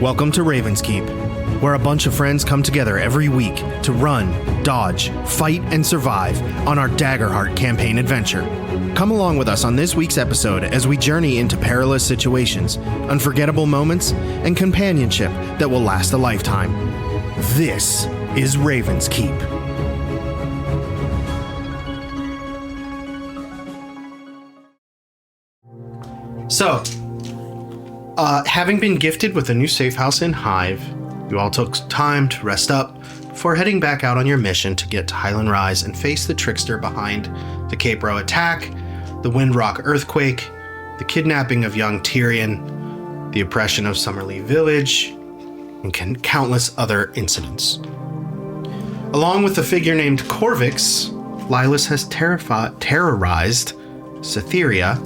Welcome to Raven's Keep, where a bunch of friends come together every week to run, dodge, fight, and survive on our Daggerheart campaign adventure. Come along with us on this week's episode as we journey into perilous situations, unforgettable moments, and companionship that will last a lifetime. This is Raven's Keep. So, having been gifted with a new safe house in Hive, you all took time to rest up before heading back out on your mission to get to Highland Rise and face the trickster behind the Cape Row attack, the Windrock earthquake, the kidnapping of young Tyrion, the oppression of Summerlee Village, and countless other incidents. Along with the figure named Corvix, Lilus has terrorized Cytheria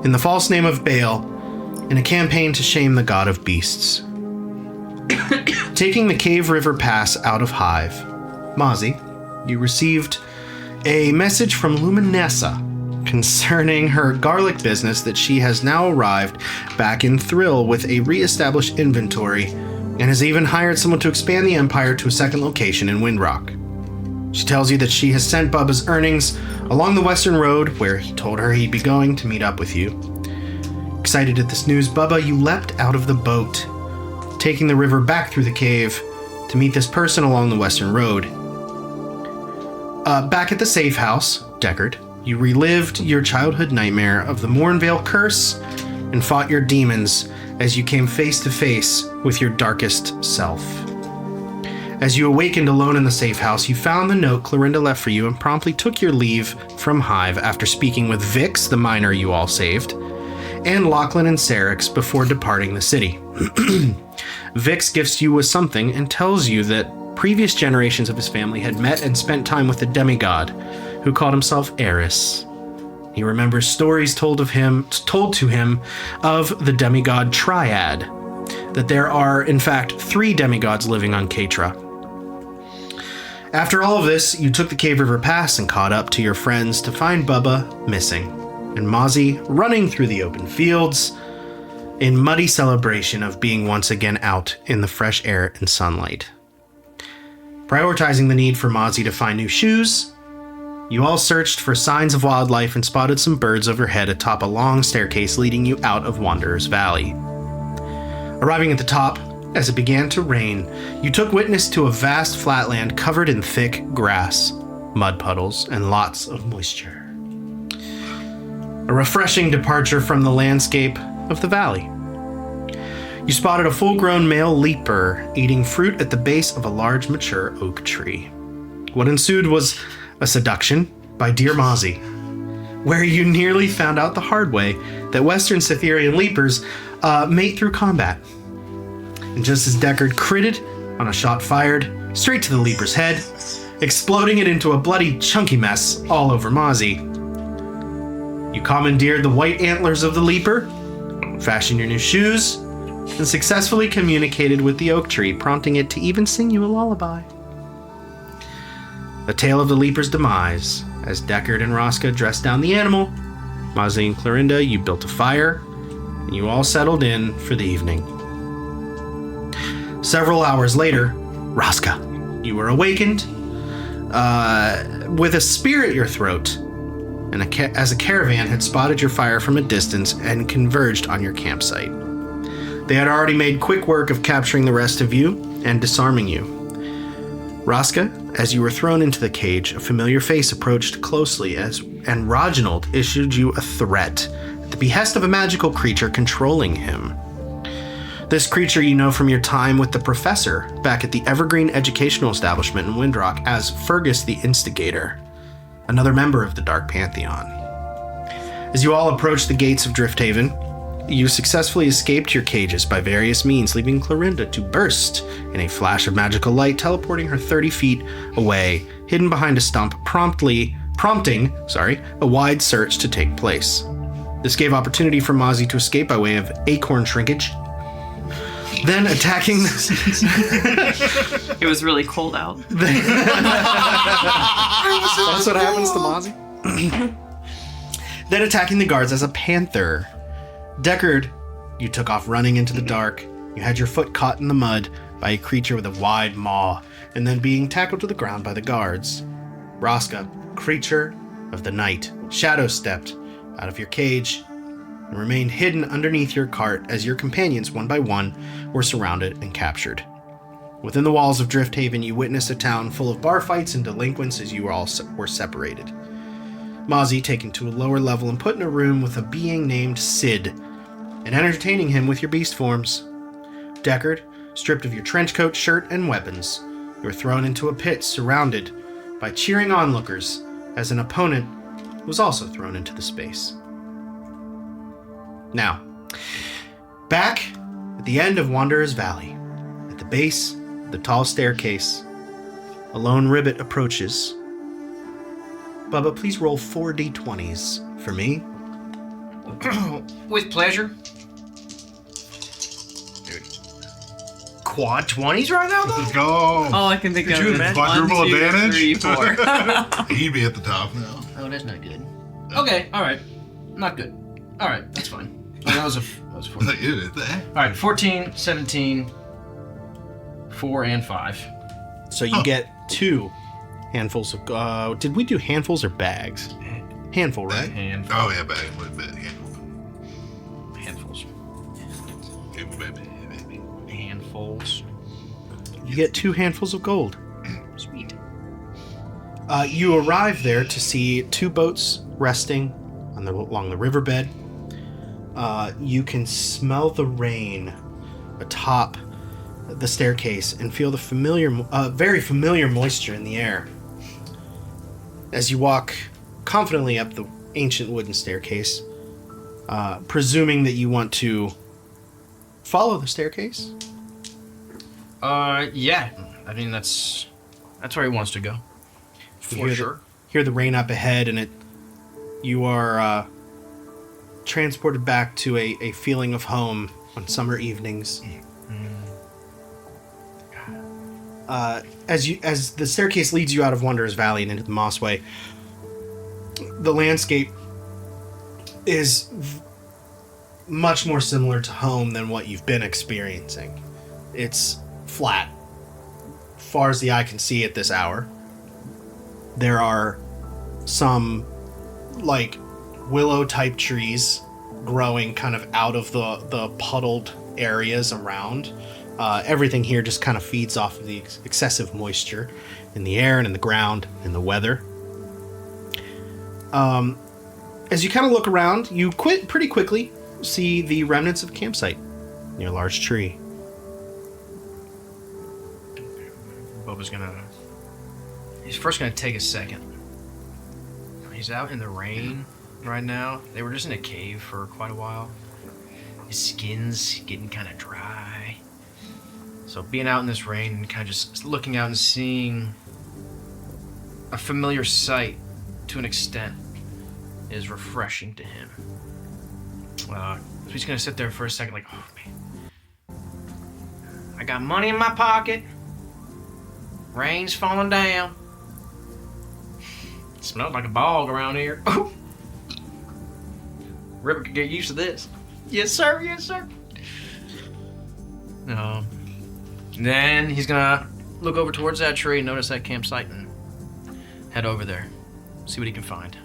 in the false name of Baal in a campaign to shame the god of beasts. Taking the Cave River Pass out of Hive, Mozzie, you received a message from Luminessa concerning her garlic business that she has now arrived back in Thrill with a re-established inventory and has even hired someone to expand the empire to a second location in Windrock. She tells you that she has sent Bubba's earnings along the Western Road where he told her he'd be going to meet up with you. Excited at this news, Bubba, you leapt out of the boat, taking the river back through the cave to meet this person along the Western Road. Back at the safe house, Deckard, you relived your childhood nightmare of the Mornvale curse and fought your demons as you came face to face with your darkest self. As you awakened alone in the safe house, you found the note Clorinda left for you and promptly took your leave from Hive after speaking with Vix, the miner you all saved, and Lachlan and Syrinx before departing the city. Vix gifts you with something and tells you that previous generations of his family had met and spent time with the demigod, who called himself Eris. He remembers stories told to him of the demigod Triad, that there are, in fact, 3 demigods living on Keitra. After all of this, you took the Cave River Pass and caught up to your friends to find Bubba missing, and Mozzie running through the open fields in muddy celebration of being once again out in the fresh air and sunlight. Prioritizing the need for Mozzie to find new shoes, you all searched for signs of wildlife and spotted some birds overhead atop a long staircase leading you out of Wanderer's Valley. Arriving at the top, as it began to rain, you took witness to a vast flatland covered in thick grass, mud puddles, and lots of moisture. A refreshing departure from the landscape of the valley. You spotted a full-grown male leaper eating fruit at the base of a large mature oak tree. What ensued was a seduction by Dear Mozzie, where you nearly found out the hard way that Western Cytherian leapers mate through combat. And just as Deckard critted on a shot fired straight to the leaper's head, exploding it into a bloody chunky mess all over Mozzie, you commandeered the white antlers of the leaper, fashioned your new shoes, and successfully communicated with the oak tree, prompting it to even sing you a lullaby. The tale of the leaper's demise, as Deckard and Raska dressed down the animal, Mozzie and Clorinda, you built a fire, and you all settled in for the evening. Several hours later, Raska, you were awakened with a spear at your throat, and as a caravan had spotted your fire from a distance and converged on your campsite. They had already made quick work of capturing the rest of you and disarming you. Raska, as you were thrown into the cage, a familiar face approached closely and Reginald issued you a threat at the behest of a magical creature controlling him. This creature you know from your time with the professor back at the Evergreen Educational Establishment in Windrock as Fergus the Instigator, another member of the Dark Pantheon. As you all approached the gates of Drifthaven, you successfully escaped your cages by various means, leaving Clorinda to burst in a flash of magical light, teleporting her 30 feet away, hidden behind a stump, prompting a wide search to take place. This gave opportunity for Mozzie to escape by way of acorn shrinkage. Then attacking It was really cold out. That's what happens to Mozzie. Then attacking the guards as a panther. Deckard, you took off running into the dark, You had your foot caught in the mud by a creature with a wide maw, and then being tackled to the ground by the guards. Raska, creature of the night, shadow stepped out of your cage and remained hidden underneath your cart as your companions, one by one, were surrounded and captured. Within the walls of Drifthaven, you witnessed a town full of bar fights and delinquents as you all were separated. Mozzie taken to a lower level and put in a room with a being named Sid, and entertaining him with your beast forms. Deckard, stripped of your trench coat, shirt, and weapons, you were thrown into a pit surrounded by cheering onlookers as an opponent was also thrown into the space. Now, back at the end of Wanderer's Valley, at the base of the tall staircase, a lone ribbit approaches. Bubba, please roll 4 d20s for me. With pleasure. Quad 20s right now, though? Let's go. All I can think of is quadruple 1, 2, advantage? 3, 4. He'd be at the top now. Oh, that's not good. Okay, alright. Not good. Alright, that's fine. Oh, that was 14. Alright, 14, 17, 4, and 5. So you get 2 handfuls of... did we do handfuls or bags? Handful, right? Handfuls. Oh, yeah, bag. Handfuls. Baby. Handfuls. You get 2 handfuls of gold. Sweet. You arrive there to see 2 boats resting along the riverbed. You can smell the rain atop the staircase and feel the very familiar moisture in the air. As you walk confidently up the ancient wooden staircase, presuming that you want to follow the staircase. Yeah. I mean, that's where he wants to go. For sure. Hear the rain up ahead, and you are transported back to a feeling of home on summer evenings. As the staircase leads you out of Wanderer's Valley and into the Mossway, the landscape is much more similar to home than what you've been experiencing. It's flat, far as the eye can see at this hour. There are some, willow-type trees growing kind of out of the puddled areas around. Everything here just kind of feeds off of the excessive moisture in the air and in the ground and the weather. As you kind of look around, you pretty quickly see the remnants of a campsite near a large tree. Bubba's he's first gonna take a second. He's out in the rain right now. They were just in a cave for quite a while. His skin's getting kind of dry. So being out in this rain and kind of just looking out and seeing a familiar sight to an extent is refreshing to him. So he's gonna sit there for a second like, oh man, I got money in my pocket. Rain's falling down. It smells like a bog around here. Ripper could get used to this. Yes, sir. Yes, sir. Then he's gonna look over towards that tree, notice that campsite, and head over there. See what he can find.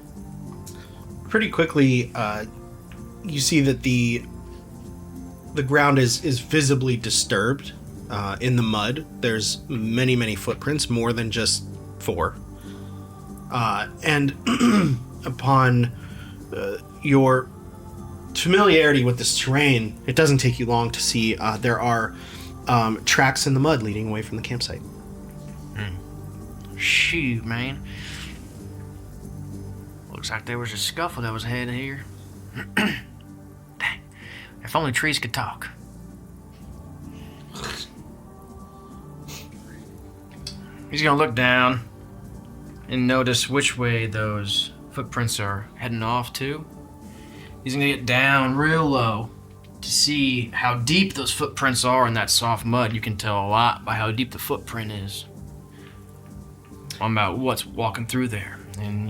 Pretty quickly, you see that the ground is visibly disturbed. In the mud, there's many, many footprints, more than just 4. And upon your familiarity with this terrain, it doesn't take you long to see there are tracks in the mud leading away from the campsite. Shoot, man. Looks like there was a scuffle that was ahead of here. Dang. If only trees could talk. He's gonna look down and notice which way those footprints are heading off to. He's gonna get down real low to see how deep those footprints are in that soft mud. You can tell a lot by how deep the footprint is. About what's walking through there. And,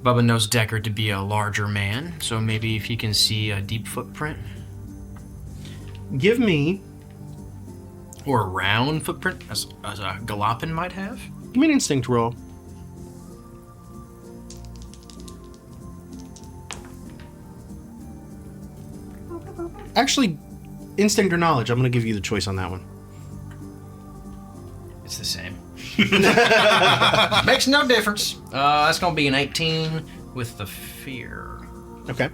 Bubba knows Deckard to be a larger man, so maybe if he can see a deep footprint. Give me Or a round footprint, as a galopin might have. Give me an instinct roll. Actually, instinct or knowledge, I'm going to give you the choice on that one. It's the same. Makes no difference. That's going to be an 18 with the fear. Okay.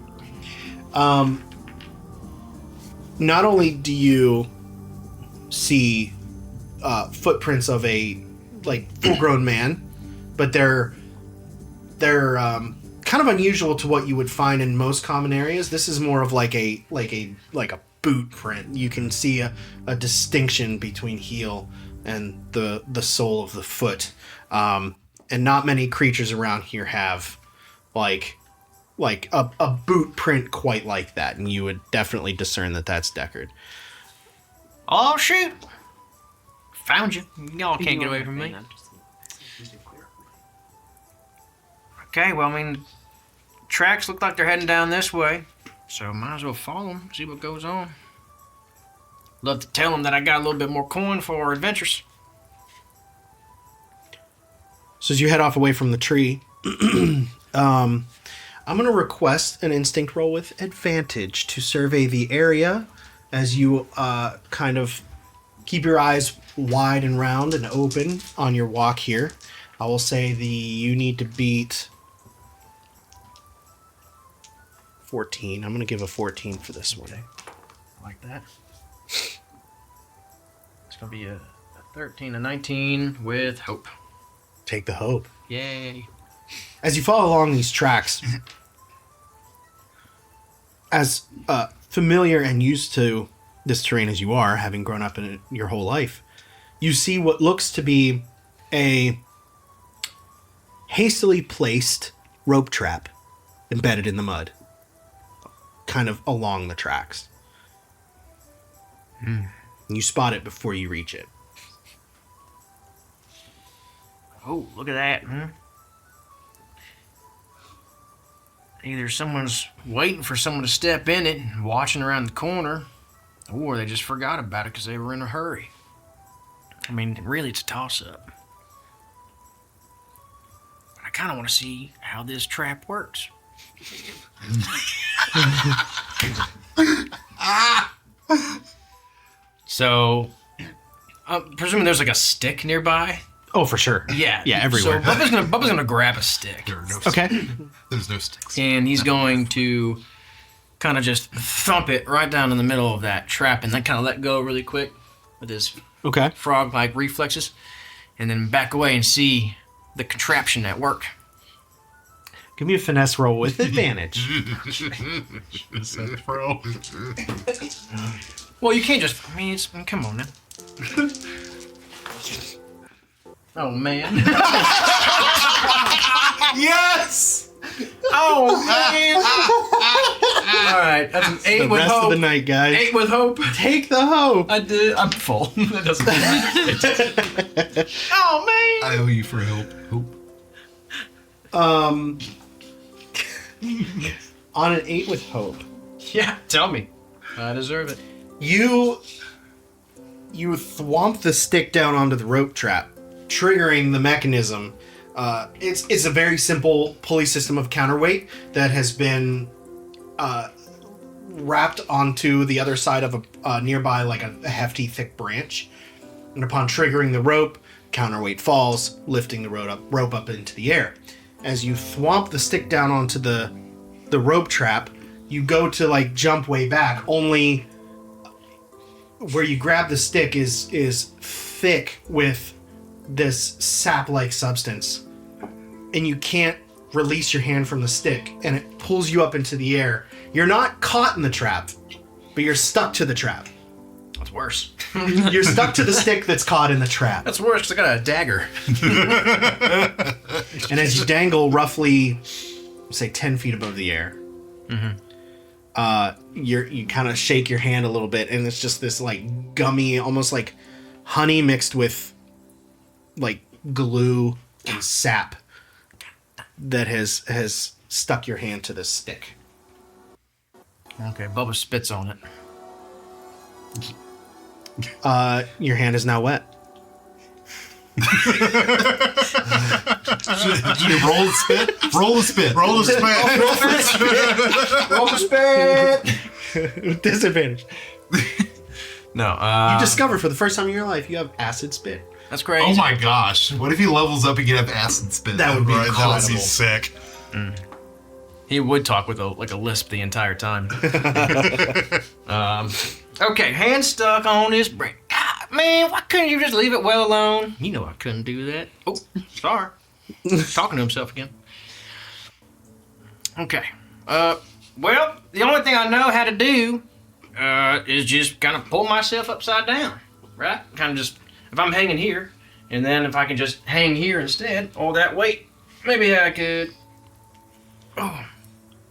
Not only do you see footprints of a full-grown man, but they're kind of unusual to what you would find in most common areas. This is more of like a boot print. You can see a distinction between heel and the sole of the foot. And not many creatures around here have like a boot print quite like that, and you would definitely discern that that's Deckard. Oh, shoot! Found you. Y'all can't get away from me. Okay, well, I mean, tracks look like they're heading down this way, so might as well follow them, see what goes on. Love to tell them that I got a little bit more coin for our adventures. So as you head off away from the tree, I'm going to request an instinct roll with advantage to survey the area as you kind of keep your eyes wide and round and open on your walk here. I will say you need to beat 14. I'm going to give a 14 for this one. I like that. It's going to be a 13, a 19 with hope. Take the hope. Yay. As you follow along these tracks, as familiar and used to this terrain as you are, having grown up in it your whole life, you see what looks to be a hastily placed rope trap embedded in the mud, kind of along the tracks. You spot it before you reach it. Oh, look at that, Either someone's waiting for someone to step in it and watching around the corner, or they just forgot about it because they were in a hurry. I mean, really, it's a toss-up. But I kind of want to see how this trap works. So, I'm presuming there's like a stick nearby. Oh, for sure. Yeah. Yeah, everywhere. So Bubba's gonna grab a stick. There are no Okay. There's no sticks. And he's going to kind of just thump it right down in the middle of that trap and then kind of let go really quick with his Okay. frog-like reflexes, and then back away and see the contraption at work. Give me a finesse roll with advantage. Bro. Well, you can't just... I mean, come on now. Oh, man. Yes! Oh, man. All right, that's an 8 The with rest hope. of the night, guys. 8 with hope. Take the hope. I did. I'm full. That doesn't matter. Oh, man. I owe you for help. Hope. On an 8 with hope, Yeah, tell me. I deserve it. you thwomp the stick down onto the rope trap, triggering the mechanism. It's a very simple pulley system of counterweight that has been wrapped onto the other side of a nearby, like a hefty, thick branch. And upon triggering the rope, counterweight falls, lifting the rope up into the air. As you thwomp the stick down onto the rope trap, you go to like jump way back, only where you grab the stick is thick with this sap-like substance, and you can't release your hand from the stick, and it pulls you up into the air. You're not caught in the trap, but you're stuck to the trap. That's worse. You're stuck to the stick that's caught in the trap. That's worse because I got a dagger. And as you dangle roughly, say, 10 feet above the air, you kind of shake your hand a little bit, and it's just this like gummy, almost like honey mixed with like glue and sap that has stuck your hand to this stick. Okay, Bubba spits on it. Your hand is now wet. You roll the spit. Roll the spit. Roll the spit. Roll the spit. With disadvantage. No. You discover for the first time in your life you have acid spit. That's crazy. Oh my gosh! What if he levels up and can have acid spit? That would be That would be incredible. sick. He would talk with a lisp the entire time. Okay, hand stuck on his brain. God, man, why couldn't you just leave it well alone? You know I couldn't do that. Oh, sorry. Talking to himself again. Okay. Well, the only thing I know how to do is just kind of pull myself upside down, right? Kind of just, if I'm hanging here, and then if I can just hang here instead, all that weight, maybe I could... Oh,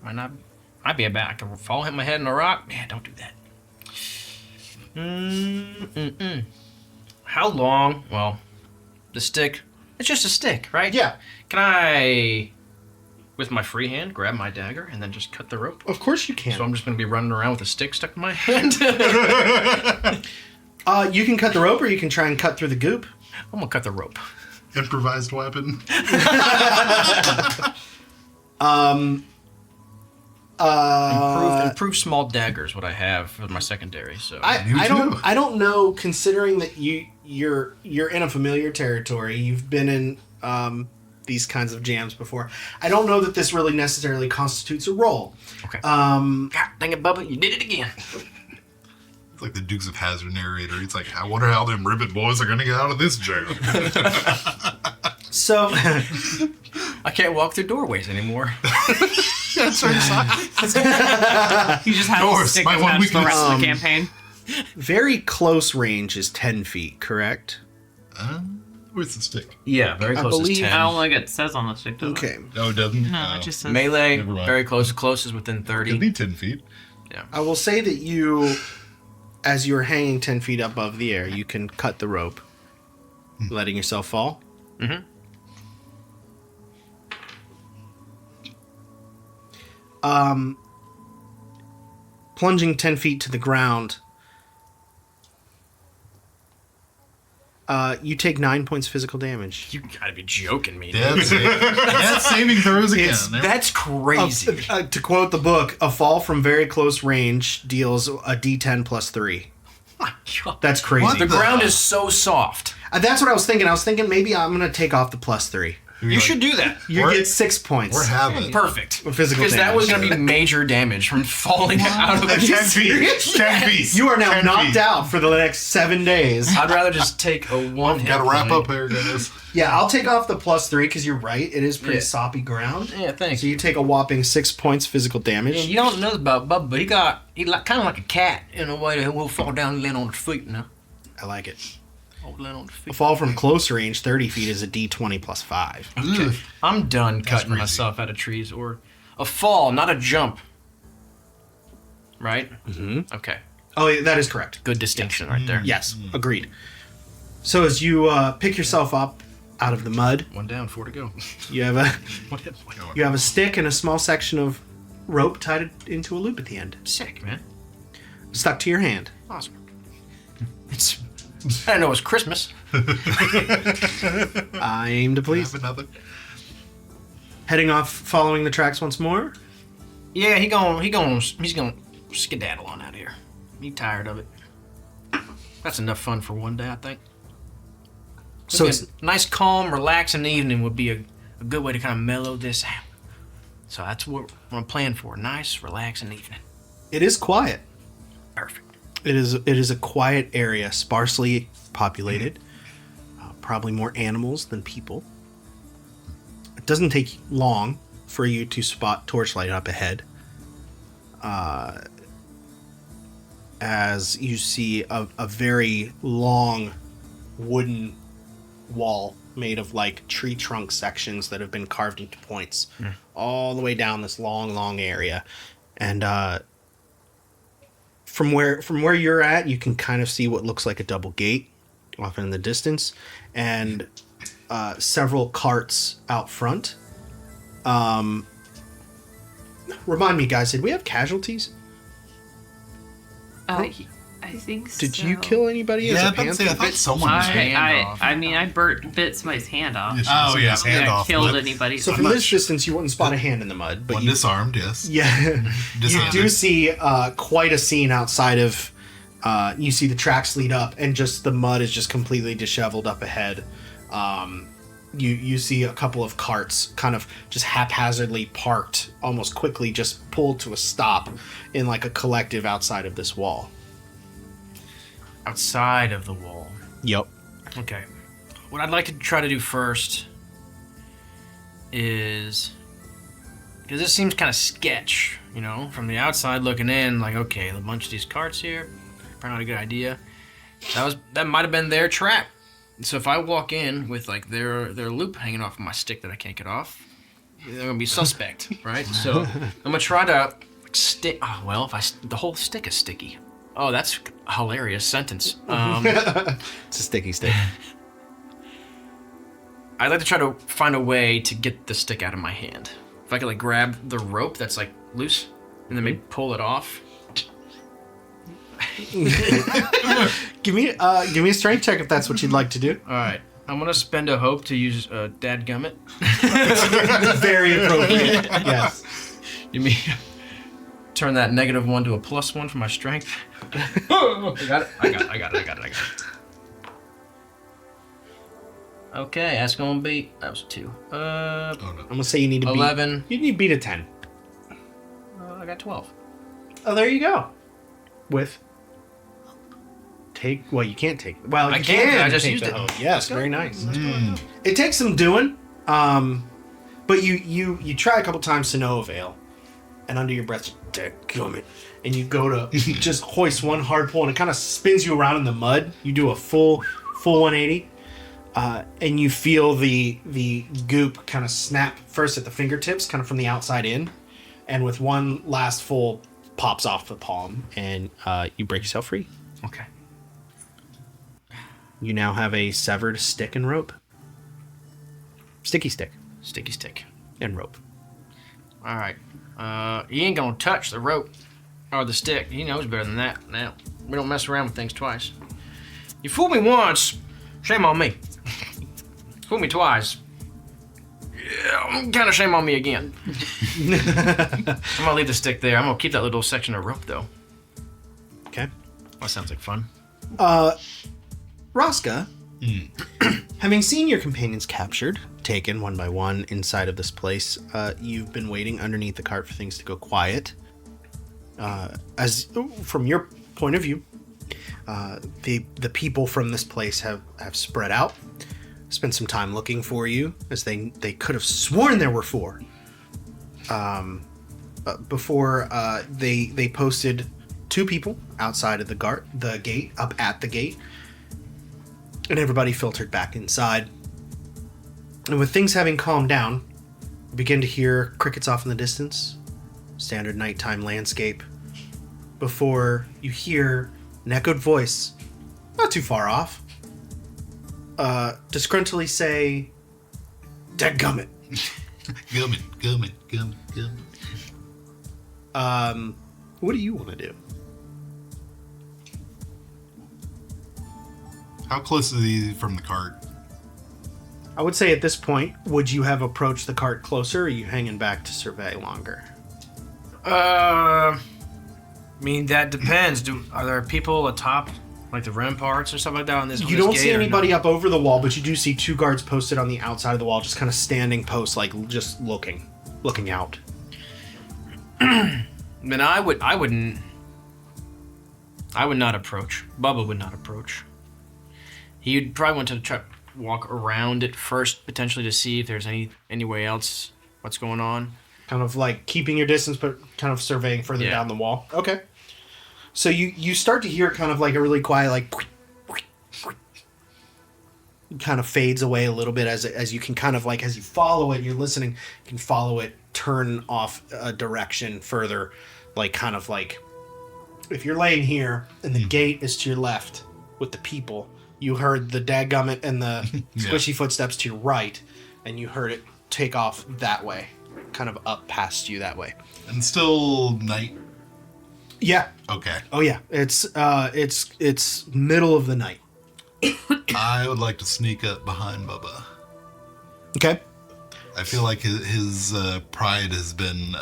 I'd be a bad. I could fall, hit my head in a rock. Yeah, don't do that. How long? Well, the stick. It's just a stick, right? Yeah. Can I, with my free hand, grab my dagger and then just cut the rope? Of course you can. So I'm just going to be running around with a stick stuck in my hand. You can cut the rope, or you can try and cut through the goop. I'm going to cut the rope. Improvised weapon. Improved small dagger is what I have for my secondary. So I don't know. Considering that you're in a familiar territory, you've been in these kinds of jams before. I don't know that this really necessarily constitutes a roll. Okay. God dang it, Bubba, you did it again. It's like the Dukes of Hazzard narrator. He's like, I wonder how them ribbit boys are going to get out of this jam. So I can't walk through doorways anymore. That's right. You just have Doors, to stick my with one that for the weakness. rest of the campaign. very close range is 10 feet, correct? Where's the stick? Yeah, very I close is believe- 10. I don't like it says on the stick, does it? Okay. No, it doesn't. No, it just says... Melee, Never mind. very close. Close is within 30. It'd be 10 feet. I will say that you, as you're hanging 10 feet above the air, you can cut the rope, letting yourself fall. Mm-hmm. Plunging 10 feet to the ground, you take 9 points physical damage. You gotta be joking me. That's it. That's saving throws again. That's crazy. To quote the book, a fall from very close range deals a d10 plus 3. My God. That's crazy. What The ground is so soft. That's what I was thinking. I was thinking maybe I'm going to take off the plus 3. You should do that. You We're- get 6 points. We're having Perfect. Physical Because that was damage. going to be major damage from falling out of the 10 feet. 10 feet. You are now 10 knocked feet. out for the next 7 days. I'd rather just take a one hit Gotta wrap point. up here, guys. Yeah, I'll take off the plus 3 because you're right. It is pretty Yeah. soppy ground. Yeah, thanks. So you take a whopping 6 points physical damage. And you don't know about Bubba, but he like kind of like a cat in a way that will fall down and land on his feet, you know? I like it. Oh, land on his A feet. fall from close range, 30 feet, is a d20 plus 5. Okay. I'm done cutting crazy. myself out of trees. Or a fall, not a jump. Right? Mm-hmm. Okay. Oh, yeah, that is correct. Good distinction right there. Yes, agreed. So as you pick yourself up out of the mud, One down, 4 to go. you have a What hit point? you have a stick and a small section of rope tied into a loop at the end, Sick, man. stuck to your hand. Awesome. It's. I didn't know it was Christmas. I aim to please. Have another. Heading off, following the tracks once more. Yeah, he's gonna skedaddle on out of here. He tired of it. That's enough fun for one day, I think. So Maybe it's, a nice, calm, relaxing evening would be a good way to kind of mellow this out. So that's what I'm planning for. A nice, relaxing evening. it is quiet. Perfect. It is a quiet area, sparsely populated. Probably more animals than people. It doesn't take long for you to spot torchlight up ahead. As you see a very long wooden wall made of like tree trunk sections that have been carved into points all the way down this long area. And from where you're at, you can kind of see what looks like a double gate off in the distance, and several carts out front. Remind me, guys, did we have casualties? I I think so. Did you kill anybody as Yeah, a I was about to say, I panther? thought someone was I mean, I bit somebody's hand off. Oh, yeah, I don't think hand I off. killed but anybody. So I'm from not this distance, you wouldn't spot a hand in the mud, but One you disarmed, yes. Yeah, you Dishanded. do see quite a scene outside of. You see the tracks lead up, and just the mud is just completely disheveled up ahead. You see a couple of carts kind of just haphazardly parked, almost quickly, just pulled to a stop in like a collective outside of this wall. Outside of the wall. Yep. Okay. What I'd like to try to do first is, because this seems kind of sketch, you know, from the outside looking in, like, okay, a bunch of these carts here, probably not a good idea. That might have been their trap. So if I walk in with like their loop hanging off of my stick that I can't get off, they're gonna be suspect, right? So I'm gonna try to stick. Oh well, the whole stick is sticky. Oh, that's a hilarious sentence. It's a sticky stick. I'd like to try to find a way to get the stick out of my hand. If I could like grab the rope that's like loose and then maybe pull it off. Give me a strength check if that's what you'd like to do. All right, I'm gonna spend a hope to use dadgummit. Very appropriate. Yes. You mean turn that -1 to a +1 for my strength? I got it. Okay, that's gonna be that was a 2. Oh, no. I'm gonna say you need to 11. You need to beat a 10. I got 12. Oh, there you go. With well, you can't take. Well, I you can. I just take used the it. hoe. Yes, very nice. It takes some doing, but you try a couple times to no avail, and under your breath, dadgummit, and you go to just hoist one hard pull, and it kind of spins you around in the mud. You do a full 180, and you feel the goop kind of snap first at the fingertips, kind of from the outside in, and with one last full pops off the palm, and you break yourself free. Okay. You now have a severed stick and rope. Sticky stick Sticky stick. and rope. All right. He ain't gonna touch the rope or the stick. He knows better than that. Now we don't mess around with things twice. You fooled me once. Shame on me. Fooled me twice. Yeah, kind of shame on me again. I'm gonna leave the stick there. I'm gonna keep that little section of rope though. Okay. That sounds like fun. Raska, having seen your companions captured, taken one by one inside of this place, you've been waiting underneath the cart for things to go quiet. As from your point of view, the people from this place have spread out, spent some time looking for you, as they could have sworn there were 4. Before they posted 2 people outside of the gate, up at the gate, and everybody filtered back inside. And with things having calmed down, you begin to hear crickets off in the distance, standard nighttime landscape, before you hear an echoed voice, not too far off, disgruntledly say, "Dadgummit." Gummit. What do you want to do? How close is he from the cart? I would say at this point, would you have approached the cart closer, or are you hanging back to survey longer? I mean, that depends. Are there people atop, like the ramparts or stuff like that on this? You don't see anybody up over the wall, but you do see 2 guards posted on the outside of the wall, just kind of standing posts, like just looking out. Then I would not approach. Bubba would not approach. He'd probably want to try walk around it first, potentially to see if there's any way else what's going on. Kind of like keeping your distance, but kind of surveying further down the wall. Okay. So you start to hear kind of like a really quiet, like, kind of fades away a little bit as you can kind of like, as you follow it, you're listening, you can follow it turn off a direction further, like kind of like, if you're laying here and the gate is to your left with the people, you heard the dadgummit and the squishy footsteps to your right, and you heard it take off that way, kind of up past you that way. And still night. Yeah. Okay. Oh yeah. It's middle of the night. I would like to sneak up behind Bubba. Okay. I feel like his pride has been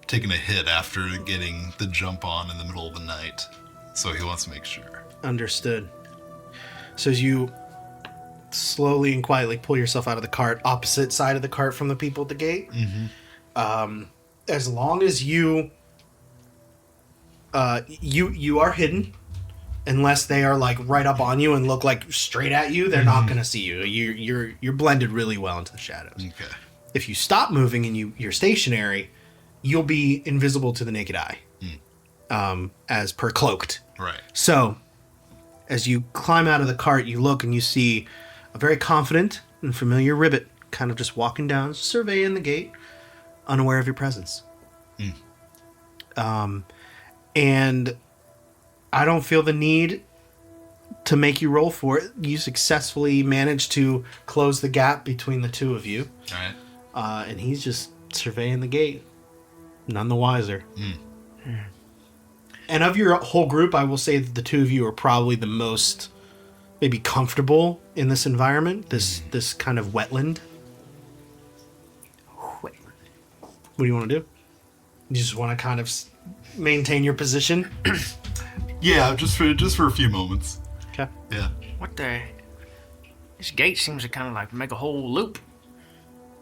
taking a hit after getting the jump on in the middle of the night. So he wants to make sure. Understood. So as you slowly and quietly pull yourself out of the cart, opposite side of the cart from the people at the gate, as long as you are hidden, unless they are like right up on you and look like straight at you, they're not going to see you. You're blended really well into the shadows. Okay. If you stop moving and you're stationary, you'll be invisible to the naked eye, as per cloaked. Right. So, as you climb out of the cart, you look and you see a very confident and familiar Ribbit kind of just walking down, surveying the gate, unaware of your presence. And I don't feel the need to make you roll for it. You successfully managed to close the gap between the two of you. All right. And he's just surveying the gate. None the wiser. And of your whole group, I will say that the two of you are probably the most maybe comfortable in this environment, this kind of wetland. What do you want to do? You just want to kind of maintain your position? Yeah, just for a few moments. Okay. Yeah. What the? This gate seems to kind of like make a whole loop,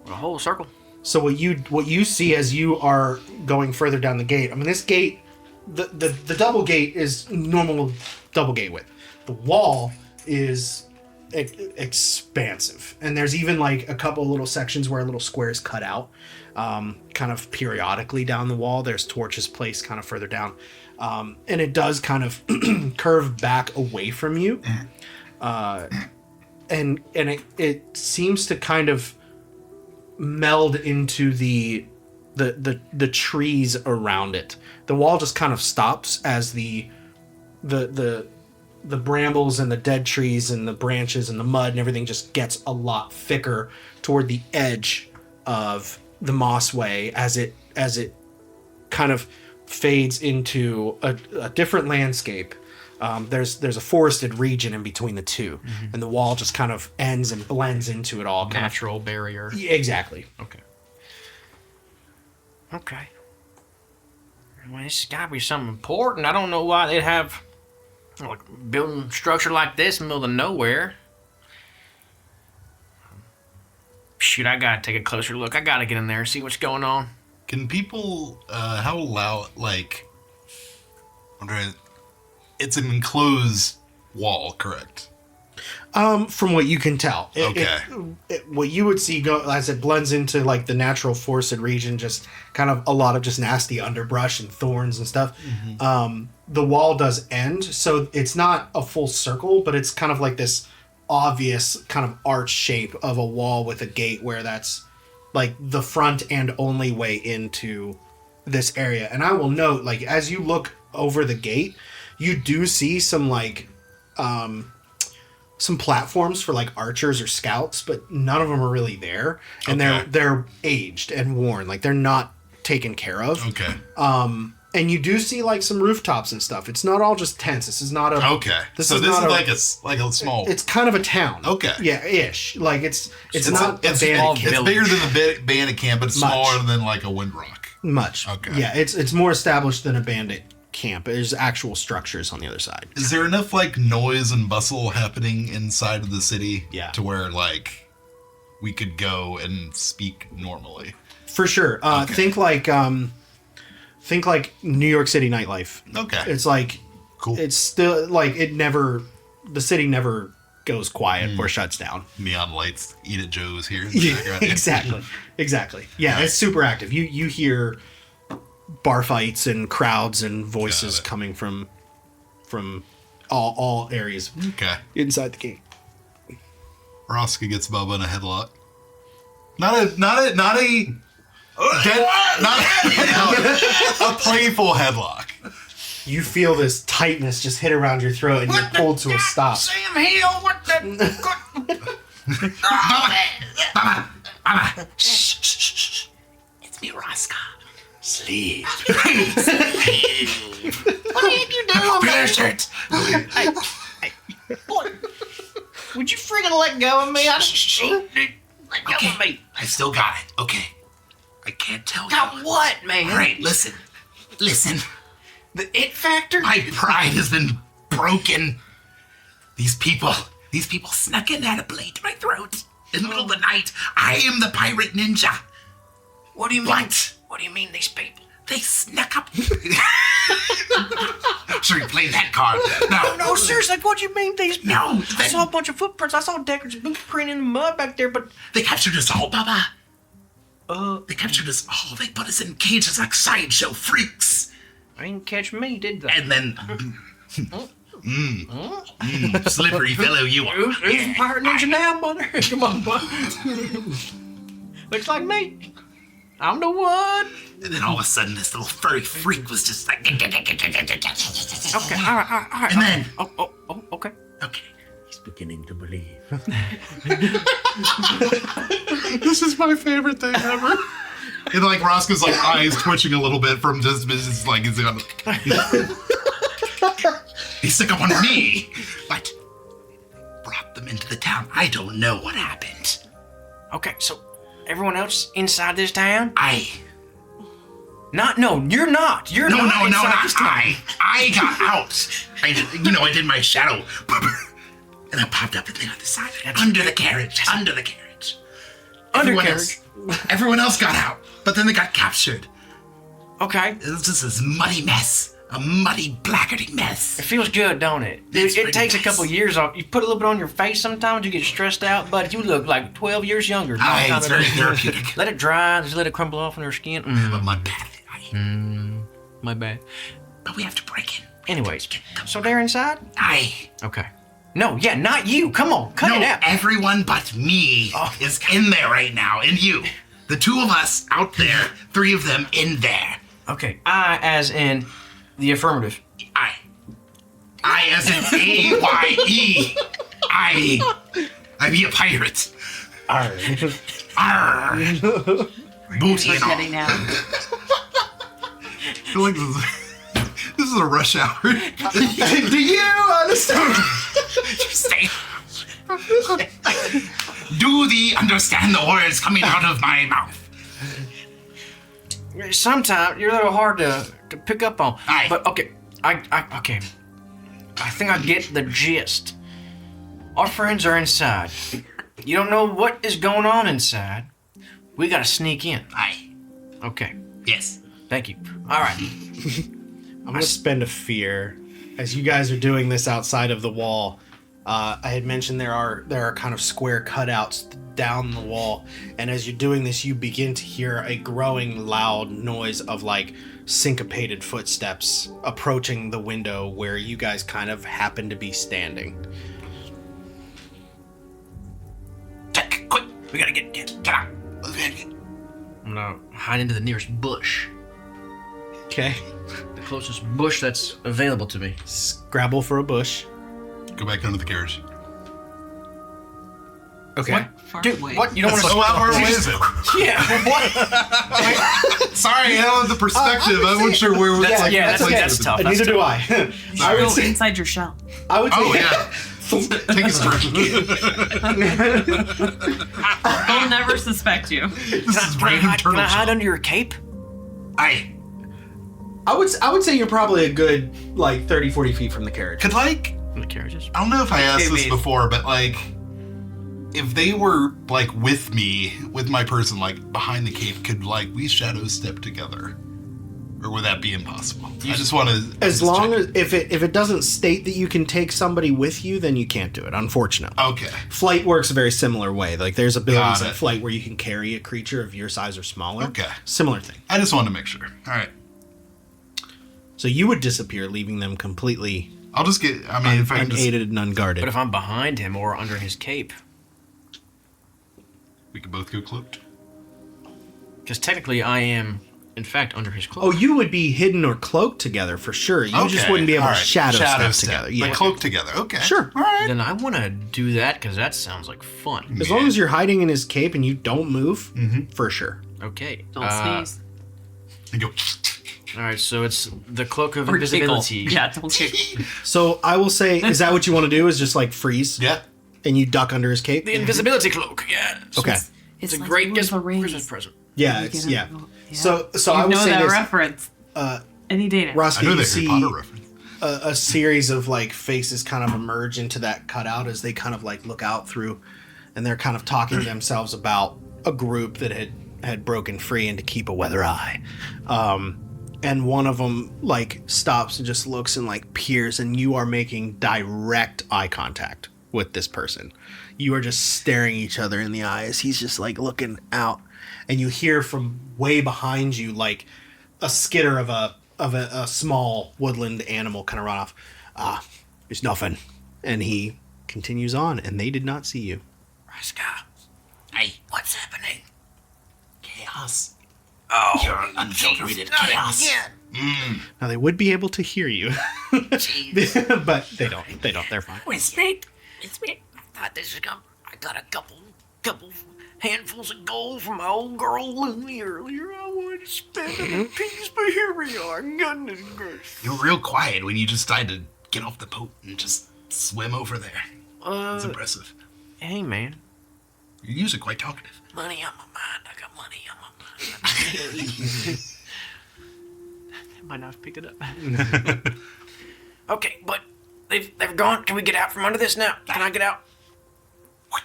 or a whole circle. So what you see as you are going further down the gate, I mean, this gate, the double gate is normal double gate width. The wall is expansive, and there's even like a couple little sections where a little square is cut out, kind of periodically down the wall. There's torches placed kind of further down, and it does kind of curve back away from you, and it seems to kind of meld into the trees around it. The wall just kind of stops as the brambles and the dead trees and the branches and the mud and everything just gets a lot thicker toward the edge of the mossway as it kind of fades into a different landscape. There's a forested region in between the two, and the wall just kind of ends and blends into it all. Natural barrier. Yeah, exactly. Okay. Well, this has got to be something important. I don't know why they'd have like building structure like this in the middle of nowhere. Shoot, I gotta take a closer look. I gotta get in there and see what's going on. Can people, how loud, like, it's an enclosed wall, correct? From what you can tell. Okay. What you would see as it blends into like the natural forested region, just kind of a lot of just nasty underbrush and thorns and stuff. The wall does end, so it's not a full circle, but it's kind of like this obvious kind of arch shape of a wall with a gate where that's like the front and only way into this area. And I will note, like, as you look over the gate, you do see some like some platforms for like archers or scouts, but none of them are really there, and they're aged and worn, like they're not taken care of. Okay. And you do see like some rooftops and stuff. It's not all just tents. This is not a This is like a small. It's kind of a town. Okay. Yeah, ish. Like it's not it's a bandit camp. It's bigger than the bandit camp, but it's smaller than like a Windrock. Much. Okay. Yeah, it's more established than a bandit camp. There's actual structures on the other side. Is there enough like noise and bustle happening inside of the city? Yeah. To where like we could go and speak normally? For sure. Think like New York City nightlife. Okay. It's like cool. It's still like the city never goes quiet or shuts down. Neon lights, eat at Joe's here. Exactly. Yeah, it's super active. You hear bar fights and crowds and voices coming from all areas. Okay. Inside the gate. Raska gets Bubba in a headlock. Not a playful headlock. You feel this tightness just hit around your throat, and you're pulled to a stop. Sam Hill, what the? Shh. It's me, Raska. Sleep. What are you doing, Finish it. Boy, would you freaking let go of me? Let go of me. I still got it. Okay. I can't tell you. Got what, man? All right, listen. The it factor? My pride has been broken. These people snuck in and had a blade to my throat in the middle of the night. I am the pirate ninja. What do you mean? What? What do you mean, these people? They snuck up. Should we play that card? No, seriously, what do you mean, these people? No, I saw a bunch of footprints. I saw Deckard's boot print in the mud back there, but... They captured us all, Bubba. They captured us all. They put us in cages like sideshow freaks. They didn't catch me, did they? And then... slippery fellow you are. Who's the pirate ninja now, mother? Come on, bud. Looks like me. I'm the one. And then all of a sudden, this little furry freak was just like... Okay, all right. And then... Oh, okay. Okay. He's beginning to believe. This is my favorite thing ever. And like Raska's like eyes twitching a little bit from just like he's He stuck up on me, but brought them into the town. I don't know what happened. Okay, so everyone else inside this town? No, you're not. You're No, not inside not this town. I got out. I did my shadow. And I popped up at the other side. Under the carriage. Everyone else got out. But then they got captured. Okay. It was just this muddy mess. A muddy, blackguarding mess. It feels good, don't it? It takes a couple years off. You put a little bit on your face sometimes, you get stressed out, but you look like 12 years younger. It's very therapeutic. Let it dry, just let it crumble off on your skin. But my bad. My bad. But we have to break in. Anyways, so they're inside? Okay. No, yeah, not you. Come on, cut it out. Everyone but me is in there right now, and you. The two of us out there, three of them in there. Okay, I as in the affirmative. I as in A-Y-E. I be a pirate. Arr. Booty We're and all. getting now. I feel like this is a rush hour. Do you understand? Stay. Do thee understand the words coming out of my mouth? Sometimes you're a little hard to pick up on. Aye. But okay, okay. I think I get the gist. Our friends are inside. You don't know what is going on inside. We gotta sneak in. Aye. Okay. Yes. Thank you. All right. I'm gonna spend a fear as you guys are doing this outside of the wall. I had mentioned there are kind of square cutouts down the wall, and as you're doing this, you begin to hear a growing loud noise of like syncopated footsteps approaching the window where you guys kind of happen to be standing. Check, quick. We gotta get out. I'm gonna hide into the nearest bush. Okay. The closest bush that's available to me. Scrabble for a bush. Go back under the carriage. Okay. Far Dude, away. what? You don't want to... So how far away is it? Yeah, what? Sorry, I don't have the perspective. I wasn't sure where we That's tough. That's Neither tough. do I. I would Go say, inside your shell. I would say, Oh, yeah. Take his turn. They'll never suspect you. This is random Can turtle I hide shell. under your cape? Aye. I would say you're probably a good like 30, 40 feet from the carriage. Could like, The carriages. I don't know if I asked Okay, this wait. before, but like, if they were like with me, with my person, like behind the cape, could like we shadow step together, or would that be impossible? I just want to. As long as if it doesn't state that you can take somebody with you, then you can't do it. Unfortunately. Okay. Flight works a very similar way. Like there's abilities Got in it. flight where you can carry a creature of your size or smaller. Okay. Similar thing. I just wanted to make sure. All right. So you would disappear, leaving them completely I'll just get. I mean, if I can just, unaided and unguarded. But if I'm behind him or under his cape, we could both go cloaked. because technically I am, in fact, under his cloak. Oh, you would be hidden or cloaked together for sure. You just Okay, wouldn't be able all to right. shadow step together. Yeah. Like cloak together. Okay. Sure. All right. Then I want to do that because that sounds like fun. As long as you're hiding in his cape and you don't move, for sure. Okay. Don't sneeze. And go. All right, so it's the cloak of Or invisibility. tickle. Yeah, don't tickle. So I will say, is that what you want to do? Is just like freeze? Yeah. And you duck under his cape? The invisibility cloak. Yeah. Okay. It's a like great Lord of the Rings. Christmas present. Yeah, You it's, get yeah. a- So You I will know say that this. reference. Any day now. I Roski, know you that see Harry Potter reference. a series of like faces kind of emerge into that cutout as they kind of like look out through, and they're kind of talking to themselves about a group that had broken free and to keep a weather eye. And one of them like stops and just looks and like peers, and you are making direct eye contact with this person. You are just staring each other in the eyes. He's just like looking out, and you hear from way behind you like a skitter of a small woodland animal kind of run off. There's nothing. And he continues on, and they did not see you. Raska. Hey, what's happening? Chaos. Oh, You're unfiltered chaos. Now they would be able to hear you, but they don't. They don't. They're fine. it's me. It's me. I thought this was gonna. I got a couple handfuls of gold from my old girl Looney earlier. I wanted to spend it in peace, but here we are. Goodness gracious. You were real quiet when you just decided to get off the boat and just swim over there. It's impressive. Hey, man. You're usually quite talkative. Money on my mind. I got money on my mind. Might not have picked it up. Okay, but they're gone. Can we get out from under this now? Can I get out? What?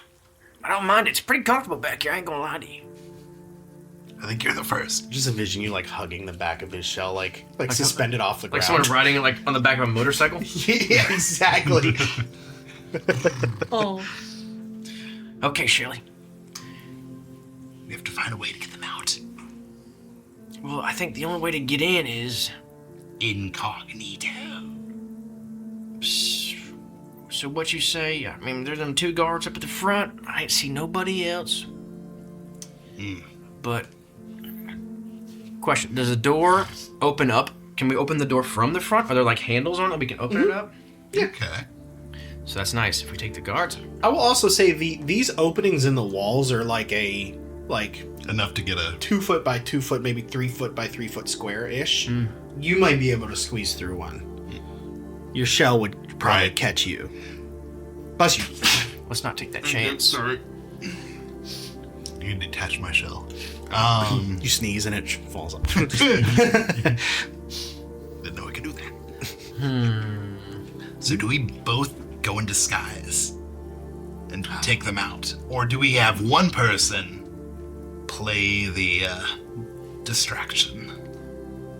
I don't mind. It's pretty comfortable back here. I ain't gonna lie to you. I think you're the first. Just envision you like hugging the back of his shell, like suspended off the Like ground. someone riding like on the back of a motorcycle. Yeah, exactly. Oh. Okay, Shirley. We have to find a way to get them out. Well, I think the only way to get in is. Incognito. So what you say? I mean, there's them two guards up at the front. I ain't see nobody else. But Question: does the door open up? Can we open the door from the front? Are there like handles on it? We can open it up. Okay. So that's nice. If we take the guards, I will also say these openings in the walls are like Enough to get a. 2 foot by 2 foot, maybe 3 foot by 3 foot square ish. You might be able to squeeze through one. Your shell would probably Right. catch you. Bless you. let's not take that chance. Sorry. You can detach my shell. You sneeze and it falls off. Didn't know I could do that. So do we both go in disguise and take them out? Or do we have one person play the distraction?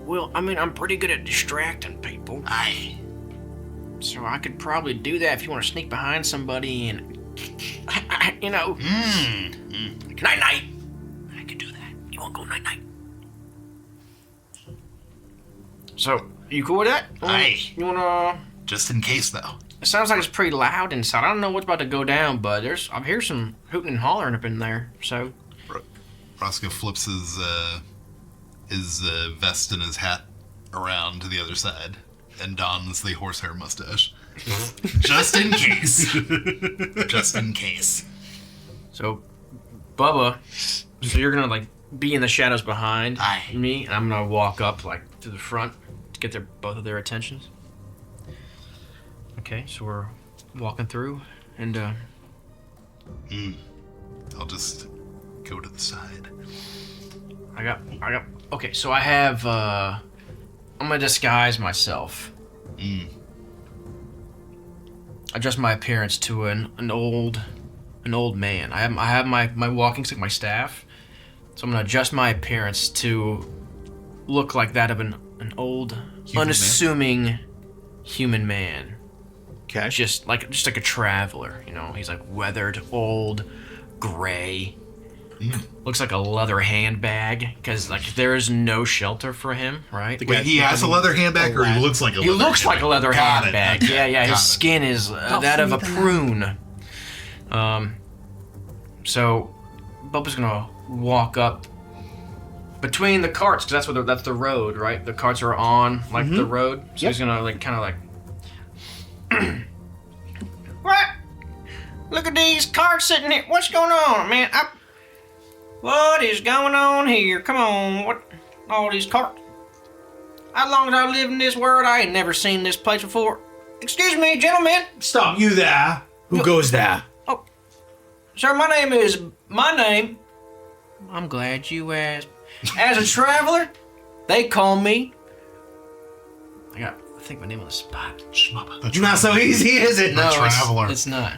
well, I mean, I'm pretty good at distracting people. Aye. So I could probably do that if you want to sneak behind somebody and. You know. Night night. I could do that. You want to go night night? So you cool with that? Aye. You wanna? Just in case, though. It sounds like it's pretty loud inside. I don't know what's about to go down, but I hear some hooting and hollering up in there. So Roscoe flips his vest and his hat around to the other side and dons the horsehair mustache. Just in case. Just in case. So, Bubba, so you're gonna like be in the shadows behind Aye. me, and I'm gonna walk up like to the front to get both of their attentions. Okay, so we're walking through, and I'll just go to the side. I got. Okay, so I have. I'm gonna disguise myself. Adjust my appearance to an old man. I have my walking stick, my staff. So I'm gonna adjust my appearance to look like that of an old, unassuming human man. Okay. Just like a traveler, you know. He's like weathered, old, gray. Looks like a leather handbag because like there is no shelter for him, right? Wait, he has a leather handbag, or he looks like a He leather looks like a leather Got it. handbag. Okay. Yeah. Got His it. skin is that of a prune. So Bubba's gonna walk up between the carts because that's the road, right? The carts are on like the road, so he's gonna like kind of like. What? Look at these carts sitting here. What's going on, man? What is going on here? Come on, what? all these carts. How long as I live in this world, I ain't never seen this place before. Excuse me, gentlemen. Stop you there. Who goes there? Sir, my name. I'm glad you asked. As a traveler, they call me. I think my name on the spot. Not so easy, is it? The traveler. It's not.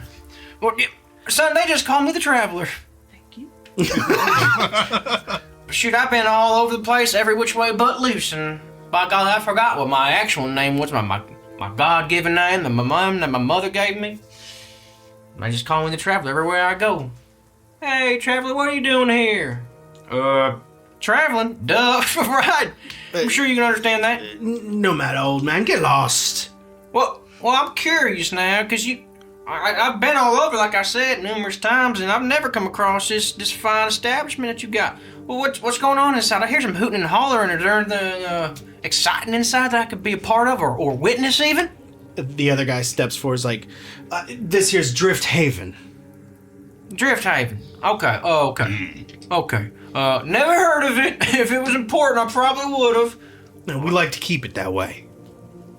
Well, yeah, son, they just call me the traveler. Thank you. Shoot, I've been all over the place, every which way but loose, and by God, I forgot what my actual name was. My God-given name that my mother gave me. They just call me the traveler everywhere I go. Hey, traveler, what are you doing here? Traveling? Duh, right. I'm sure you can understand that. No matter, old man. Get lost. Well, I'm curious now, because I've been all over, like I said, numerous times, and I've never come across this fine establishment that you got. Well, what's going on inside? I hear some hooting and hollering. Is there anything exciting inside that I could be a part of or witness even? The other guy steps forward, is like, this here's Drift Haven. Drift Haven. Okay. Oh, okay. Okay. Never heard of it. If it was important, I probably would have. No, we like to keep it that way.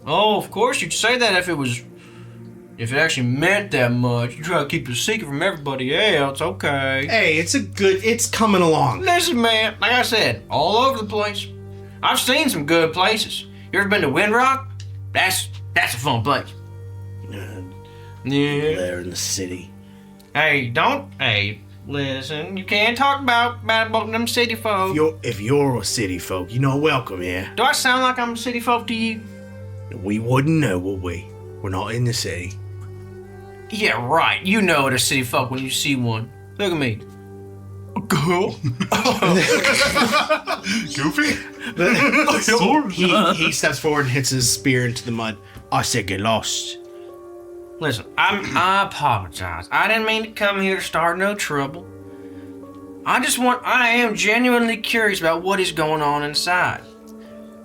Oh, of course you'd say that if it actually meant that much. You try to keep it a secret from everybody else. Okay. Hey, it's coming along. Listen, man. Like I said, all over the place. I've seen some good places. You ever been to Windrock? That's a fun place. Yeah. There in the city. Hey, listen. You can't talk about them city folk. If you're a city folk, you're not welcome here. Do I sound like I'm a city folk to you? We wouldn't know, would we? We're not in the city. Yeah, right. You know it a city folk when you see one. Look at me. Cool. Goofy? He steps forward and hits his spear into the mud. I said get lost. Listen, I apologize. I didn't mean to come here to start no trouble. I am genuinely curious about what is going on inside.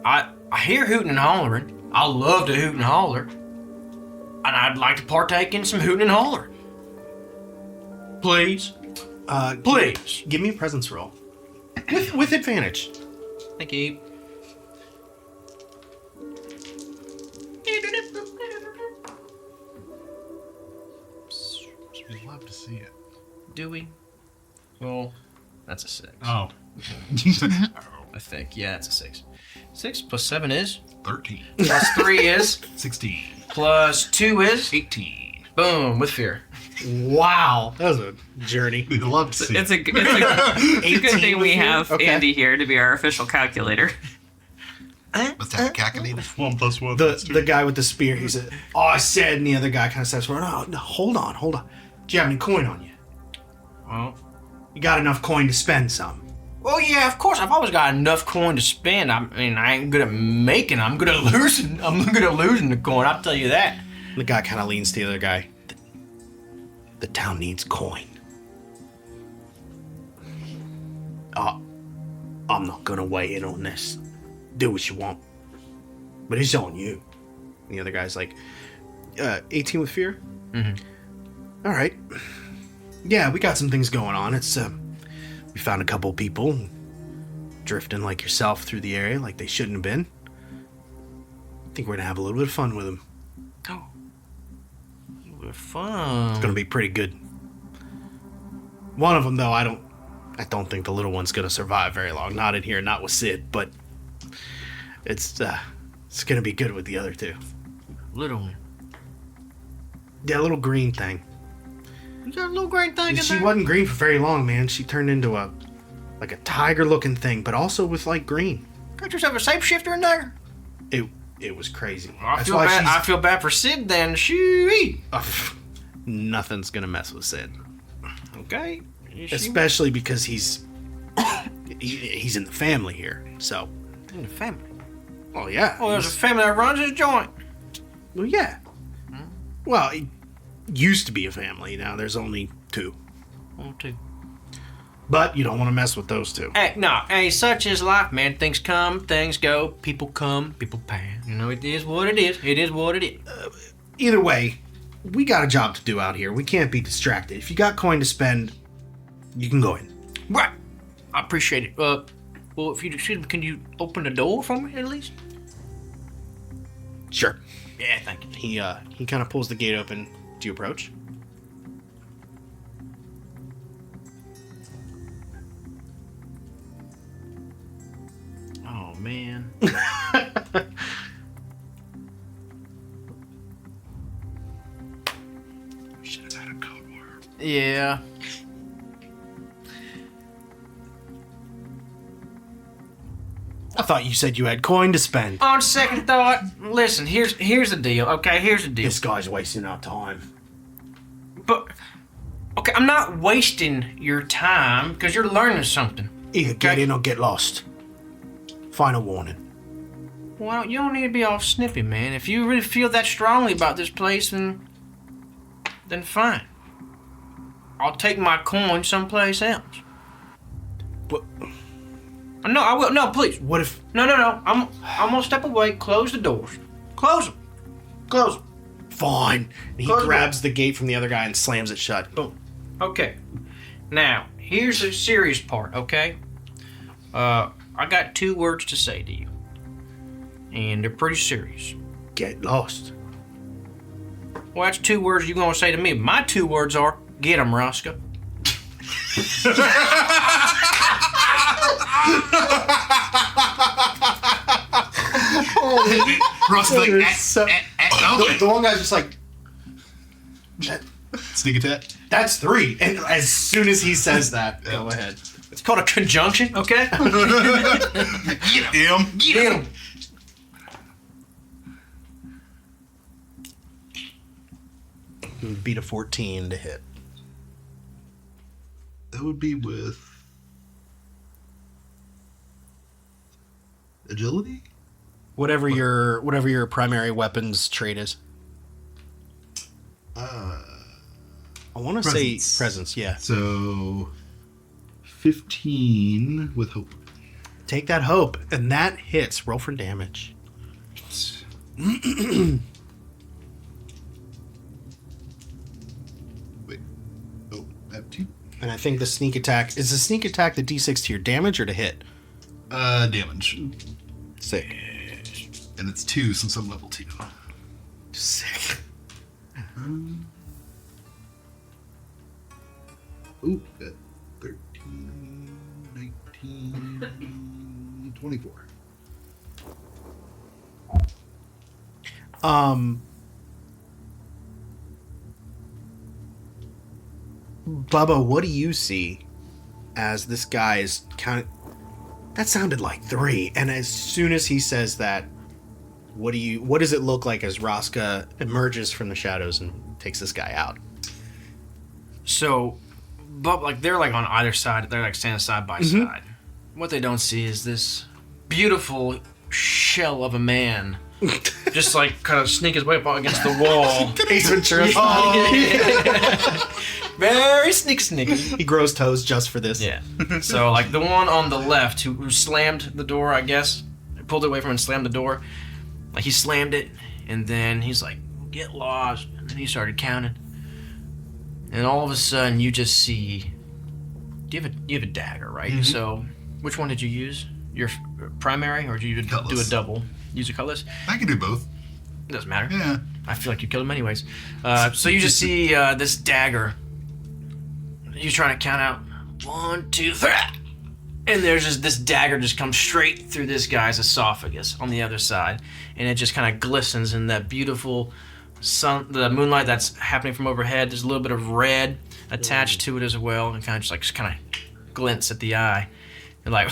I hear hooting and hollering. I love to hoot and holler. And I'd like to partake in some hooting and hollering. Please. Please. Give me a presence roll. With advantage. Thank you. We'd love to see it. Do we? Well, that's a 6. Oh. I think. Yeah, it's a 6. 6 plus 7 is? 13. Plus 3 is? 16. Plus 2 is? 18. Boom, with fear. Wow. That was a journey. We'd love to see It's it. a good thing we have Okay. Andy here to be our official calculator. Must have cackinated. 1 plus 1. The guy with the spear, he said, oh, I said, and the other guy kind of steps forward. No, hold on. Do you have any coin on you? Well, You got enough coin to spend some. well, yeah, of course. I've always got enough coin to spend. I mean, I ain't good at making. I'm good at losing. I'm good at losing the coin. I'll tell you that. The guy kind of leans to the other guy. The town needs coin. I'm not gonna weigh in on this. Do what you want. But it's on you. The other guy's like, 18 with fear? Mm-hmm. All right. Yeah, we got some things going on. It's, we found a couple people drifting like yourself through the area like they shouldn't have been. I think we're gonna have a little bit of fun with them. Oh. We're fun. It's gonna be pretty good. One of them, though, I don't think the little one's gonna survive very long. Not in here, not with Sid, but it's gonna be good with the other two. Little one. Yeah, little green thing. You got a little green thing in She there? wasn't green for very long, man. She turned into a tiger-looking thing, but also with like green. Got yourself a shapeshifter in there? It was crazy. I feel bad for Sid then. Shoo-wee. Nothing's gonna mess with Sid, Okay. especially because he's in the family here. So, In the family. well, yeah. Oh, there's a family that runs his joint. Well, yeah. Well, it used to be a family. Now there's only 2. Oh, too. But you don't want to mess with those 2. Hey, no, hey, such is life, man. Things come, things go. People come, people pass. You know, it is what it is. It is what it is. Either way, we got a job to do out here. We can't be distracted. If you got coin to spend, you can go in. Right. I appreciate it. Well, if you can you open the door for me at least? Sure. Yeah, thank you. He kind of pulls the gate open. Do you approach? Oh man. Should have had a code word. Yeah. I thought you said you had coin to spend. On second thought, listen. Here's the deal. Okay, here's the deal. This guy's wasting our time. But okay, I'm not wasting your time because you're learning something. Either get in or get lost. Final warning. Well, you don't need to be all snippy, man. If you really feel that strongly about this place, then fine. I'll take my coin someplace else. But No, I will. No, please. what if... No. I'm gonna step away. Close the doors. Close them. Close them. Fine. And he Close the grabs the gate from the other guy and slams it shut. Boom. Okay. Now, here's the serious part, okay? I got 2 words to say to you. And they're pretty serious. Get lost. Well, that's 2 words you're gonna say to me. My 2 words are, get 'em, Raska. Ross is like, okay. The one guy's just like, Sneak attack. that's 3. And as soon as he says that, go ahead. It's called a conjunction, okay? Get him. Get 'em. Beat a 14 to hit. That would be with agility. Whatever your primary weapons trait is. I want to say Presence. presence, yeah. So 15 with hope. Take that hope, and that hits. Roll for damage. Wait. Oh, I have 2. And I think the sneak attack... Is the sneak attack the d6 to your damage or to hit? Damage. Sick. And it's 2 since I'm level 2. Sick. Ooh, got 13, 19, 24. Bubba, what do you see as this guy is kind of... That sounded like 3. And as soon as he says that, what does it look like as Raska emerges from the shadows and takes this guy out? So, but like they're like on either side. They're like standing side by side. What they don't see is this beautiful shell of a man, just like kind of sneak his way up against the wall. Ace Ventura. Very sneaky. He grows toes just for this. Yeah. So like the one on the left who slammed the door, I guess, pulled it away from him and slammed the door. Like he slammed it, and then he's like, "Get lost," and then he started counting. And all of a sudden, you just see. You have a dagger, right? Mm-hmm. So, which one did you use? Your primary, or did you do a Cutlass. double? Use a cutlass? I can do both. It doesn't matter. Yeah. I feel like you killed him anyways. So you just see this dagger. He's trying to count out 1, 2, 3, and there's just this dagger just comes straight through this guy's esophagus on the other side, and it just kind of glistens in that beautiful sun, the moonlight that's happening from overhead. There's a little bit of red attached to it as well, and kind of glints at the eye. You're like,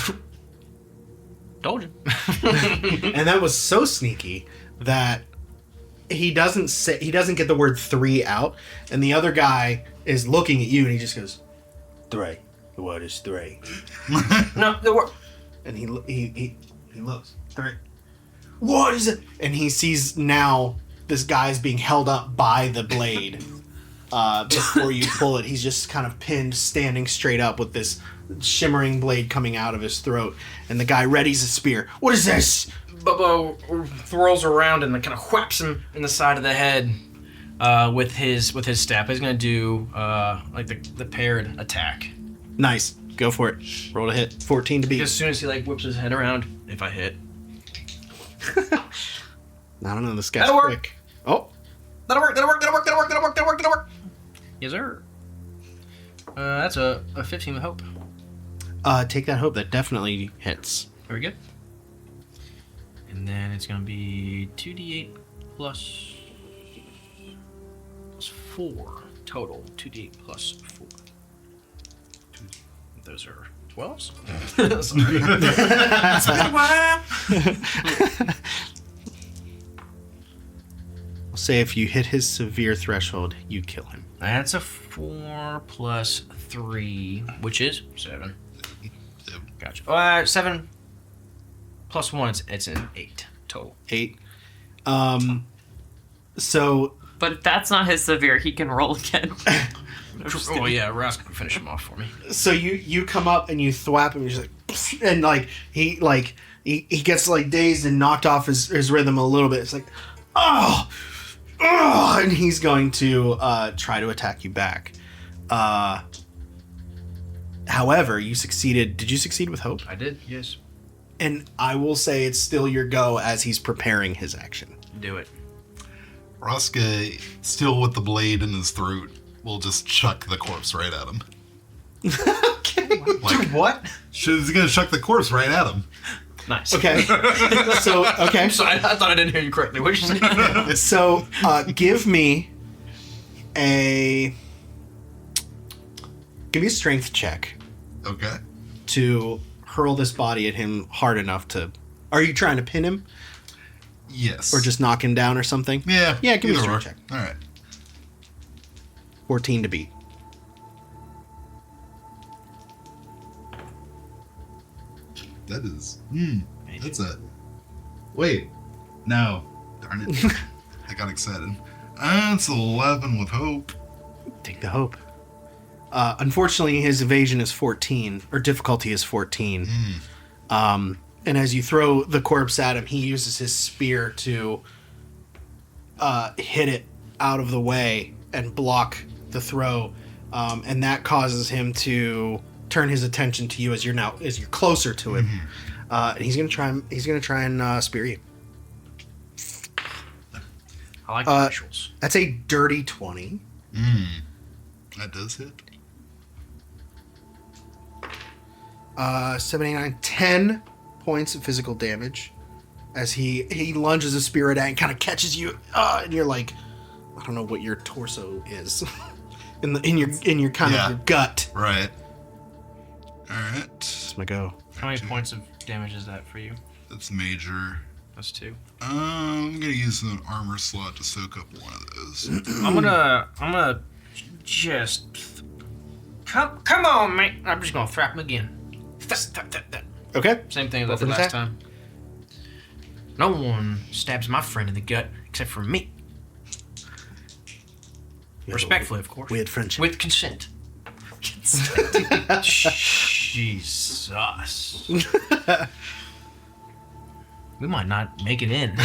told you. And that was so sneaky that he doesn't get the word 3 out, and the other guy is looking at you, and he just goes, 3. The word is 3. No, there were. And he looks. 3. What is it? And he sees now this guy's being held up by the blade. Before you pull it, he's just kind of pinned, standing straight up with this shimmering blade coming out of his throat, and the guy readies a spear. What is this? Bubba whirls around and kind of whaps him in the side of the head with his staff. He's gonna do like the paired attack. Nice. Go for it. Roll to hit. 14 to beat. As soon as he like whips his head around, if I hit, I don't know. This guy's That'll work. quick. Oh, that'll work. Yes, sir. That's a 15 with hope. take that hope. That definitely hits. Very good. And then it's going to be 2d8 plus 4 total. 2d8 plus 4. Those are 12s? Sorry. It's been a while. I'll say if you hit his severe threshold, you kill him. That's a 4 plus 3, which is 7. Gotcha. 7 plus 1, it's an 8 total. 8. So... But if that's not his severe, he can roll again. Oh yeah, Raska can finish him off for me. So you come up and you thwap him, and you're just like, he gets like dazed and knocked off his rhythm a little bit. It's like, oh, and he's going to try to attack you back. However, you succeeded. Did you succeed with hope? I did, yes. And I will say it's still your go as he's preparing his action. Do it. Raska, still with the blade in his throat, will just chuck the corpse right at him. Okay. Like, what? He's gonna chuck the corpse right at him. Nice. Okay. So okay. So I thought I didn't hear you correctly. What did you say? So give me a strength check Okay. to hurl this body at him hard enough to. Are you trying to pin him Yes. or just knock him down or something? Yeah. Yeah, give me a either strength or. check. All right. 14 to beat. That is. That's a. Wait. No. Darn it. I got excited. It's 11 with hope. Take the hope. Unfortunately, his evasion is 14, or difficulty is 14. And as you throw the corpse at him, he uses his spear to hit it out of the way and block the throw, and that causes him to turn his attention to you as you're closer to him. And he's gonna try and spear you. I like the visuals. That's a dirty 20. That does hit. 7, 8, 9, 10 points of physical damage as he lunges a spear at it and kind of catches you, and you're like, I don't know what your torso is, in your kind of your gut. Right. All right. That's my go. How many points of damage is that for you? That's major. That's 2. I'm gonna use an armor slot to soak up one of those. I'm gonna just come on, mate. I'm just gonna thwap him again. Okay. Same thing as I Roll for did an last attack. time. No one stabs my friend in the gut except for me. Yeah, Respectfully, of course. we had friendship. With consent. Jesus. We might not make it in.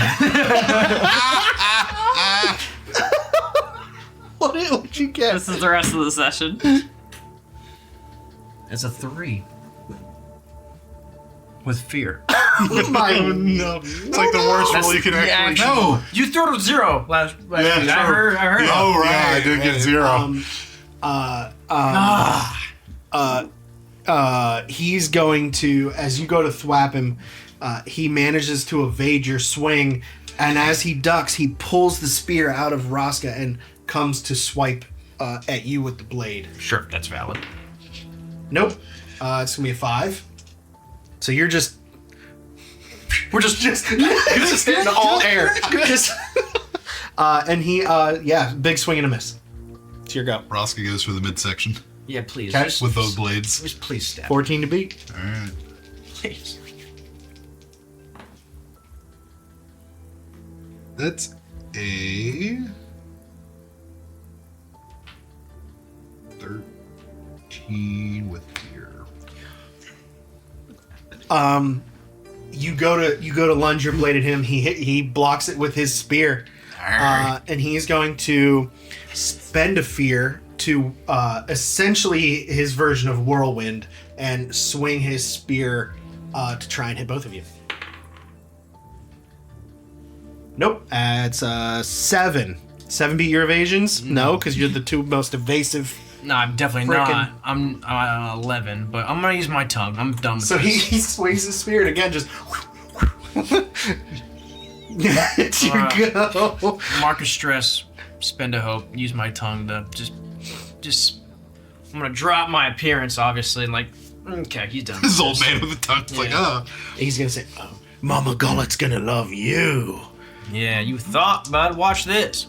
What'd you get? This is the rest of the session. It's a 3. With fear. No. It's like the worst roll you can actually. No. You threw it a 0 last week. I true. heard. Oh right, I did get 0. He's going to, as you go to thwap him, he manages to evade your swing, and as he ducks, he pulls the spear out of Raska and comes to swipe at you with the blade. Sure, that's valid. Nope. It's gonna be a 5. So you're just We're just hitting all air. just and he big swing and a miss. It's your go. Raska goes for the midsection Yeah, please. Okay. Just, with those blades. just please stab. 14 to beat. All right. Please. That's a 13 with fear. You go to lunge your blade at him. He blocks it with his spear, and he's going to spend a fear to essentially his version of whirlwind and swing his spear to try and hit both of you. Nope. It's 7. 7 beat your evasions? No, because you're the two most evasive. No, I'm definitely Frickin- not. I'm 11, but I'm gonna use my tongue. I'm done with So this. he swings his spear and again just. You go. Mark of stress, spend a hope, use my tongue to just. I'm gonna drop my appearance, obviously, and like, okay, he's done. This with old this. man with the tongue's like, Yeah. He's gonna say, "Oh, Mama Gullet's gonna love you." Yeah, you thought, bud. Watch this.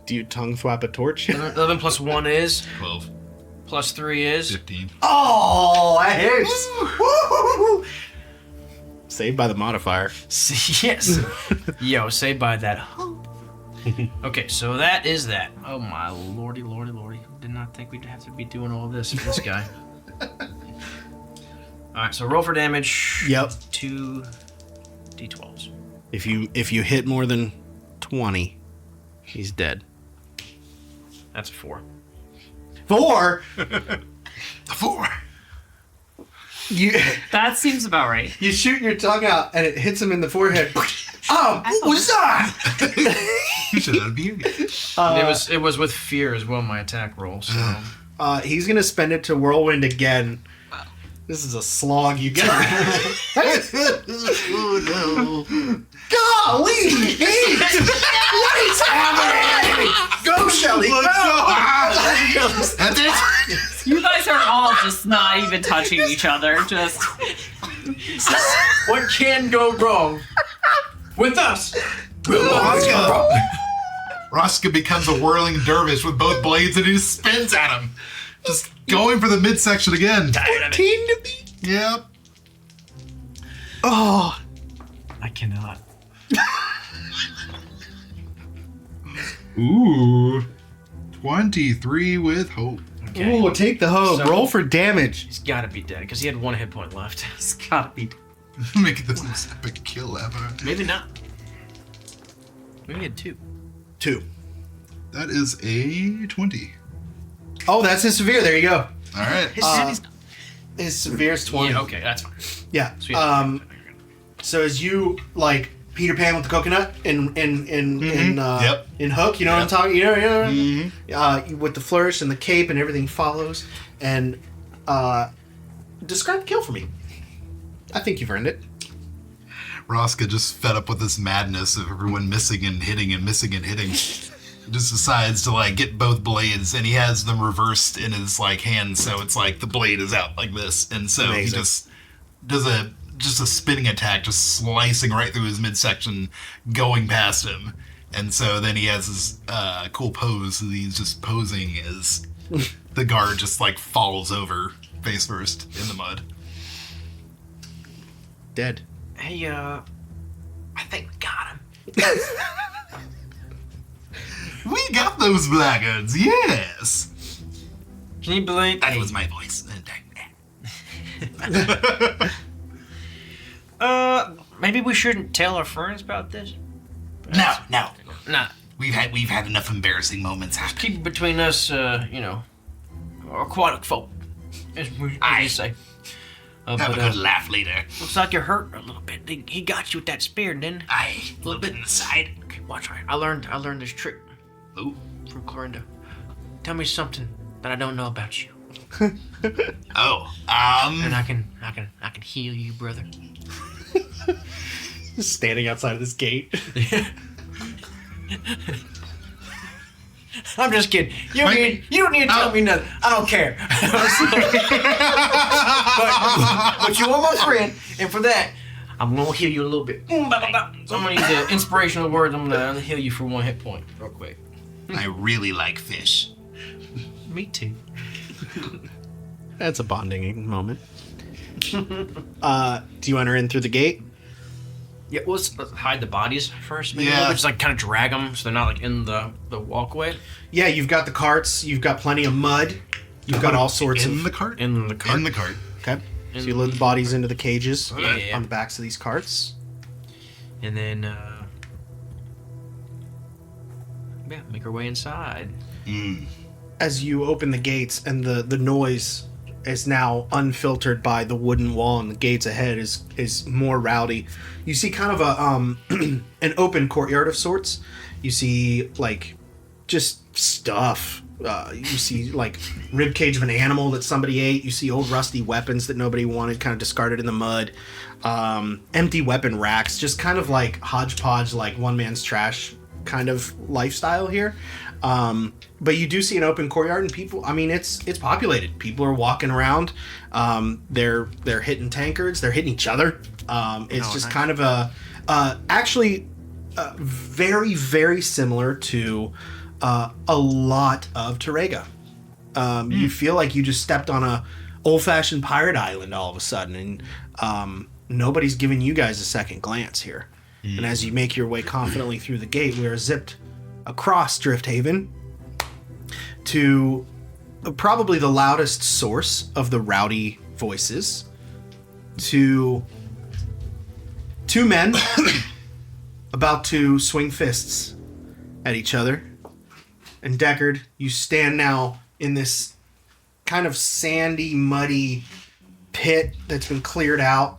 Do you tongue thwap a torch? 11 plus 1 is. 12, Plus 3 is. 15. Oh, that hits! Woo! Saved by the modifier. Yes. Yo, say by that. Okay, so that is that. Oh my lordy. Did not think we'd have to be doing all this for this guy. Alright, so roll for damage. Yep. 2 d12s. If you hit more than 20, he's dead. That's a 4. 4. The 4. You That seems about right. you shoot your tongue out and it hits him in the forehead. Oh, what was that? You should have been here. It was with fear as well, my attack roll. So He's gonna spend it to whirlwind again. This is a slog you got. Oh Golly! What is happening? Go, Shelly! Go! That's it. You guys are all just not even touching each other. Just what can go wrong with us? Raska becomes a whirling dervish with both blades and he just spins at him. Just going for the midsection again. 14 to beat. Yep. Oh, I cannot. Ooh. 23 with hope. Okay. ooh, take the hoe. So- Roll for damage. He's gotta be dead because he had 1 hit point left. it's gotta be. Make it the most epic kill ever. Maybe not. Maybe he had 2. 2. That is a 20. Oh, that's his severe. There you go. All right. His severe is 20. Yeah, okay, that's fine. Yeah. Sweet. So as you like Peter Pan with the coconut in Yep. in Hook, you know what I'm talking. You know, Mm-hmm. with the flourish and the cape and everything follows. And describe the kill for me. I think you've earned it. Raska, just fed up with this madness of everyone missing and hitting and missing and hitting, just decides to like get both blades, and he has them reversed in his like hand, so it's like the blade is out like this, and so Amazing. he just does a spinning attack, just slicing right through his midsection, going past him, and so then he has his cool pose. He's just posing as the guard just like falls over face first in the mud. Dead. Hey, I think we got him. We got those blackguards, yes. Can you believe? That was my voice. Maybe we shouldn't tell our friends about this. No. Nah, We've had enough embarrassing moments happen. keep it between us. Or aquatic folk, as we say. Have a good laugh later. Looks like you're hurt a little bit. He got you with that spear, didn't he? Aye, a little bit in the side. Okay, watch right. I learned this trick Ooh. from Clorinda. Tell me something that I don't know about you, Oh, and I can heal you, brother. Just standing outside of this gate. I'm just kidding. You don't need to tell me nothing. I don't care. but you are my friend, and for that, I'm gonna heal you a little bit. So I'm gonna use the inspirational words. I'm gonna heal you for 1 hit point, real quick. I really like fish. Me too. That's a bonding moment. Do you enter in through the gate? Yeah, let's hide the bodies first. Maybe Yeah. just like kind of drag them so they're not like in the walkway. Yeah, you've got the carts. You've got plenty of mud. You've got all sorts In of. the cart? In the cart. In the cart. Okay. So you load the bodies into the cages Yeah. on the backs of these carts. And then, yeah, make our way inside. As you open the gates, and the noise is now unfiltered by the wooden wall, and the gates ahead is more rowdy. You see kind of a an open courtyard of sorts. You see like just stuff. You see like rib cage of an animal that somebody ate. You see old rusty weapons that nobody wanted, kind of discarded in the mud. Empty weapon racks, just kind of like hodgepodge, like one man's trash kind of lifestyle here. But you do see an open courtyard, and people, I mean, it's populated. People are walking around. They're hitting tankards. They're hitting each other. It's just nice. kind of actually very, very similar to a lot of Terega. You feel like you just stepped on a old-fashioned pirate island all of a sudden, and nobody's giving you guys a second glance here. And as you make your way confidently through the gate, we are zipped across Drifthaven to probably the loudest source of the rowdy voices, to two men about to swing fists at each other. And Deckard, you stand now in this kind of sandy, muddy pit that's been cleared out.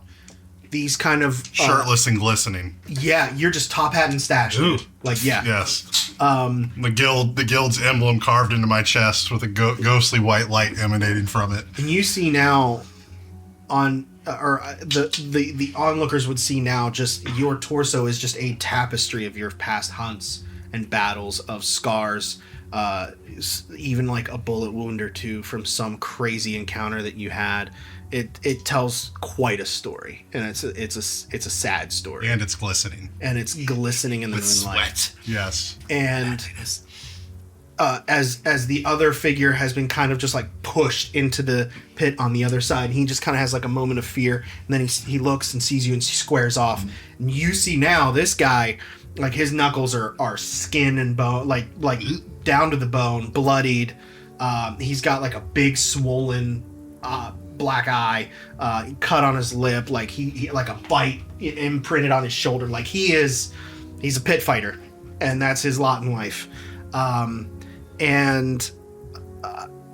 These kind of Shirtless and glistening. yeah, you're just top hat and stash. Ooh. Like yeah. Yes. The guild's emblem carved into my chest with a ghostly white light emanating from it. And you see now on the onlookers would see now just your torso is just a tapestry of your past hunts and battles, of scars, even like a bullet wound or two from some crazy encounter that you had. It tells quite a story, and it's a sad story, And it's glistening. and it's glistening in the With moonlight. sweat. Yes. And as the other figure has been kind of just like pushed into the pit on the other side, he just kind of has like a moment of fear, and then he looks and sees you and squares off. And you see now this guy, like his knuckles are skin and bone, like down to the bone, bloodied. He's got like a big swollen black eye, cut on his lip, like he like a bite imprinted on his shoulder. Like he's a pit fighter, and that's his lot in life. And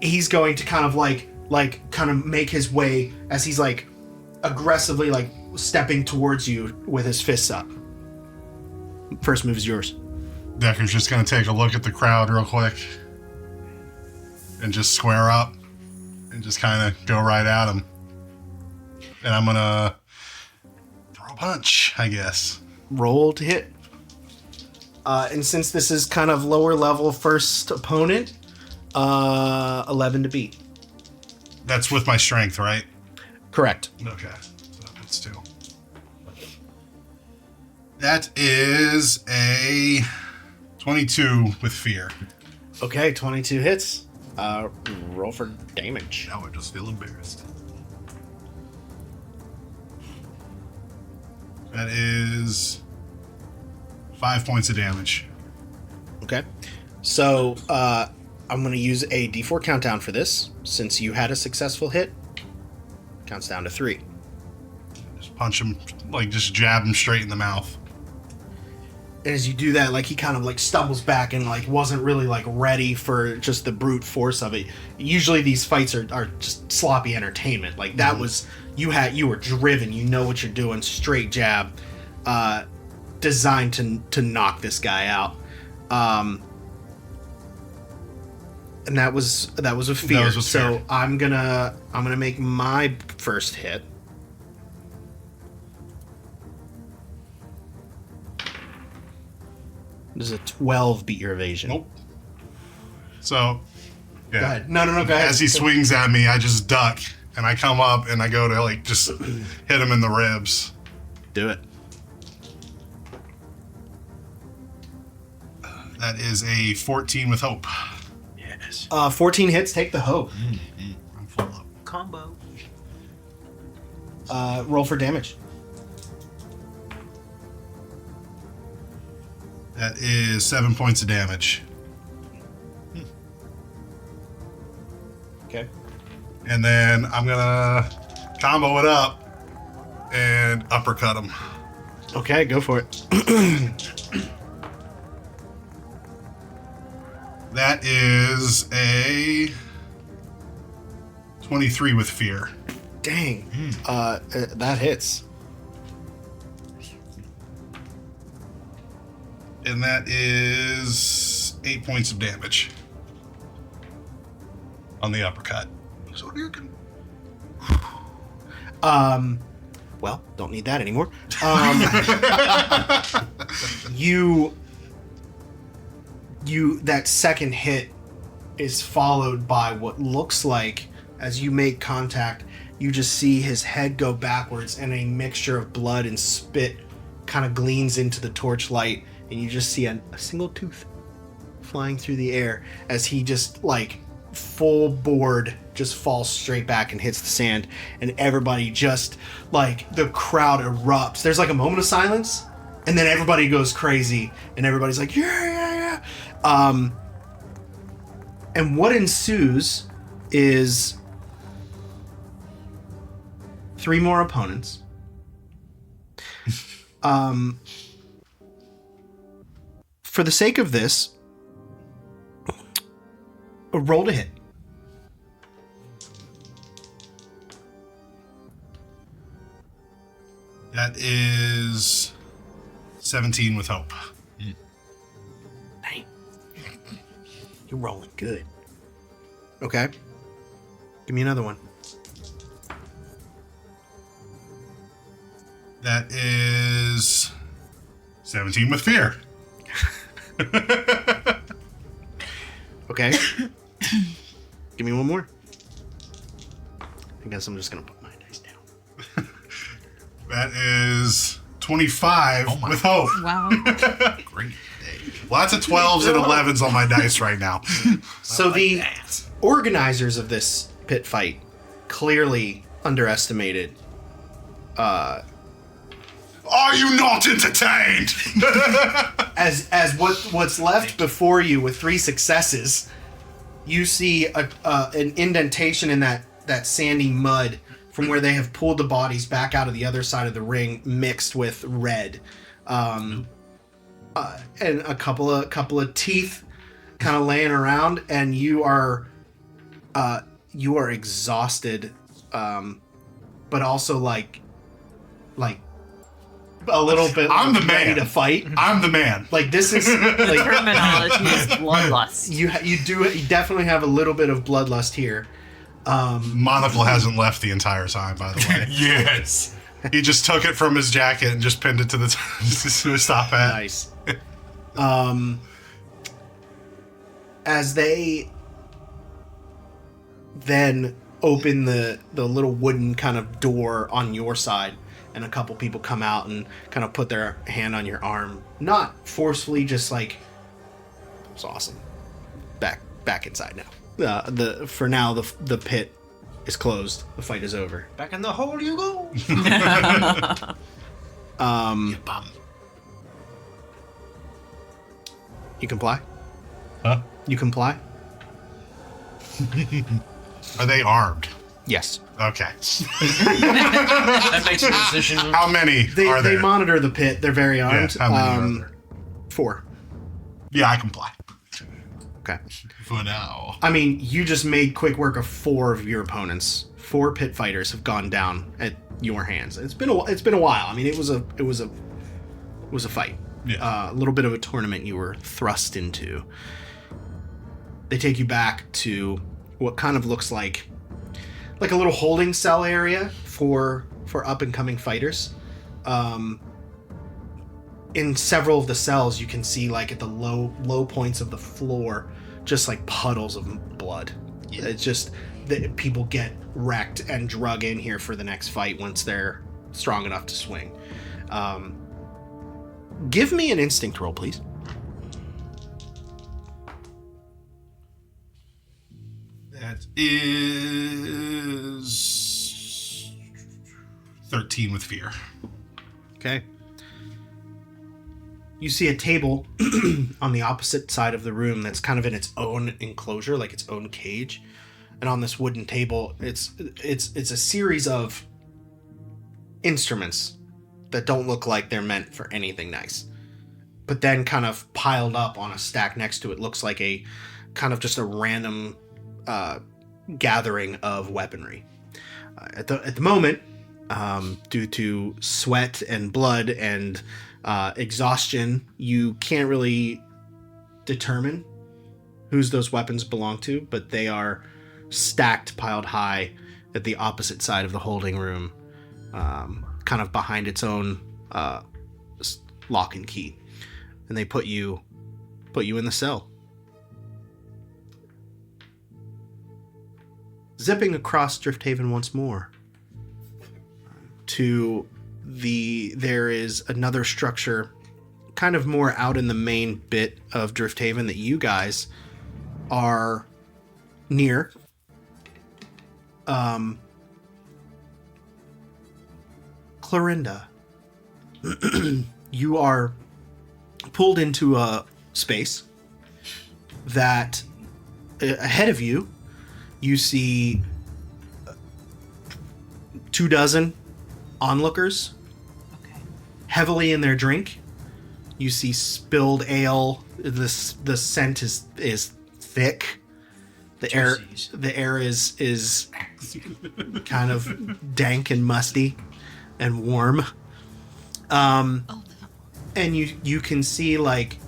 he's going to kind of make his way as he's like aggressively like stepping towards you with his fists up. First move is yours. Decker's just going to take a look at the crowd real quick and just square up and just kind of go right at him. And I'm going to throw a punch, I guess. Roll to hit. And since this is kind of lower level first opponent, 11 to beat. That's with my strength, right? Correct. Okay. So that's 2. That is a 22 with fear. Okay, 22 hits. Roll for damage. Now I just feel embarrassed. That is 5 points of damage. Okay. So, I'm going to use a d4 countdown for this. Since you had a successful hit, counts down to 3. Just punch him, like just jab him straight in the mouth. And as you do that, like he kind of like stumbles back and like wasn't really like ready for just the brute force of it. Usually these fights are just sloppy entertainment. Like that was you were driven, you know what you're doing, straight jab, designed to knock this guy out. And that was a fear. That was with so fear. I'm gonna make my first hit. Does a 12 beat your evasion? Nope. So, yeah. Go ahead. No, go ahead. As he swings at me, I just duck and I come up and I go to like just hit him in the ribs. Do it. That is a 14 with hope. Yes. 14 hits, take the hope. I'm full up. Combo. Roll for damage. That is 7 points of damage. Okay. And then I'm gonna combo it up and uppercut him. Okay, go for it. That is a 23 with fear. Dang. That hits. And that is 8 points of damage on the uppercut. So you can... Well, don't need that anymore. That second hit is followed by what looks like, as you make contact, you just see his head go backwards and a mixture of blood and spit kind of gleams into the torchlight, and you just see a single tooth flying through the air as he just, like, full board just falls straight back and hits the sand, and everybody just, like, the crowd erupts. There's like a moment of silence, and then everybody goes crazy, and everybody's like, yeah. And what ensues is 3 more opponents. For the sake of this, roll to hit. That is 17 with hope. Dang. You're rolling good. Okay. Give me another one. That is 17 with fear. Okay. Give me one more. I guess I'm just going to put my dice down. That is 25 with hope. Wow. Great day. Lots of 12s and 11s on my dice right now. So the organizers of this pit fight clearly underestimated. Are you not entertained? As what's left before you with 3 successes, you see an indentation in that sandy mud from where they have pulled the bodies back out of the other side of the ring, mixed with red, and a couple of teeth kind of laying around, and you are exhausted, but also like a little bit. I'm the ready man to fight. I'm the man. Like, this is like Terminology is bloodlust. you definitely have a little bit of bloodlust here. Monocle hasn't left the entire time, by the way. Yes. He just took it from his jacket and just pinned it to the stop hat. Nice. As they then open the little wooden kind of door on your side, and a couple people come out and kind of put their hand on your arm, not forcefully, just like, it's awesome. Back inside now. For now, the pit is closed. The fight is over. Back in the hole you go. Bum. You comply? Huh? You comply? Are they armed? Yes. Okay. That makes a decision. How many are They there? monitor the pit. They're very armed. how many are there? 4. Yeah, I comply. Okay. For now. I mean, you just made quick work of 4 of your opponents. 4 pit fighters have gone down at your hands. It's been a while. I mean, it was a fight. Yeah. A little bit of a tournament you were thrust into. They take you back to what kind of looks like a little holding cell area for up and coming fighters. In several of the cells, you can see, like, at the low points of the floor, just like puddles of blood. Yeah. It's just that people get wrecked and drug in here for the next fight once they're strong enough to swing. Give me an instinct roll, please. That is 13 with fear. Okay. You see a table on the opposite side of the room that's kind of in its own enclosure, like its own cage. And on this wooden table, it's a series of instruments that don't look like they're meant for anything nice. But then kind of piled up on a stack next to it looks like a kind of just a random gathering of weaponry. At the moment, due to sweat and blood and exhaustion, you can't really determine whose those weapons belong to, but they are stacked, piled high at the opposite side of the holding room, kind of behind its own lock and key. And they put you in the cell. Zipping across Drifthaven once more there is another structure kind of more out in the main bit of Drifthaven that you guys are near. Clorinda, you are pulled into a space that ahead of you see 24 onlookers, heavily in their drink. You see spilled ale. The scent is thick. The air is kind of dank and musty and warm. And you can see, like,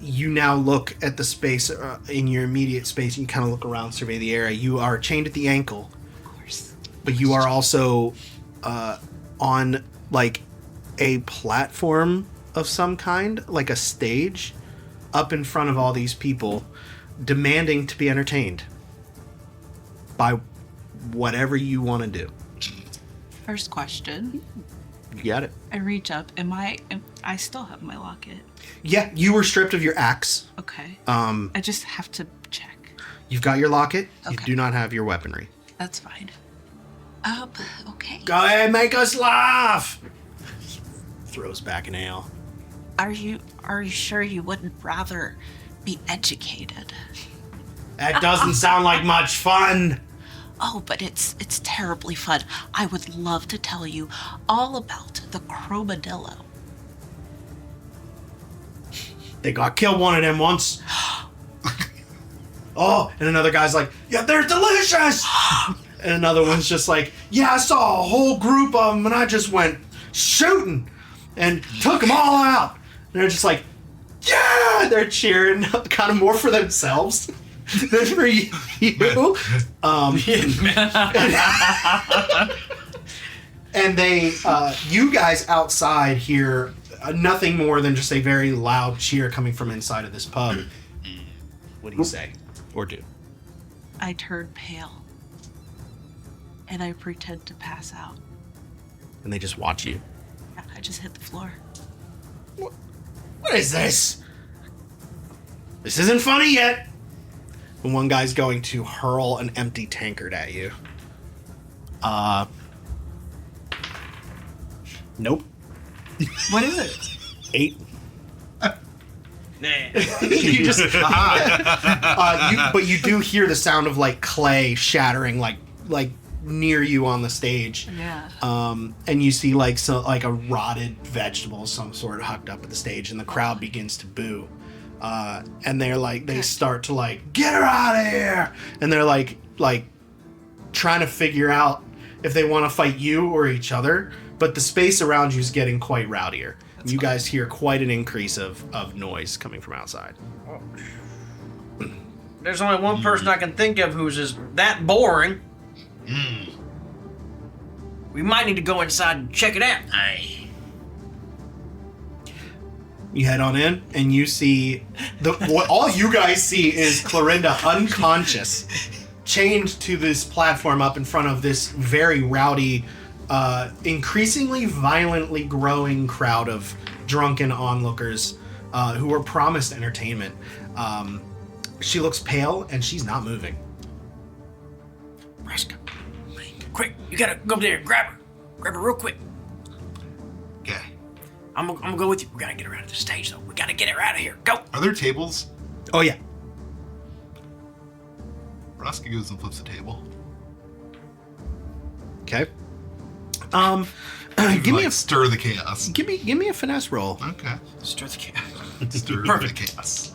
you now look at the space in your immediate space, and you kind of look around, survey the area. You are chained at the ankle, of course, but you are also on like a platform of some kind, like a stage, up in front of all these people, demanding to be entertained by whatever you want to do. First question. You got it. I reach up. I still have my locket. Yeah, you were stripped of your axe. Okay. I just have to check. You've got your locket. Okay. You do not have your weaponry. That's fine. Okay. Go ahead, make us laugh. Throws back an ale. Are you sure you wouldn't rather be educated? That doesn't sound like much fun. Oh, but it's terribly fun. I would love to tell you all about the Crobadillo. They got killed one of them once. Oh, and another guy's like, yeah, they're delicious. And another one's just like, yeah, I saw a whole group of them and I just went shooting and took them all out. And they're just like, yeah, they're cheering kind of more for themselves than for you. And they, you guys outside hear nothing more than just a very loud cheer coming from inside of this pub. What do you say or do? I turn pale. And I pretend to pass out. And they just watch you. Yeah, I just hit the floor. What is this? This isn't funny yet. And one guy's going to hurl an empty tankard at you. Nope. What is it? 8. Nah. You just, but you do hear the sound of like clay shattering, like near you on the stage. Yeah. And you see like a rotted vegetable of some sort hucked up at the stage, and the crowd begins to boo. And they're like, they start to like, get her out of here, and they're like trying to figure out if they want to fight you or each other. But the space around you is getting quite rowdier. You guys hear quite an increase of noise coming from outside. There's only one person I can think of who's just that boring. We might need to go inside and check it out. Aye. You head on in, and you see what all you guys see is Clorinda unconscious, chained to this platform up in front of this very rowdy, increasingly violently growing crowd of drunken onlookers who were promised entertainment. She looks pale, and she's not moving. Raska, quick, you gotta go up there and grab her real quick. Okay. I'm gonna go with you. We gotta get her out of the stage, though. We gotta get her out of here. Go. Are there tables? Oh, yeah. Raska goes and flips a table. Okay. Give me a stir the chaos. give me a finesse roll. Okay. Stir the chaos. Stir the chaos.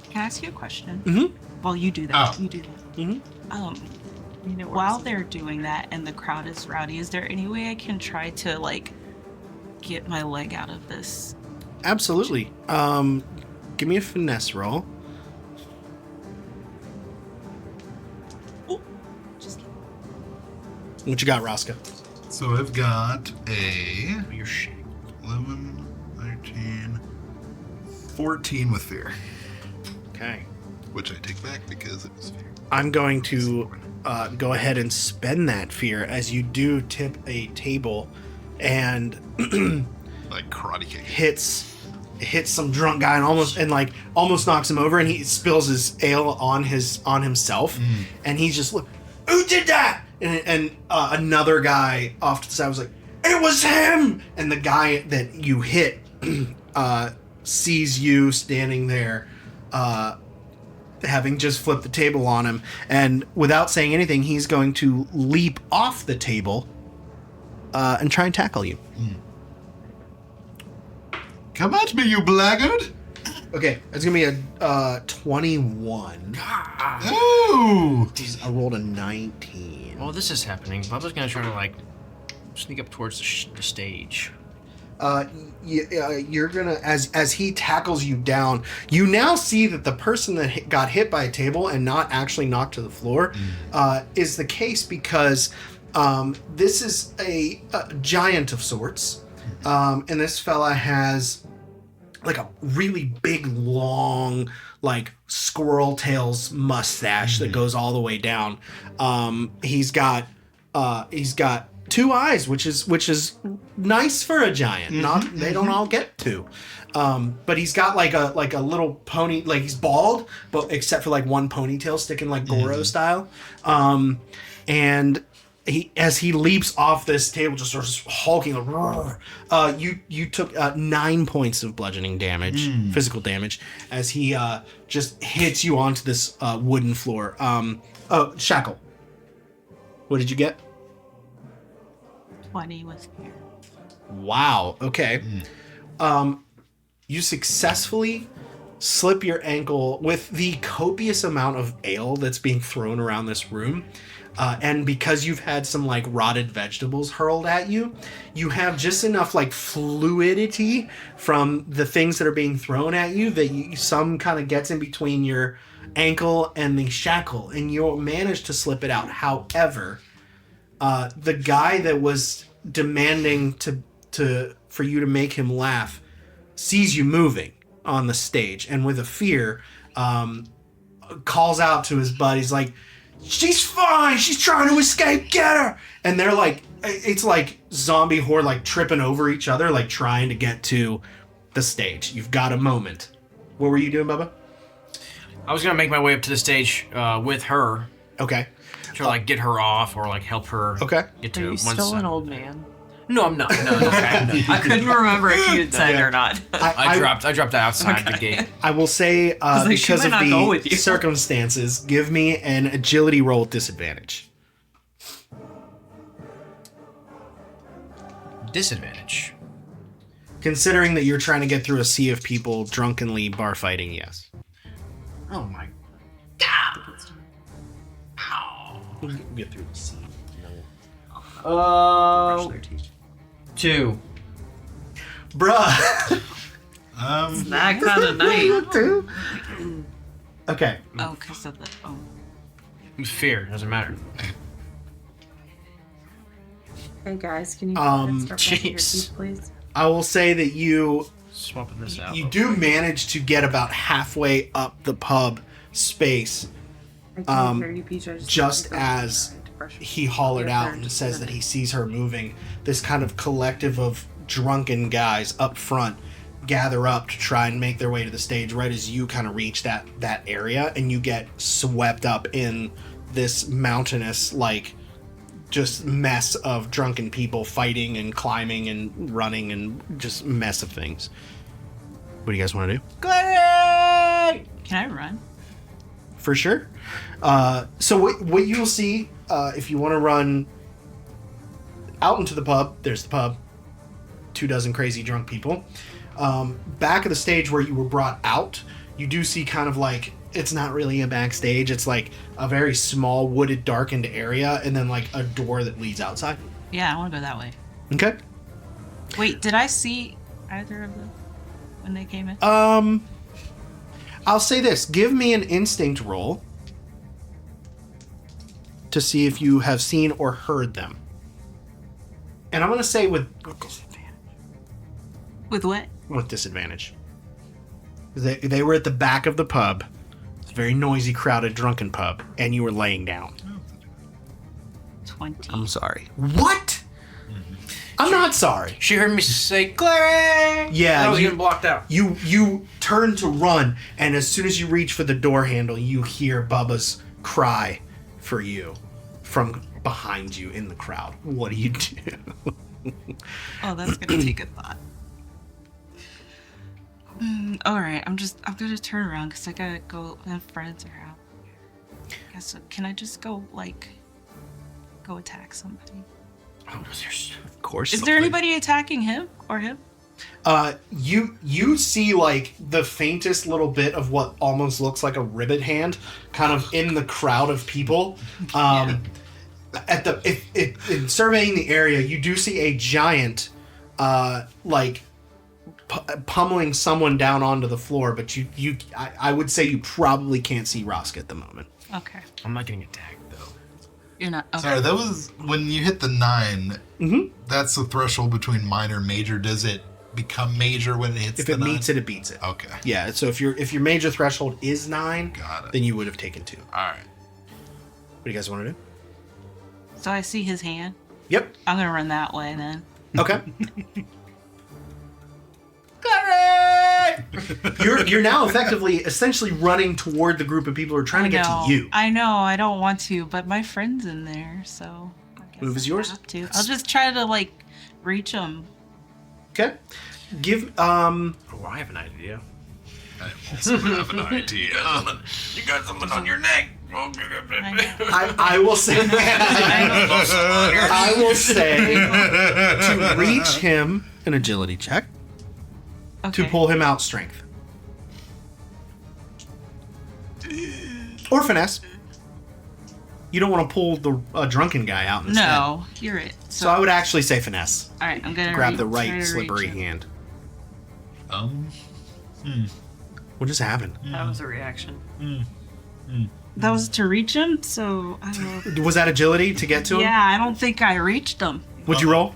Can I ask you a question? Mm-hmm. While you do that, Oh. you do that. Mm-hmm. While they're doing that and the crowd is rowdy, is there any way I can try to like get my leg out of this? Absolutely. Give me a finesse roll. Just kidding. What you got, Raska? So I've got a You're shit. 11, 13, 14 with fear, Okay. which I take back because it was fear. I'm going to go ahead and spend that fear as you do tip a table and Like karate kick. hits some drunk guy and almost knocks him over, and he spills his ale on himself, and he's just look, who did that? And another guy off to the side was like, it was him. And the guy that you hit sees you standing there, having just flipped the table on him, and without saying anything, he's going to leap off the table and try and tackle you. Come at me, you blackguard! Okay, it's gonna be a 21. Ooh! I rolled a 19. While this is happening, Bubba's gonna try to like sneak up towards the stage. You're gonna as he tackles you down, you now see that the person that got hit by a table and not actually knocked to the floor is the case because this is a giant of sorts, and this fella has like a really big, long, like squirrel tails mustache that goes all the way down. He's got two eyes, which is nice for a giant. They don't all get two. But he's got like a little pony, like he's bald, but except for like one ponytail sticking like Goro style. And as he leaps off this table, just starts hulking. You took 9 points of bludgeoning damage, physical damage, as he just hits you onto this wooden floor. Shackle. What did you get? 20 with fear. Wow. Okay. You successfully slip your ankle with the copious amount of ale that's being thrown around this room. And because you've had some like rotted vegetables hurled at you, you have just enough like fluidity from the things that are being thrown at you that some kind of gets in between your ankle and the shackle, and you'll manage to slip it out. However, the guy that was demanding for you to make him laugh sees you moving on the stage, and with a fear, calls out to his buddies like, she's fine, she's trying to escape, get her. And they're like, it's like zombie horde like tripping over each other, like trying to get to the stage. You've got a moment. What were you doing, Bubba? I was gonna make my way up to the stage with her, Okay. to like get her off or like help her Okay. get Are to you one still side. an old man? No, I'm not. No, okay. I couldn't remember if you had said it or not. I dropped outside the gate. I will say, like, she because might of not go with the you. circumstances, give me an agility roll at disadvantage. Disadvantage. Considering that you're trying to get through a sea of people drunkenly bar fighting, yes. Oh my. Get through the sea. Two. Bruh. That kind of night. Okay. Oh, because of the. Oh. Fear doesn't matter. Hey guys, can you Um, start brushing your jeez. teeth, please? I will say that you Swapping this out. you do manage to get about halfway up the pub space I can't hear you, Peach. I just need to as brush your he hollered teeth. out and says that he sees her moving. This kind of collective of drunken guys up front gather up to try and make their way to the stage right as you kind of reach that area, and you get swept up in this mountainous like just mess of drunken people fighting and climbing and running and just mess of things. What do you guys want to do? Can I run? For sure. So what you'll see if you want to run out into the pub. There's the pub. 24 crazy drunk people. Back of the stage where you were brought out, you do see kind of like, it's not really a backstage. It's like a very small wooded darkened area and then like a door that leads outside. Yeah, I want to go that way. Okay. Wait, did I see either of them when they came in? I'll say this. Give me an instinct roll to see if you have seen or heard them. And I'm going to say with what? With disadvantage. They were at the back of the pub. It's a very noisy, crowded, drunken pub. And you were laying down. 20. I'm sorry. What? I'm not sorry. She heard me say, Clary! Yeah, I was you- getting blocked out. You turn to run, and as soon as you reach for the door handle, you hear Bubba's cry for you from behind you in the crowd. What do you do? Oh, that's gonna take a thought. All right, I'm gonna turn around because I gotta go. My friends are out. Guess can I just go go attack somebody? Oh, there's... Of course. Is there anybody attacking him or him? You see like the faintest little bit of what almost looks like a ribbit hand, kind of in the crowd of people. In surveying the area, you do see a giant, pummeling someone down onto the floor. But I would say you probably can't see Raska at the moment. Okay. I'm not getting attacked, though. You're not. Okay. Sorry, that was when you hit the 9. Mm-hmm. That's the threshold between minor and major. Does it become major when it hits If the it 9? meets it, it beats it. Okay. Yeah. So if your major threshold is 9, Got it. then you would have taken 2. All right. What do you guys want to do? So I see his hand. Yep. I'm gonna run that way then. Okay. You're now essentially running toward the group of people who are trying to get to you. I know. I don't want to, but my friend's in there, so. I guess Move is I yours. have to. I'll just try to reach him. Okay. Give Oh, I have an idea. I also have an idea. You got something on your neck. I will say I will say to reach him an agility check. Okay. To pull him out, strength. Or finesse. You don't want to pull the drunken guy out instead. No, you're it. So I would actually say finesse. All right, I'm gonna Grab the try right to slippery reach him. hand. Hmm. What just happened? That was a reaction. That was to reach him, so I don't know. Was that agility to get to him? Yeah, I don't think I reached him. Would you roll?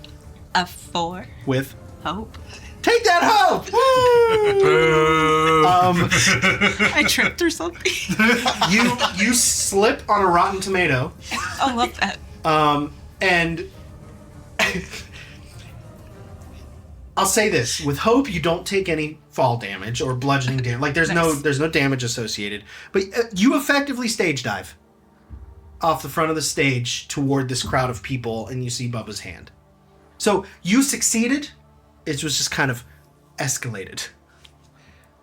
A 4. With? Hope. Take that hope! I tripped or something. You slip on a rotten tomato. I love that. And I'll say this: with hope, you don't take any fall damage or bludgeoning damage. Like there's Nice. no damage associated. But you effectively stage dive off the front of the stage toward this crowd of people, and you see Bubba's hand. So you succeeded. It was just kind of escalated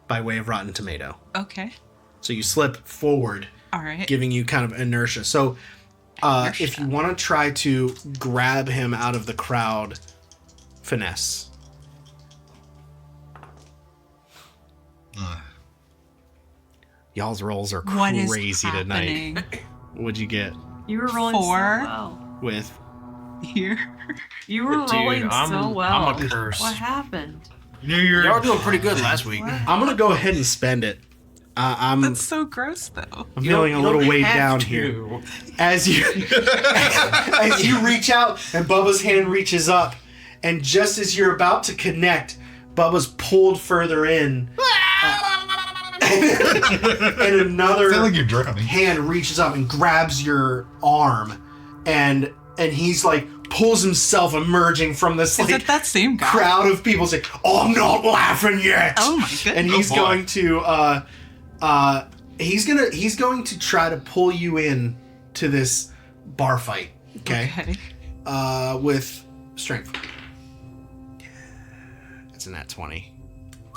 by way of rotten tomato. Okay. So you slip forward, All right. giving you kind of inertia. So if you want to try to grab him out of the crowd, finesse. Y'all's rolls are What is crazy tonight. happening? What'd you get You were rolling 4. so well. with? Here. You were Dude, rolling I'm- so well. I'm a curse. What happened? Y'all were doing pretty good last week. I'm gonna go ahead and spend it. I'm That's so gross, though. feeling a little weighed down to. here. As you as you reach out and Bubba's hand reaches up, and just as you're about to connect, Bubba's pulled further in, and another I feel like you're drowning. hand reaches up and grabs your arm, and he's like pulls himself emerging from this Is like it that same guy? crowd of people saying, "Oh, I'm not laughing yet." Oh my goodness. And he's boy. going to he's going to try to pull you in to this bar fight. Okay. With strength. It's a nat 20.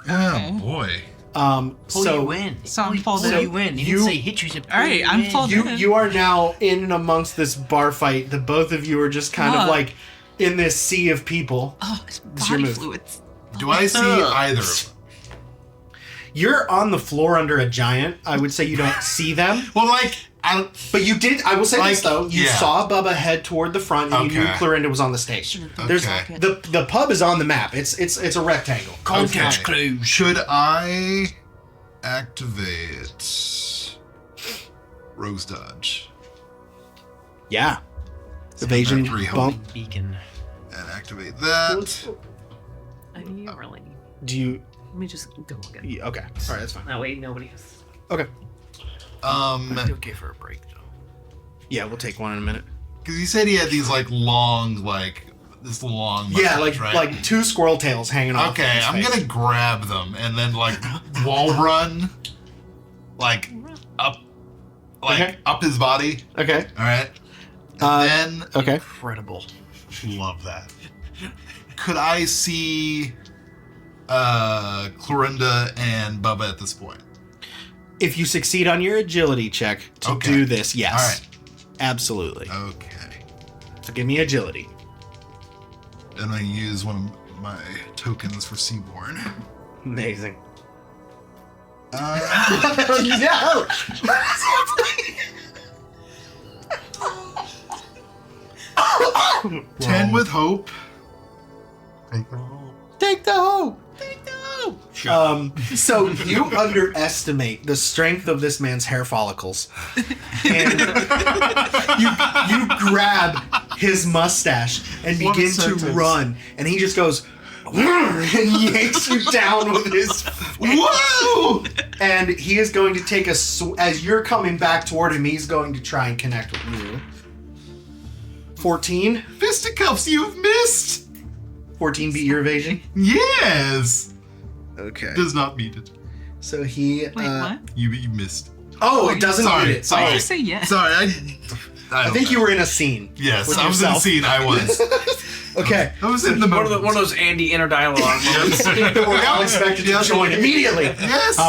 Oh boy. Pull So you in. So I'm Pull pulled in. you in. He you- didn't say hit you. He said pull All right, you I'm in. pulled in. you are now in and amongst this bar fight. The both of you are just kind of Huh. like in this sea of people. Oh, it's This is your body move. fluids. Do I see either of them? You're on the floor under a giant. I would say you don't see them. Well, like, But you did, I will say this Like, though, you yeah. saw Bubba head toward the front and you knew Okay. Clorinda was on the stage. There's Okay. the pub is on the map. It's a rectangle. Okay. clues. Should I activate Rose Dodge Yeah. Evasion Factory bump. Beacon. and activate that? I mean, you really. Do you Let me just go again. yeah, okay. Alright, that's fine. That way nobody has. Okay. I'd be okay for a break though. Yeah, we'll take one in a minute. Because you said he had these like long, like this long. Yeah, mustache, like right? like two squirrel tails hanging off. Okay, his I'm face. gonna grab them and then like wall run, like up, Okay. up his body. Okay. All right. And then Okay. Incredible. Love that. could I see Clorinda and Bubba at this point? If you succeed on your agility check to Okay. do this, yes. All right. Absolutely. Okay. So give me agility. And I use one of my tokens for Seaborn. Amazing. Uh, no! 10 with hope. Take the roll. Take the hope. Take the hope. So you underestimate the strength of this man's hair follicles, and you grab his mustache and What a begin to sentence. run, and he just goes and yanks you down with his. Whoa! And he is going to take as you're coming back toward him. He's going to try and connect with you. 14. Fisticuffs, you've missed! 14 beat your evasion. Yes! Okay. Does not beat it. So he. Wait, what? You missed. Oh, it doesn't Sorry, beat it. sorry. Why'd you say yes? Sorry, I think you were in a scene. Yes, with I was in the yourself. scene. I was. Okay. I was in the One moment. of those Andy inner dialogue. We're all expected to join immediately. Yes.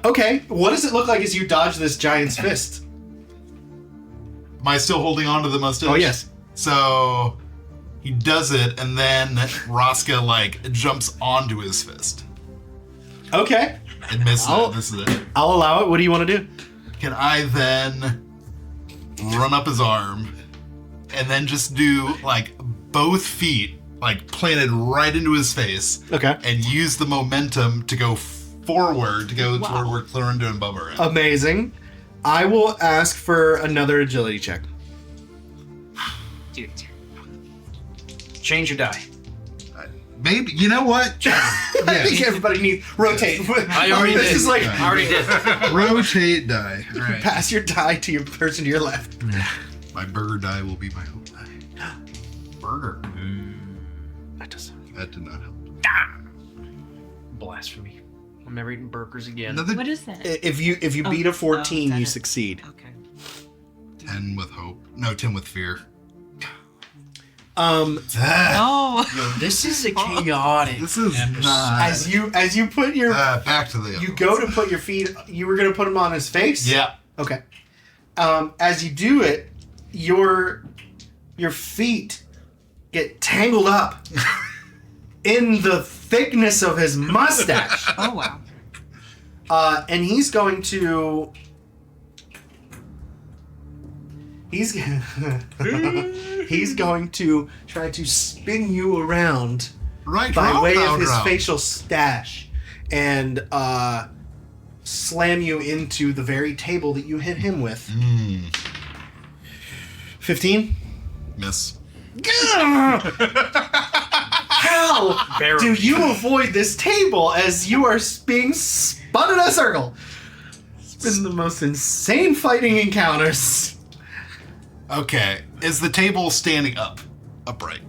Okay. What does it look like as you dodge this giant's fist? Am I still holding on to the mustache? Oh, yes. So he does it, and then Raska like jumps onto his fist Okay. and misses I'll- it. This is it. I'll allow it. What do you want to do? Can I then run up his arm and then just do like both feet like planted right into his face Okay. and use the momentum to go forward to go toward where Clorinda and Bubba are at? Amazing. I will ask for another agility check. Dude. Change your die. Maybe, you know what? I think everybody needs rotate. I already this did. is like I already did. Rotate die. All right. pass your die to your person to your left. My burger die will be my hope die. Burger. That does. That did not help. Blasphemy. I'm never eating burgers again. Another What is that? If you beat a 14, you succeed. Okay. 10 with hope. No, 10 with fear. Oh. Yo, this is a chaotic. This is not. As you put your Back to the. you go to put your feet. You were gonna put them on his face. Yeah. Okay. As you do it, your feet get tangled up in the thickness of his mustache, Oh wow. and he's going to. He's going to try to spin you around Right. by round, way of round, his round. facial stash and slam you into the very table that you hit him with. 15? Miss. How do you avoid this table as you are being spun in a circle? It's been the most insane fighting encounters. Okay. Is the table standing upright?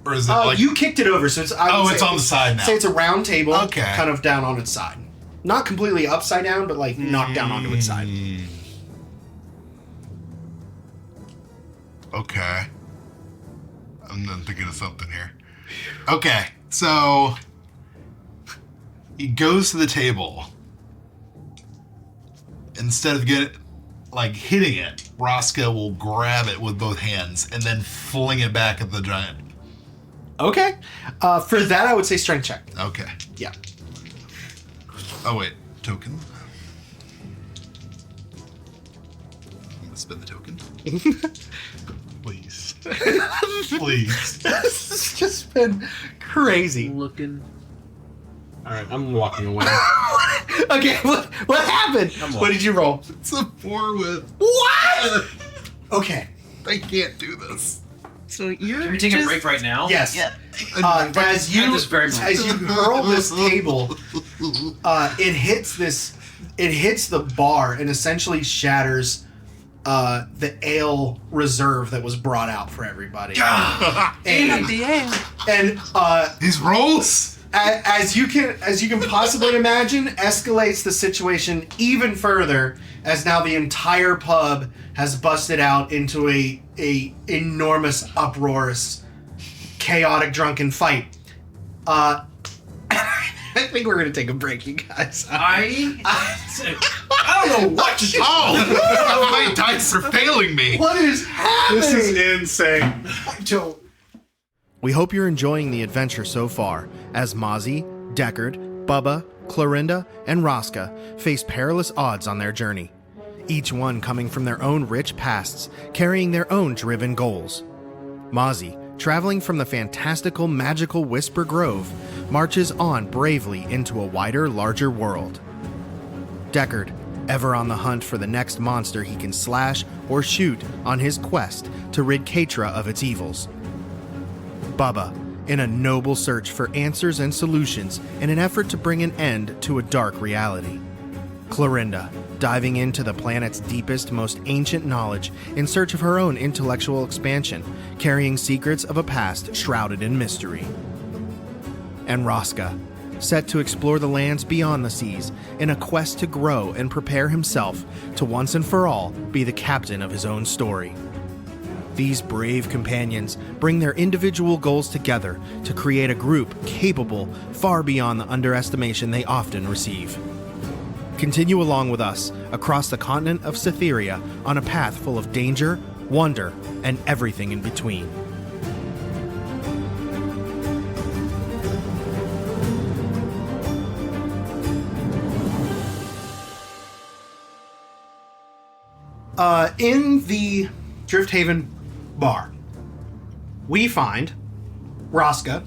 Or is it like. You kicked it over, so it's. I would it's say on the side now. Say it's a round table, Okay. kind of down on its side. Not completely upside down, but like knocked down onto its side. Okay. I'm not thinking of something here. Okay, so he goes to the table. Instead of hitting it, Raska will grab it with both hands and then fling it back at the giant. Okay. For that, I would say strength check. Okay. Yeah. Oh, wait. Token. I'm gonna spend the token. Please. Please. This has just been crazy. Looking. All right, I'm walking away. Okay, what happened? What did you roll? It's a 4 with... What? Okay. I can't do this. So you're Can we take a break right now? Yes. Yeah. As you this very moment. as you hurl this table, it hits the bar and essentially shatters the ale reserve that was brought out for everybody. and These rolls? as you can possibly imagine, escalates the situation even further as now the entire pub has busted out into a enormous, uproarious, chaotic, drunken fight. I think we're gonna take a break, you guys. I don't know what to do. Oh! My dice are failing me. What is happening? This is insane. We hope you're enjoying the adventure so far, as Mozzie, Deckard, Bubba, Clorinda, and Raska face perilous odds on their journey, each one coming from their own rich pasts, carrying their own driven goals. Mozzie, traveling from the fantastical, magical Whisper Grove, marches on bravely into a wider, larger world. Deckard, ever on the hunt for the next monster he can slash or shoot on his quest to rid Katra of its evils. Bubba, in a noble search for answers and solutions in an effort to bring an end to a dark reality. Clorinda, diving into the planet's deepest, most ancient knowledge in search of her own intellectual expansion, carrying secrets of a past shrouded in mystery. And Raska, set to explore the lands beyond the seas in a quest to grow and prepare himself to once and for all be the captain of his own story. These brave companions bring their individual goals together to create a group capable far beyond the underestimation they often receive. Continue along with us across the continent of Cytheria on a path full of danger, wonder, and everything in between. In the Drifthaven bar, we find Raska,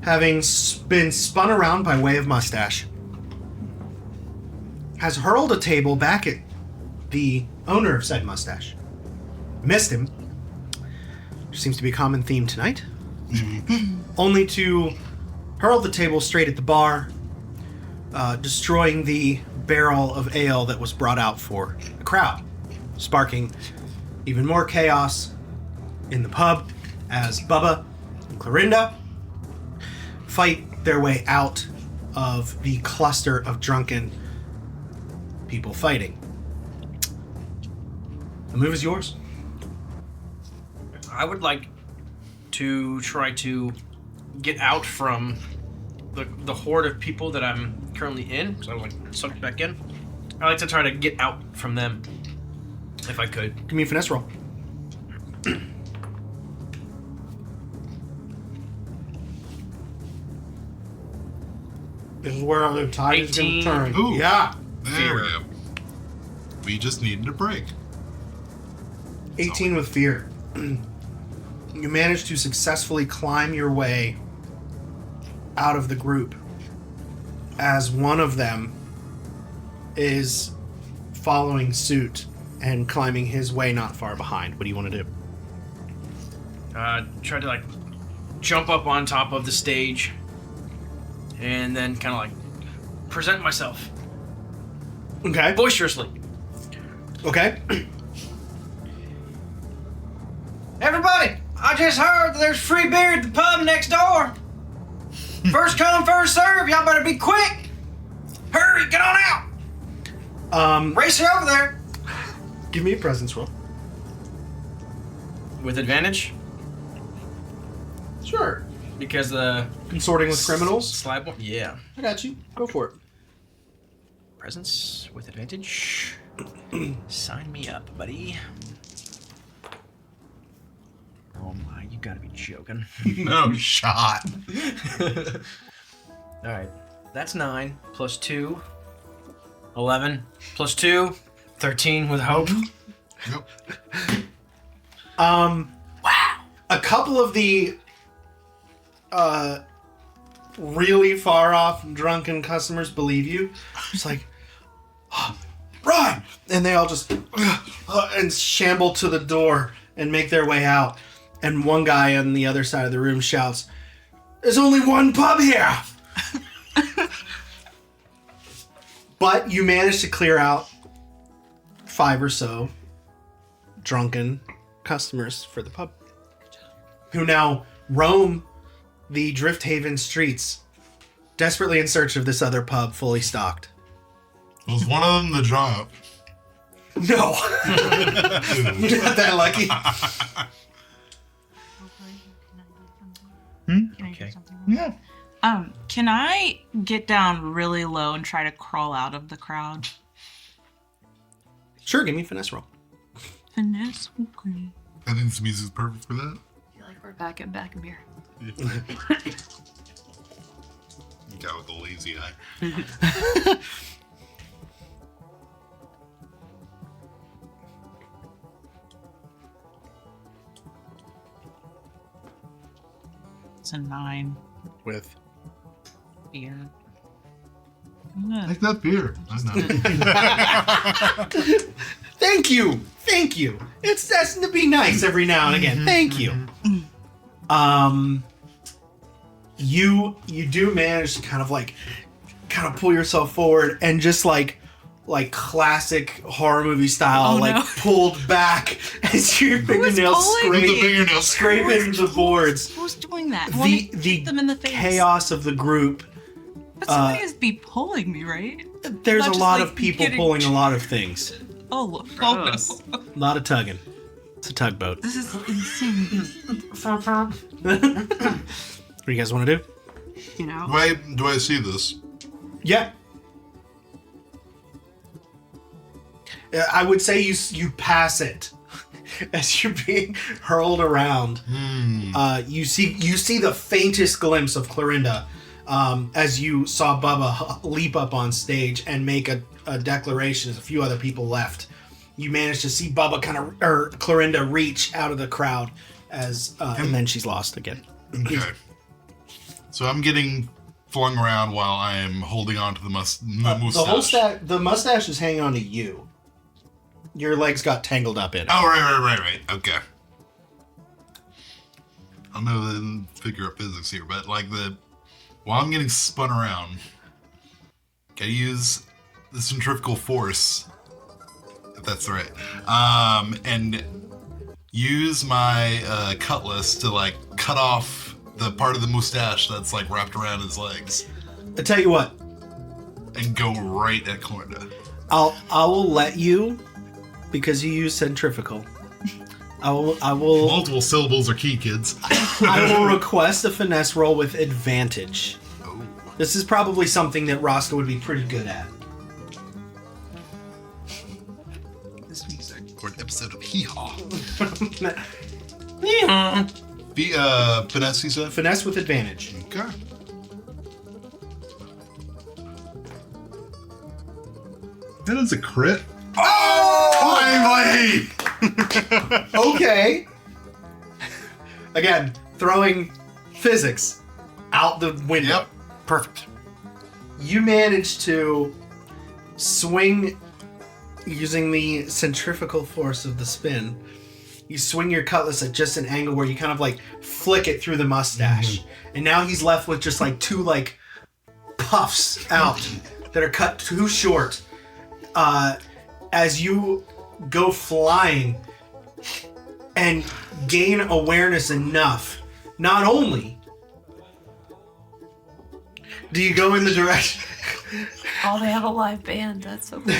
having been spun around by way of mustache, has hurled a table back at the owner of said mustache. Missed him, which seems to be a common theme tonight, only to hurl the table straight at the bar, destroying the barrel of ale that was brought out for the crowd, sparking even more chaos in the pub as Bubba and Clorinda fight their way out of the cluster of drunken people fighting. The move is yours. I would like to try to get out from the horde of people that I'm currently in, because I'm like sucked back in. I like to try to get out from them, if I could. Give me a finesse roll. This is where the tide is going to 18. turn. Ooh. Yeah. There we go. We just needed a break. 18 with fear. You manage to successfully climb your way out of the group as one of them is following suit and climbing his way not far behind. What do you want to do? Try to like jump up on top of the stage and then kind of like present myself Okay. boisterously. Okay. Everybody, I just heard that there's free beer at the pub next door. First come, first serve. Y'all better be quick. Hurry, get on out. Race her over there. Give me a presence roll. With advantage? Sure. Because the Consorting with criminals. slide one? Yeah. I got you. Go for it. Presence with advantage. Sign me up, buddy. Oh my, you gotta be joking. No shot. Alright, that's 9 plus 2. 11 plus 2. 13 with hope. Yep. Wow. A couple of the really far off drunken customers believe you. It's like, run! And they all just and shamble to the door and make their way out. And one guy on the other side of the room shouts, "There's only one pub here!" But you managed to clear out 5 or so drunken customers for the pub, who now roam the Drifthaven streets, desperately in search of this other pub fully stocked. Was one of them the drop? No. You're not that lucky. Okay. Yeah. Can I get down really low and try to crawl out of the crowd? Sure, give me a finesse roll. Finesse, okay. I think this music's perfect for that. I feel like we're back in here. You got with the lazy eye. It's a 9. With Fear. Like that beer. I know. Thank you. It's destined to be nice every now and again. Thank you. You do manage to kind of pull yourself forward and just like classic horror movie style, Oh, no. pulled back as your fingernails pulling me? scraping the boards. Who's doing that? I wanna kick them in the face. Chaos of the group. But somebody is be pulling me, right? There's Not a just, lot like, of people getting- pulling a lot of things. Oh, Gross. no. A lot of tugging. It's a tugboat. This is insane. What do you guys want to do? You know? Do I see this? Yeah. I would say you pass it as you're being hurled around. You see the faintest glimpse of Clorinda as you saw Bubba leap up on stage and make a declaration as a few other people left. You managed to see Bubba or Clorinda reach out of the crowd as and then she's lost again. Okay. So I'm getting flung around while I am holding on to the mustache. The mustache is hanging on to you. Your legs got tangled up in it. Oh, right. Okay. I know the figure of physics here, but while I'm getting spun around, can I use the centrifugal force, if that's right, and use my cutlass to cut off the part of the mustache that's wrapped around his legs, I tell you what, and go right at Clorinda. I will let you, because you use centrifugal. I will. Multiple syllables are key, kids. I will request a finesse roll with advantage. Oh. This is probably something that Raska would be pretty good at. This music for an episode of Hee Haw. Finesse, you said? Finesse with advantage. Okay. That is a crit. Oh! Okay. Again, throwing physics out the window. Yep. Perfect. You manage to swing using the centrifugal force of the spin. You swing your cutlass at just an angle where you kind of flick it through the mustache. And now he's left with just two puffs out that are cut too short. As you go flying and gain awareness enough, not only do you go in the direction... Oh, they have a live band. That's so cool.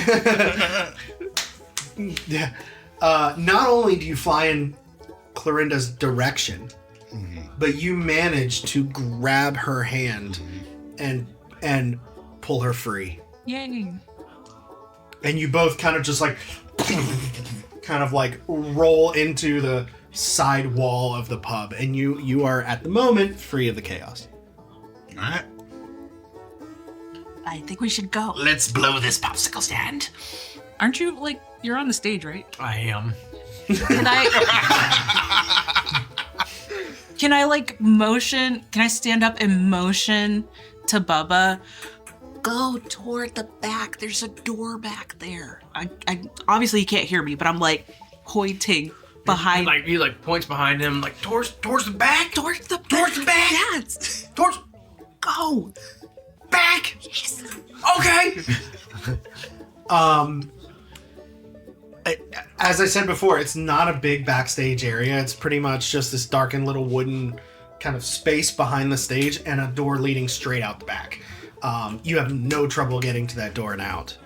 Yeah. Not only do you fly in Clorinda's direction, but you manage to grab her hand and pull her free. Yay. and you both kind of just like roll into the side wall of the pub, and you are at the moment free of the chaos. All right. I think we should go. Let's blow this popsicle stand. Aren't you like you're on the stage, right? I am. Can I? Can I like motion? Can I stand up and motion to Bubba? Go toward the back. There's a door back there. I obviously he can't hear me, but I'm like pointing behind. He points behind him, like towards the back. Towards the back. Towards the back. Yes. Towards Go. back. Yes. Okay. As I said before, it's not a big backstage area. It's pretty much just this darkened little wooden kind of space behind the stage and a door leading straight out the back. You have no trouble getting to that door and out.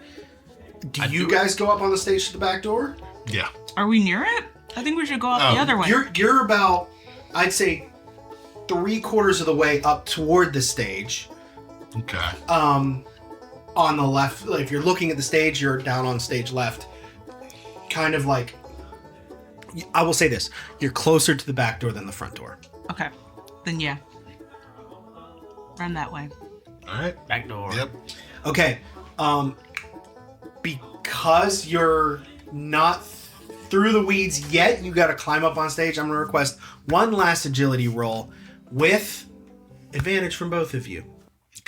Do you guys go up on the stage to the back door? Yeah. Are we near it? I think we should go out the other way. You're about, I'd say, 3/4 of the way up toward the stage. Okay. On the left, if you're looking at the stage, you're down on stage left. Kind of like, I will say this, you're closer to the back door than the front door. Okay. Then yeah. Run that way. All right. Back door. Yep. Okay. Because you're not through the weeds yet, you got to climb up on stage. I'm going to request one last agility roll with advantage from both of you.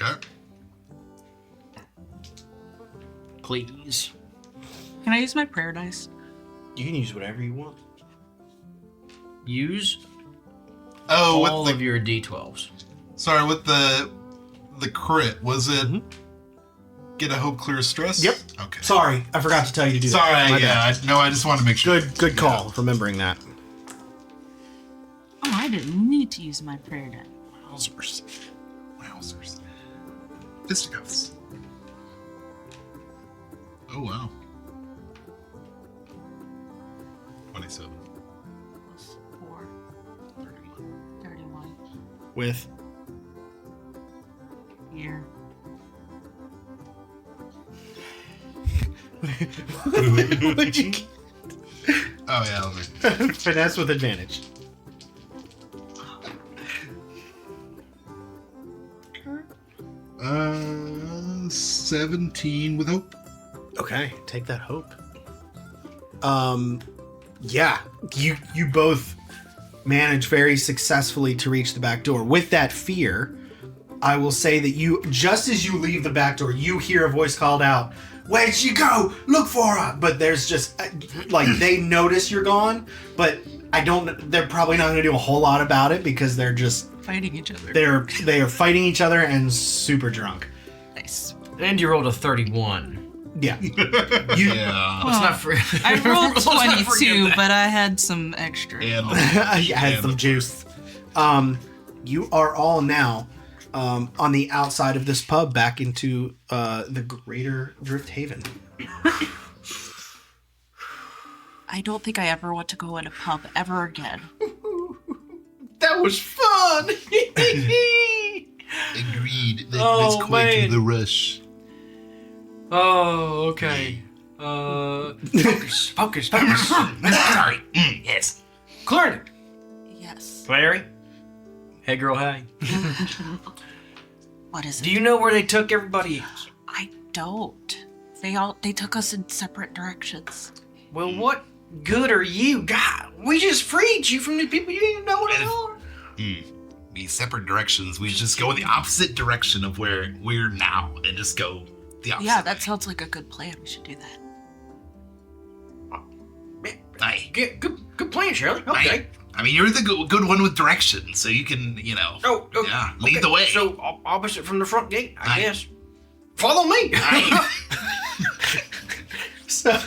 Okay. Please. Can I use my prayer dice? You can use whatever you want. Use Oh, all with of your d12s. sorry, with the crit, was it get a hope clear stress? Yep. Okay. Sorry, I forgot to tell you to do Sorry, that. My yeah. bad. I just wanted to make sure. Good call, remembering that. Oh, I didn't need to use my prayer dice. Wowzers. Wowzers. Fisticuffs. Oh, wow. 27. Plus 4. 31. With Here. What'd you get? Oh, yeah, let me. Finesse with advantage. Uh, 17 with hope. Okay, take that hope. Yeah, you both manage very successfully to reach the back door. With that fear, I will say that you, just as you leave the back door, you hear a voice called out, "Where'd she go? Look for her!" But there's just, like, they notice you're gone, but they're probably not going to do a whole lot about it because they're just, Fighting each other. they are fighting each other and super drunk. Nice. And you rolled a 31. Yeah. Yeah. Let's not for I rolled let's not forget 22, that. but I had some extra. And I had some juice. You are all now on the outside of this pub back into the greater Drift Haven. I don't think I ever want to go in a pub ever again. That was fun! agreed. Oh, Let's quit man. the rush. Oh, okay. Focus. Sorry. Yes. Clarity. Yes. Larry. Hey, girl, hey. What is it? Do you know where they took everybody else? I don't. They took us in separate directions. Well, what good are you? God, we just freed you from the people you didn't even know where they are. Be separate directions. We just go in the opposite direction of where we're now and just go the opposite. Yeah, that way. sounds like a good plan. We should do that. Aye. Good plan, Shirley. Okay. I mean, you're the good one with direction, so you can, Oh, yeah, lead the way. So, opposite from the front gate, I Aye. guess. Follow me. Aye. So,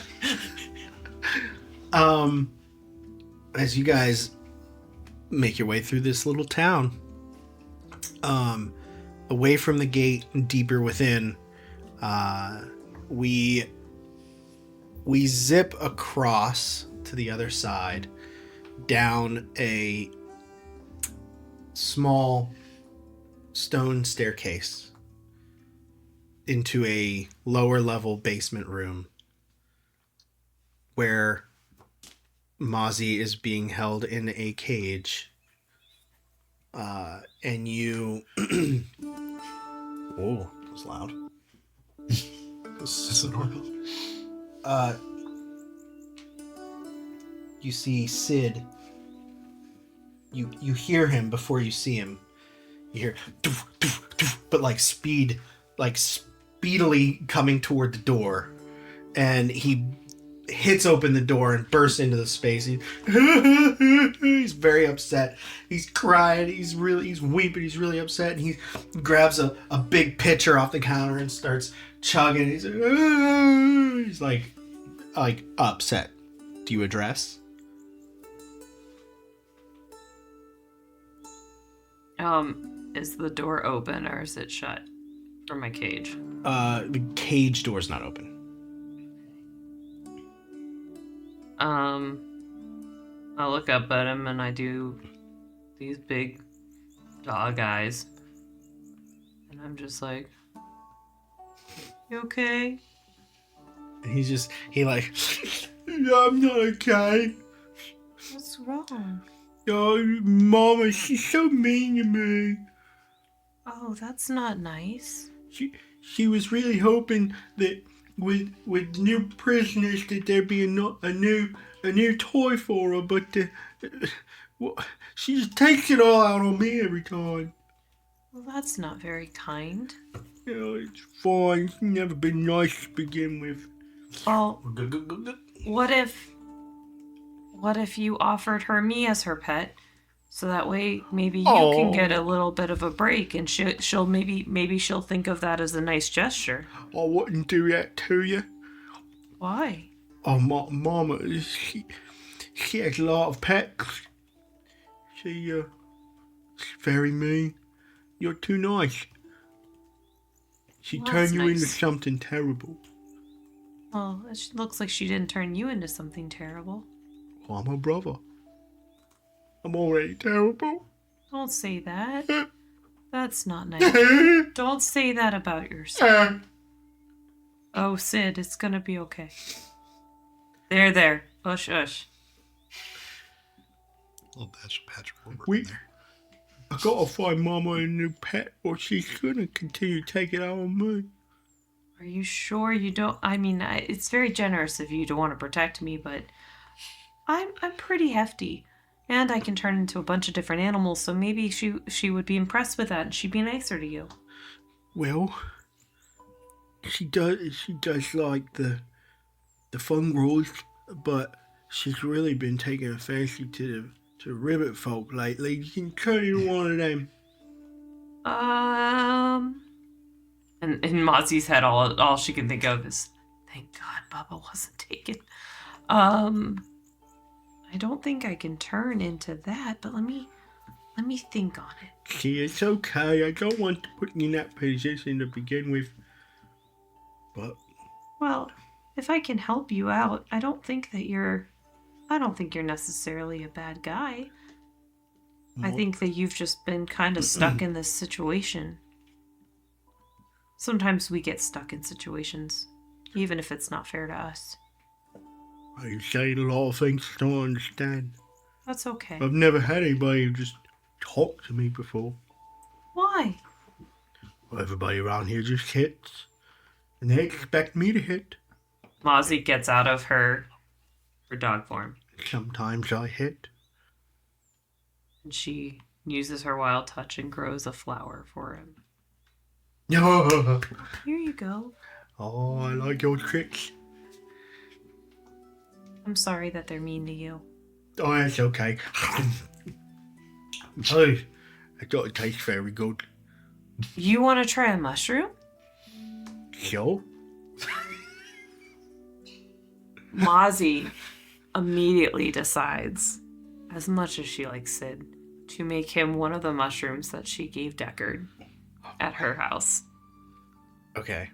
as you guys make your way through this little town, away from the gate and deeper within, we zip across to the other side down a small stone staircase into a lower level basement room where Mozzie is being held in a cage. And you... Oh, that was loud. That's normal. You see Sid. You hear him before you see him. You hear, doof, doof, doof, but speedily coming toward the door, and he hits open the door and bursts into the space. He's very upset. He's crying. He's weeping. He's really upset, and he grabs a big pitcher off the counter and starts chugging. He's like upset. Do you address? Is the door open or is it shut from my cage? The cage door's not open. I look up at him and I do these big dog eyes. And I'm just like, you okay? And I'm not okay. What's wrong? Oh, Mama, she's so mean to me. Oh, that's not nice. She was really hoping that with new prisoners that there'd be a new toy for her, but she just takes it all out on me every time. Well, that's not very kind. It's fine. She's never been nice to begin with. Well, what if you offered her me as her pet, so that way maybe you can get a little bit of a break, and she'll maybe she'll think of that as a nice gesture. I wouldn't do that to you. Why? Oh, Mama, she has a lot of pets. She's very mean. You're too nice. She Well, turned that's you nice. into something terrible. Well, it looks like she didn't turn you into something terrible. Well, I'm her brother. I'm already terrible. Don't say that. That's not nice. Don't say that about yourself. Oh, Sid, it's gonna be okay. There. Hush. Little patch of rubber We- in there. I gotta find Mama a new pet, or she's gonna continue to take it out on me. Are you sure you don't? I mean, it's very generous of you to want to protect me, but I'm pretty hefty, and I can turn into a bunch of different animals. So maybe she would be impressed with that, and she'd be nicer to you. Well, she does like the fungrels, but she's really been taking a fancy to ribbit folk lately. You can turn into one of them. And in Mozzie's head, all she can think of is, thank God Bubba wasn't taken. I don't think I can turn into that, but let me think on it. See, it's okay. I don't want to put you in that position to begin with. But Well, if I can help you out, I don't think you're necessarily a bad guy. I think that you've just been kind of stuck in this situation. Sometimes we get stuck in situations, even if it's not fair to us. you say a lot of things I don't understand. That's okay. I've never had anybody who just talked to me before. Why? Well, everybody around here just hits, and they expect me to hit. Mozzie gets out of her dog form, Sometimes I hit. and she uses her wild touch and grows a flower for him. Oh, Here you go. I like your tricks. I'm sorry that they're mean to you. Oh, that's okay. Hey, I thought it tastes very good. You want to try a mushroom? So? Mozzie immediately decides, as much as she likes Sid, to make him one of the mushrooms that she gave Deckard at her house. Okay.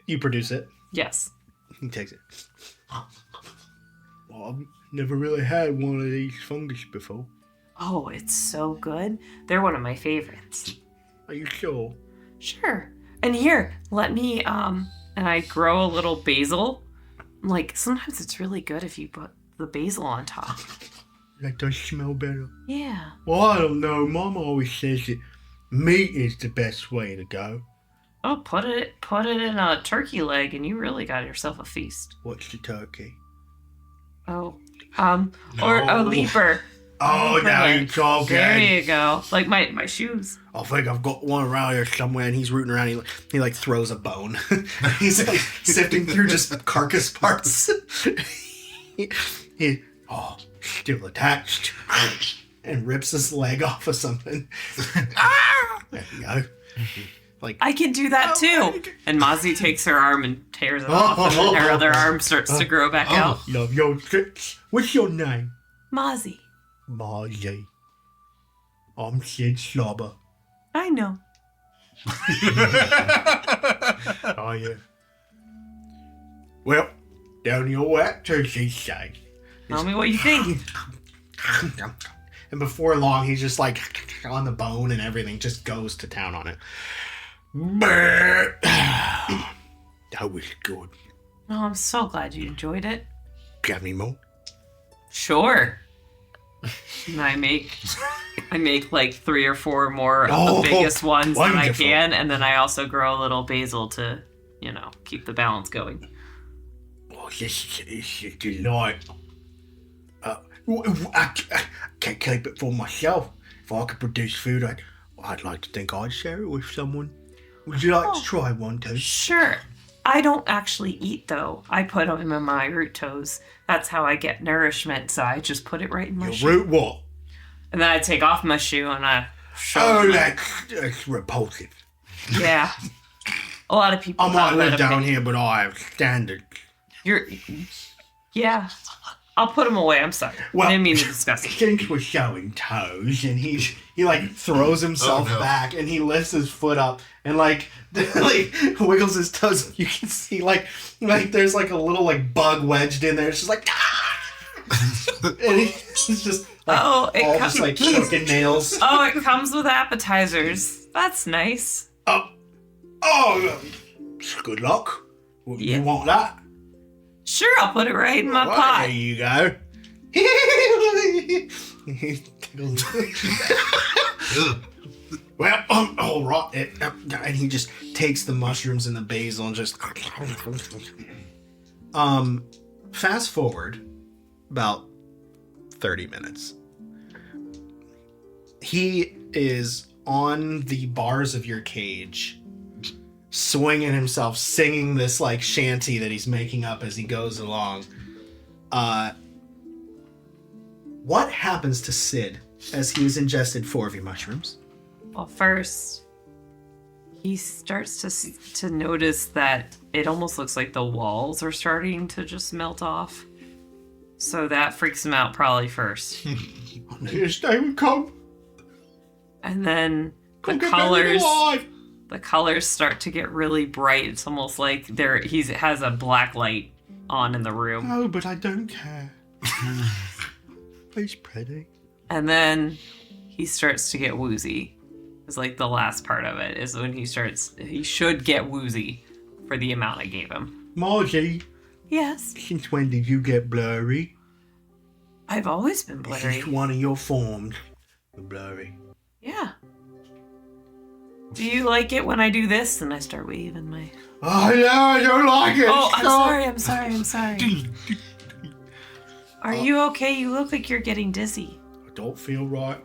You produce it. Yes. He takes it. Well, I've never really had one of these fungus before. Oh, it's so good. They're one of my favorites. Are you sure? Sure. And here, let me and I grow a little basil. Like, sometimes it's really good if you put the basil on top. That does smell better. Yeah. Well, I don't know. Mom always says that meat is the best way to go. Oh, put it in a turkey leg, and you really got yourself a feast. What's the turkey? Oh, or a leaper. Oh, Leaper now leg. you're talking. There you go. Like my shoes. I think I've got one around here somewhere, and he's rooting around. He like throws a bone. He's like sifting through just carcass parts. he still attached, and rips his leg off of something. There you go. Like I can do that too. And Mozzie takes her arm and tears it off, and then her other arm starts to grow back out. Love your tricks. What's your name? Mozzie. Margie. I'm Sid Slobber. I know. Oh, yeah. Well, down your wet turkey side. Tell me what you think. And before long, he's just like on the bone and everything, just goes to town on it. That was good. Oh, I'm so glad you enjoyed it. Do you have any more? Sure. And I make like 3 or 4 more of the biggest ones that I wonderful. can, and then I also grow a little basil to, keep the balance going. Oh, this is a delight. I can't keep it for myself. If I could produce food, I'd like to think I'd share it with someone. Would you like to try one too? Sure. I don't actually eat though. I put them in my root toes. That's how I get nourishment. So I just put it right in my shoe. Root what? And then I take off my shoe and I show Oh, them. that's repulsive. Yeah. A lot of people. I might have live that down opinion. here, but I have standards. Yeah. I'll put them away. I'm sorry. Well, I didn't mean to discuss it. Since we're showing toes, and he like throws himself Oh, no. back, and he lifts his foot up, and like wiggles his toes. You can see like there's like a little like bug wedged in there. It's just like, and he's just like Oh, it all comes- just like choking nails. Oh, it comes with appetizers. That's nice. Oh, good luck. Yeah. You want that? Sure, I'll put it right in my Well, pot. there you go. He tickles. Ugh. Well, all right. And he just takes the mushrooms and the basil and just. Fast forward about 30 minutes. He is on the bars of your cage, swinging himself, singing this like shanty that he's making up as he goes along. What happens to Sid as he has ingested 4 of your mushrooms? Well, first, he starts to notice that it almost looks like the walls are starting to just melt off. So that freaks him out probably first. His day would come. And then the Get buried colors alive. the colors start to get really bright. It's almost like he has a black light on in the room. Oh, but I don't care. He's pretty. And then he starts to get woozy. It's like the last part of it is when he should get woozy for the amount I gave him. Margie, Yes. since when did you get blurry? I've always been This blurry. is one of your forms. Blurry. Yeah. Do you like it when I do this and I start waving my... Oh, no, I don't like it. Oh, Stop. I'm sorry. Are you okay? You look like you're getting dizzy. I don't feel right.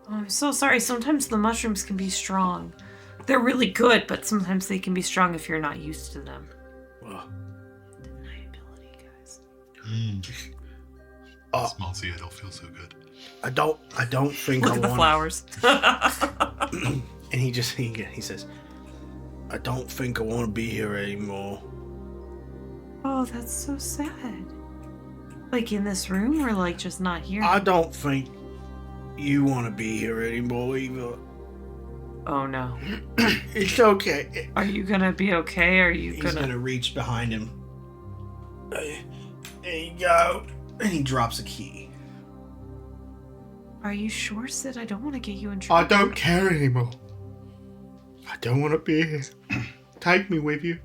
Oh, I'm so sorry. Sometimes the mushrooms can be strong. They're really good, but sometimes they can be strong if you're not used to them. Well, Deniability, guys. Small C, I don't feel so good. I don't think Look I at the want. flowers. And he says, I don't think I want to be here anymore. Oh, that's so sad. Like in this room or like just not here? I don't think you want to be here anymore either. Oh no. It's okay. Are you gonna be okay? Are you he's gonna reach behind him, There you go. and he drops a key. Are you sure, Sid? I don't want to get you in I trouble. don't care anymore. I don't want to be here. Take me with you.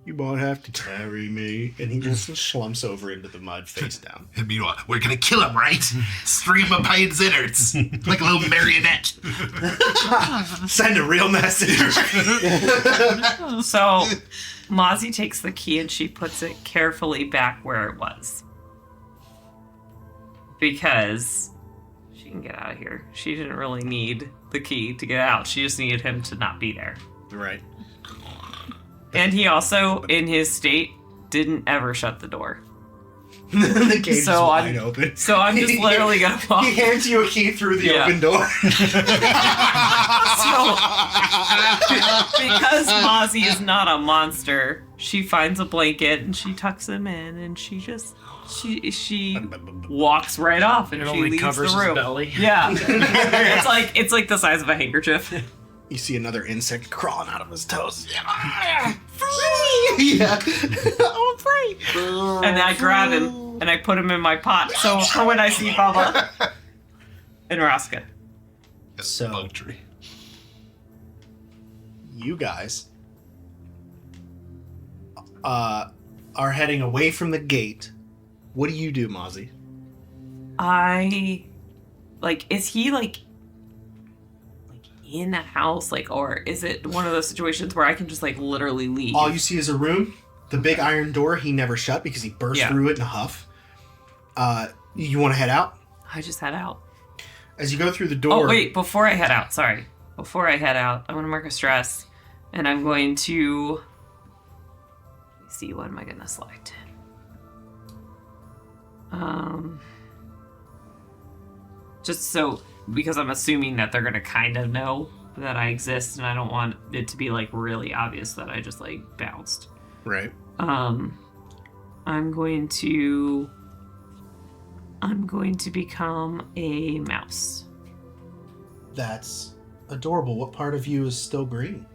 You won't have to carry me. And he just slumps over into the mud face down. And meanwhile, we're gonna kill him, right? Stream of Payne's innards. Like a little marionette. Send a real message. So, Mozzie takes the key and she puts it carefully back where it was. Because she can get out of here. She didn't really need the key to get out. She just needed him to not be there. Right. And he also, in his state, didn't ever shut the door. The cage is wide I'm open. So I'm just literally gonna walk. He hands you a key through the open door. So, because Mozzie is not a monster, she finds a blanket and she tucks him in, and she walks right off, and It she only leaves covers the his room. belly. Yeah, it's like the size of a handkerchief. You see another insect crawling out of his toes. Free! Yeah. I'm free. And I grab him and I put him in my pot. So for when I see Bubba and Raska. So- Bug tree. You guys are heading away from the gate. What do you do, Mozzie? Is he in a house, or is it one of those situations where I can just literally leave? All you see is a room. The big iron door he never shut because he burst through it in a huff. You want to head out? I just head out. As you go through the door... Oh, wait, before I head out, sorry. Before I head out, I'm going to mark a stress, and I'm going to... Let me see, what am I going to select? Just so... Because I'm assuming that they're going to kind of know that I exist, and I don't want it to be, really obvious that I just, bounced. Right. I'm going to become a mouse. That's adorable. What part of you is still green?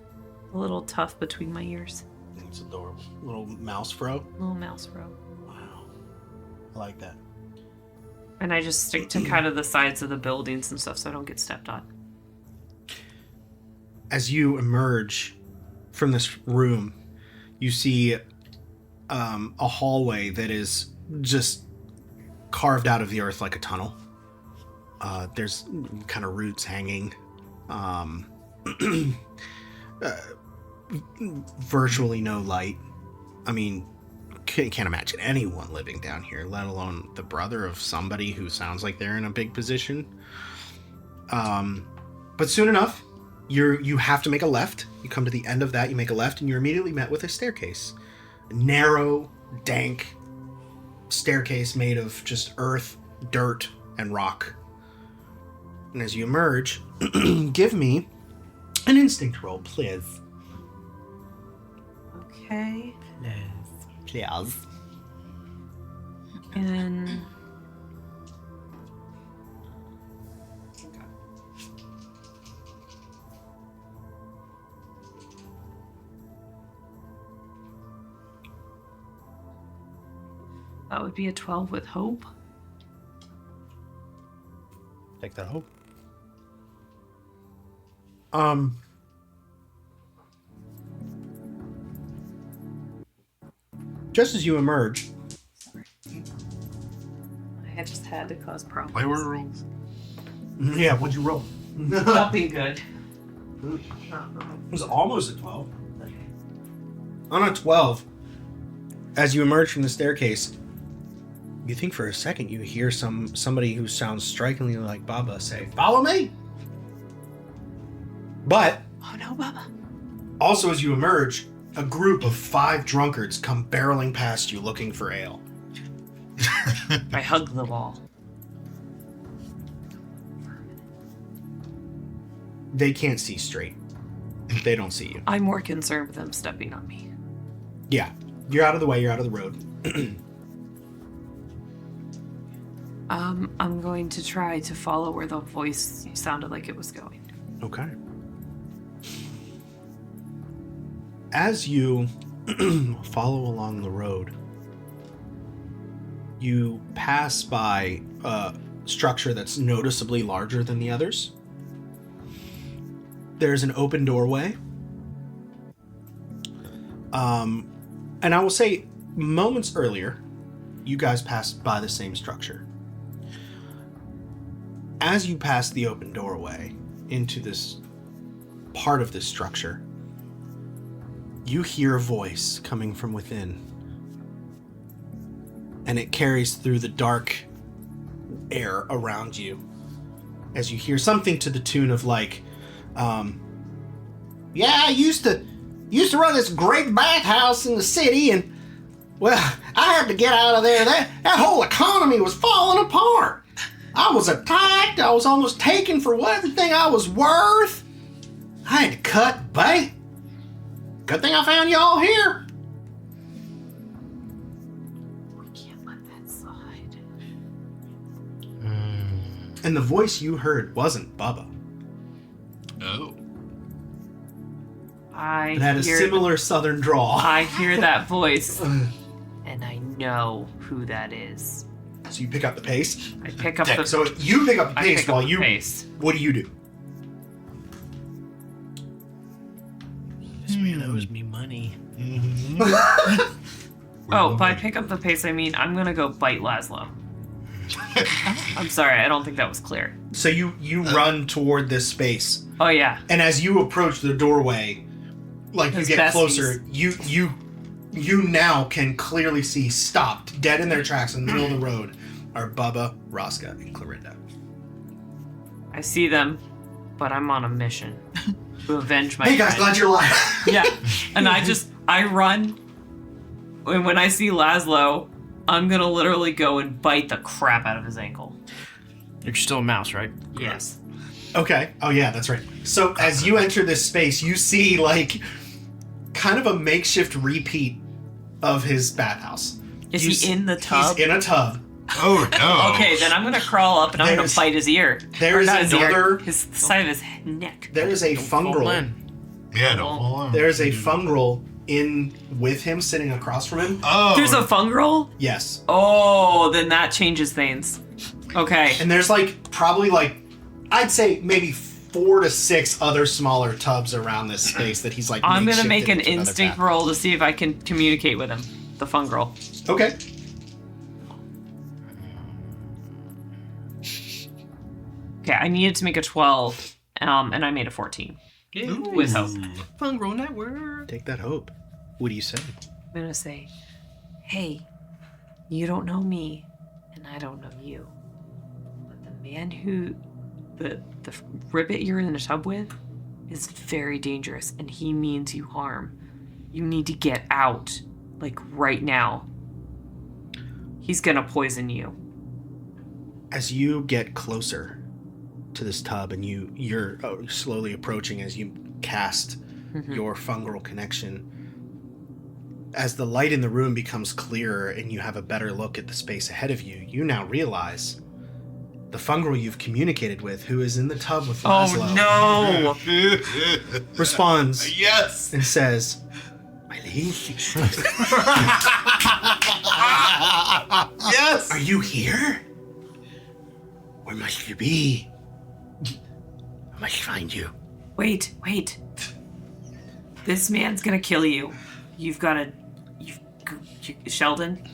A little tuft between my ears. It's adorable. Little mouse fro. Little mouse row. Wow. I like that. And I just stick to kind of the sides of the buildings and stuff so I don't get stepped on. As you emerge from this room, you see a hallway that is just carved out of the earth like a tunnel. There's kind of roots hanging. Virtually no light. I mean, can't imagine anyone living down here, let alone the brother of somebody who sounds like they're in a big position. But soon enough, you have to make a left. You come to the end of that, you make a left, and you're immediately met with a staircase. A narrow, dank staircase made of just earth, dirt, and rock. And as you emerge, give me an instinct roll, please. Okay. Please. And... That would be a 12 with hope. Take that hope. Just as you emerge, I just had to cause problems. Play word rolls. yeah, what'd you roll? Nothing good. It was almost a 12. On a 12, as you emerge from the staircase, you think for a second you hear somebody who sounds strikingly like Bubba say, "Follow me!" But Oh no, Bubba. also as you emerge, a group of 5 drunkards come barreling past you looking for ale. I hug the wall. They can't see straight. They don't see you. I'm more concerned with them stepping on me. Yeah, you're out of the way, you're out of the road. I'm going to try to follow where the voice sounded like it was going. Okay. As you follow along the road, you pass by a structure that's noticeably larger than the others. There's an open doorway. And I will say, moments earlier, you guys passed by the same structure. As you pass the open doorway into this part of this structure, you hear a voice coming from within. And it carries through the dark air around you. As you hear something to the tune of like, yeah, I used to run this great bathhouse in the city, and well, I had to get out of there. That whole economy was falling apart. I was attacked. I was almost taken for everything I was worth. I had to cut bait. Good thing I found y'all here. We can't let that slide. And the voice you heard wasn't Bubba. Oh. It had a similar southern drawl. I hear that voice, and I know who that is. So you pick up the pace. I pick up the. So you pick up the pace while you. Pace. What do you do? This man owes me money. Oh, by pick up the pace, I mean I'm gonna go bite Laszlo. I'm sorry, I don't think that was clear. So you run toward this space. Oh yeah. And as you approach the doorway, like you get closer, you now can clearly see, stopped, dead in their tracks in the middle of the road, are Bubba, Raska, and Clorinda. I see them, but I'm on a mission to avenge my Hey guys, friend. glad you're alive. Yeah. And I run, and when I see Laszlo, I'm gonna literally go and bite the crap out of his ankle. You're still a mouse, right? Yes. Okay. Oh yeah, that's right. So as you enter this space, you see like kind of a makeshift repeat of his bathhouse. Is he in the tub? He's in a tub. Oh no. Okay, then I'm gonna crawl up and I'm gonna bite his ear. There's another. His side of his neck. There is a fungal. Yeah, don't fall in. There's a fungal in with him, sitting across from him. Oh. There's a fungal? Yes. Oh, then that changes things. Okay. And there's probably I'd say maybe 4 to 6 other smaller tubs around this space that he's I'm gonna make an into another instinct path. roll to see if I can communicate with him. The fungal. Okay. Okay, I needed to make a 12, and I made a 14. With hope. Fungal network. Take that hope. What do you say? I'm gonna say, hey, you don't know me, and I don't know you. But the man who, the ribbit you're in the tub with, is very dangerous, and he means you harm. You need to get out, right now. He's gonna poison you. As you get closer to this tub and you're slowly approaching as you cast your fungal connection, as the light in the room becomes clearer and you have a better look at the space ahead of you, you now realize the fungal you've communicated with, who is in the tub with Laszlo, no! responds Yes. and says, My liege, Yes. are you here? Where must you be? I must find you. Wait. This man's gonna kill you. Sheldon,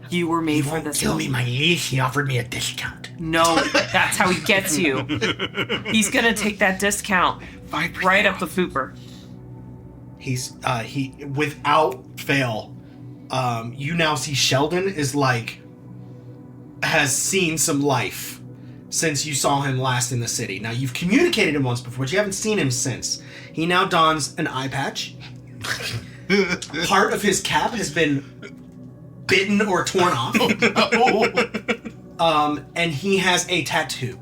you were made He for won't this. kill me, my liege. He offered me a discount. No, that's how he gets you. He's gonna take that discount right up the fooper. he without fail, you now see Sheldon is has seen some life since you saw him last in the city. Now, you've communicated him once before, but you haven't seen him since. He now dons an eye patch. Part of his cap has been bitten or torn off. And he has a tattoo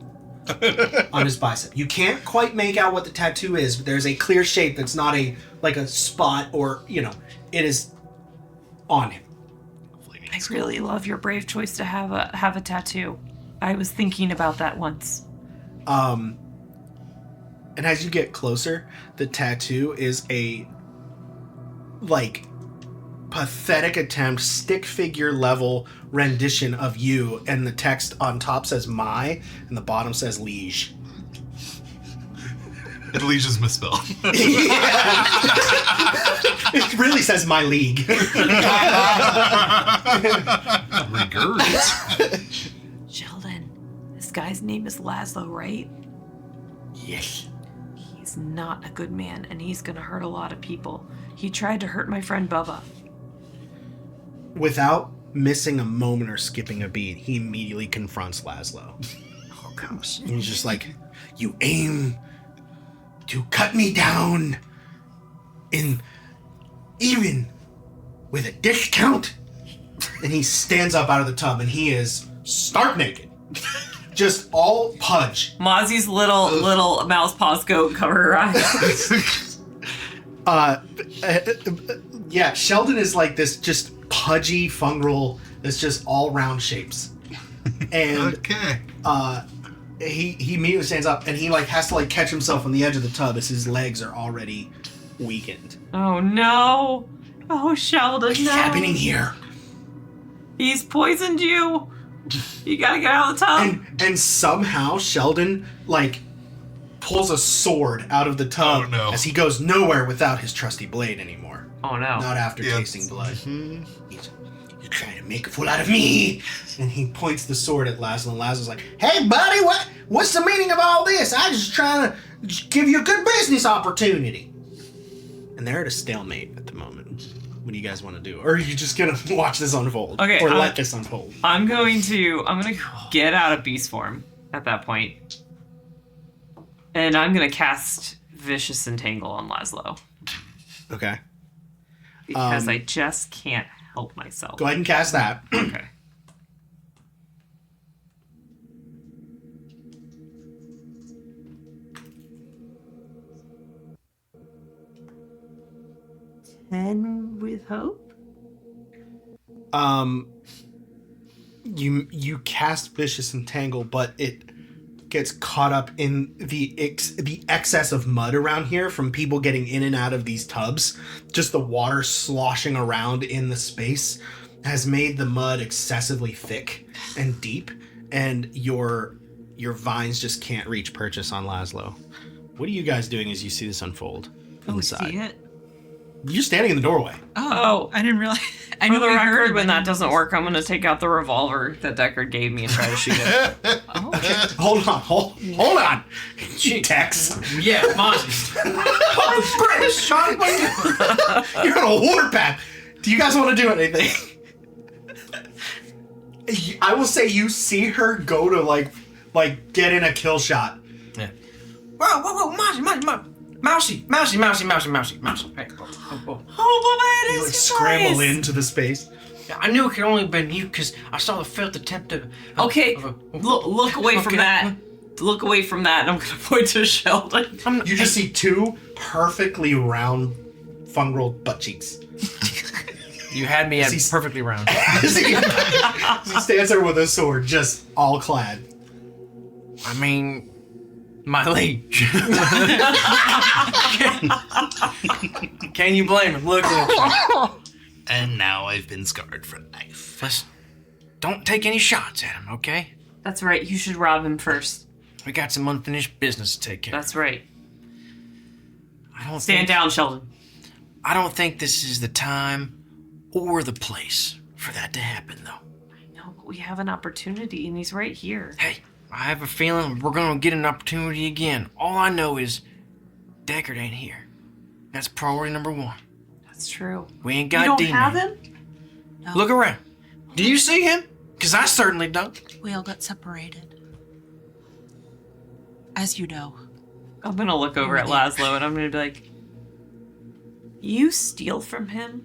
on his bicep. You can't quite make out what the tattoo is, but there's a clear shape that's not a spot or, it is on him. I really love your brave choice to have a tattoo. I was thinking about that once. And as you get closer, the tattoo is a pathetic attempt, stick figure level rendition of you, and the text on top says "my" and the bottom says "liege." It leisures misspelled. It really says my league. Regurgit. Sheldon, this guy's name is Laszlo, right? Yes. He's not a good man, and he's gonna hurt a lot of people. He tried to hurt my friend Bubba. Without missing a moment or skipping a beat, he immediately confronts Laszlo. Oh, gosh. And he's just like, you aim to cut me down in even with a discount? And he stands up out of the tub and he is stark naked. Just all pudge. Mozzie's little mouse paws go cover her eyes. Yeah, Sheldon is like this just pudgy fungal that's just all round shapes. And Okay. he immediately stands up and he like has to like catch himself on the edge of the tub as his legs are already weakened. Oh no! Oh Sheldon, What's no! happening here? He's poisoned you. You gotta get out of the tub. And somehow Sheldon like pulls a sword out of the tub Oh, no. as he goes nowhere without his trusty blade anymore. Oh no! Not after Yes. tasting blood. You're trying to make a fool out of me. And he points the sword at Laszlo, and Laszlo's like, hey buddy, what's the meaning of all this? I just trying to give you a good business opportunity. And they're at a stalemate at the moment. What do you guys want to do? Or are you just gonna watch this unfold? Okay, Or let this unfold? I'm gonna get out of beast form at that point. And I'm gonna cast Vicious Entangle on Laszlo. Okay. Because I just can't help myself. Go ahead and cast that. Okay. And with hope? You cast Vicious Entangle, but it gets caught up in the excess of mud around here from people getting in and out of these tubs. Just the water sloshing around in the space has made the mud excessively thick and deep, and your vines just can't reach purchase on Laszlo. What are you guys doing as you see this unfold inside? See it? You're standing in the doorway. Oh, I didn't realize. I For knew the we record, heard, when but I that didn't- doesn't work, I'm gonna take out the revolver that Deckard gave me and try to shoot it. Hold on. Tex. Yeah, Mozzie. You're on a warpath. Do you guys want to do anything? I will say you see her go to like get in a kill shot. Yeah. Whoa, Mousy. Hey, whoa. Oh, Bubba, it You is like scramble nice. into the space. Yeah, I knew it could only have been you because I saw the felt attempt of. Okay, of a- look away from Okay. that. Look away from that, and I'm gonna point to Sheldon. You just see two perfectly round fungal butt cheeks. You had me at He's- perfectly round. As he stands there with a sword, just all clad. I mean, my leg. Can you blame him? Look at him. And now I've been scarred for life. Listen, don't take any shots at him, okay? That's right. You should rob him first. We got some unfinished business to take care of. That's right. I don't Stand think, down, Sheldon. I don't think this is the time or the place for that to happen, though. No, but we have an opportunity, and he's right here. Hey, I have a feeling we're gonna get an opportunity again. All I know is Deckard ain't here. That's priority number one. That's true. We ain't You got don't D-Man. have him? Look around. Do you see him? Because I certainly don't. We all got separated. As you know. I'm gonna look over at Laszlo, and I'm gonna be like, "You steal from him,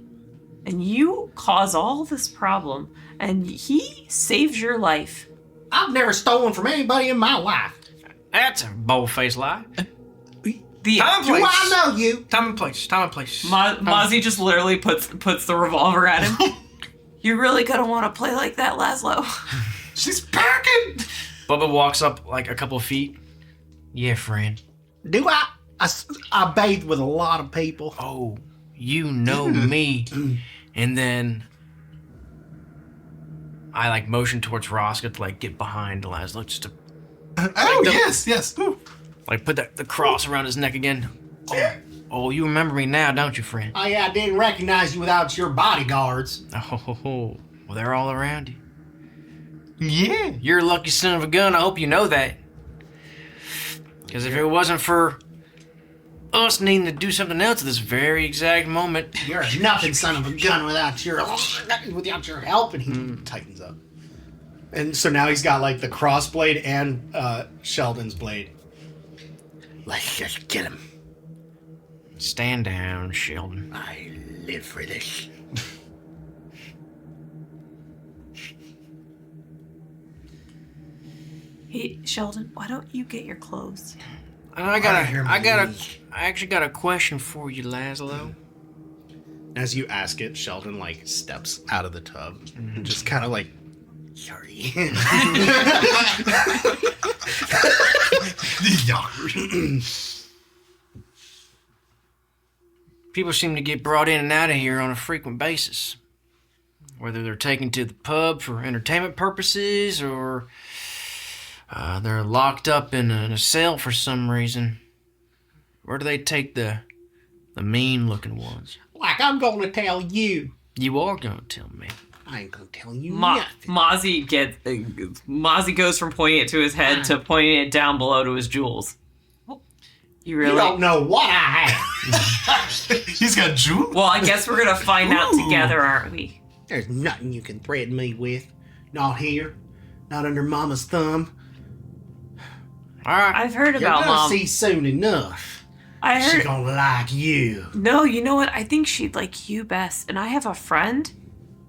and you cause all this problem, and he saves your life." I've never stolen from anybody in my life. That's a bold-faced lie. The Time and Do place. I know you? Time and place. Time and place. Mozzie just literally puts the revolver at him. You're really gonna want to play like that, Laszlo. She's packing. Bubba walks up like a couple feet. Yeah, friend. Do I? I bathe with a lot of people. Oh, you know me. And then I motion towards Raska to get behind Laszlo just to. Oh, yes. Ooh. Like, put the cross around his neck again. Oh, you remember me now, don't you, friend? Oh yeah, I didn't recognize you without your bodyguards. Oh, well, they're all around you. Yeah. You're a lucky son of a gun. I hope you know that. Because if it wasn't for us needing to do something else at this very exact moment, You're a nothing son of a gun without your help. And he tightens up. And so now he's got like the crossblade and Sheldon's blade. Let's just kill him. stand down, Sheldon. I live for this. Hey, Sheldon, why don't you get your clothes? I actually got a question for you, Laszlo. As you ask it, Sheldon like steps out of the tub and just kind of like, sorry. People seem to get brought in and out of here on a frequent basis. Whether they're taken to the pub for entertainment purposes or they're locked up in a cell for some reason. Where do they take the mean-looking ones? Like I'm gonna tell you. You are gonna tell me. I ain't gonna tell you nothing. Mozzie goes from pointing it to his head to pointing it down below to his jewels. You really? You don't know what I have. He's got jewels? Well, I guess we're gonna find out together, aren't we? There's nothing you can threaten me with. Not here. Not under Mama's thumb. All right. I've heard You're about gonna Mom. see soon enough. I She heard. gonna like you. No, you know what? I think she'd like you best. And I have a friend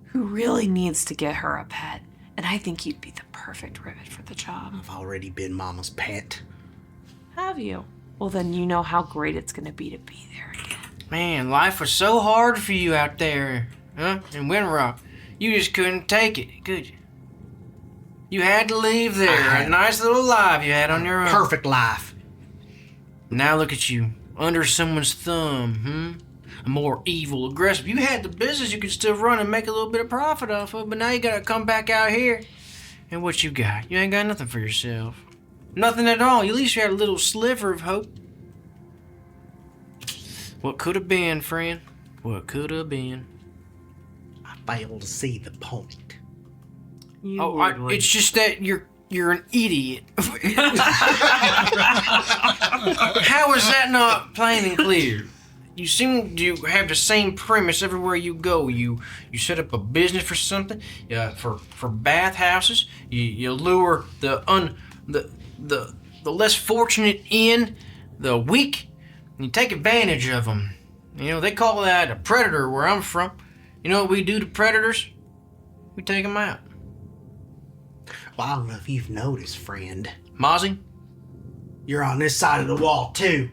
who really needs to get her a pet. And I think you'd be the perfect rivet for the job. I've already been Mama's pet. Have you? Well, then you know how great it's gonna be there again. Man, life was so hard for you out there, huh? In Windrock. You just couldn't take it, could you? You had to leave there. A nice little life you had on your own. Perfect life. Now look at you, under someone's thumb, A more evil, aggressive. You had the business you could still run and make a little bit of profit off of, but now you gotta come back out here. And what you got? You ain't got nothing for yourself. Nothing at all. At least you had a little sliver of hope. What could have been, friend? What could have been? I fail to see the point. It's just that you're an idiot. How is that not plain and clear? You seem to have the same premise everywhere you go. You set up a business for something, for bathhouses. You lure the less fortunate in, the weak, and you take advantage of them. You know, they call that a predator where I'm from. You know what we do to predators? We take them out. Well, I don't know if you've noticed, friend. Mozzie? You're on this side of the wall, too.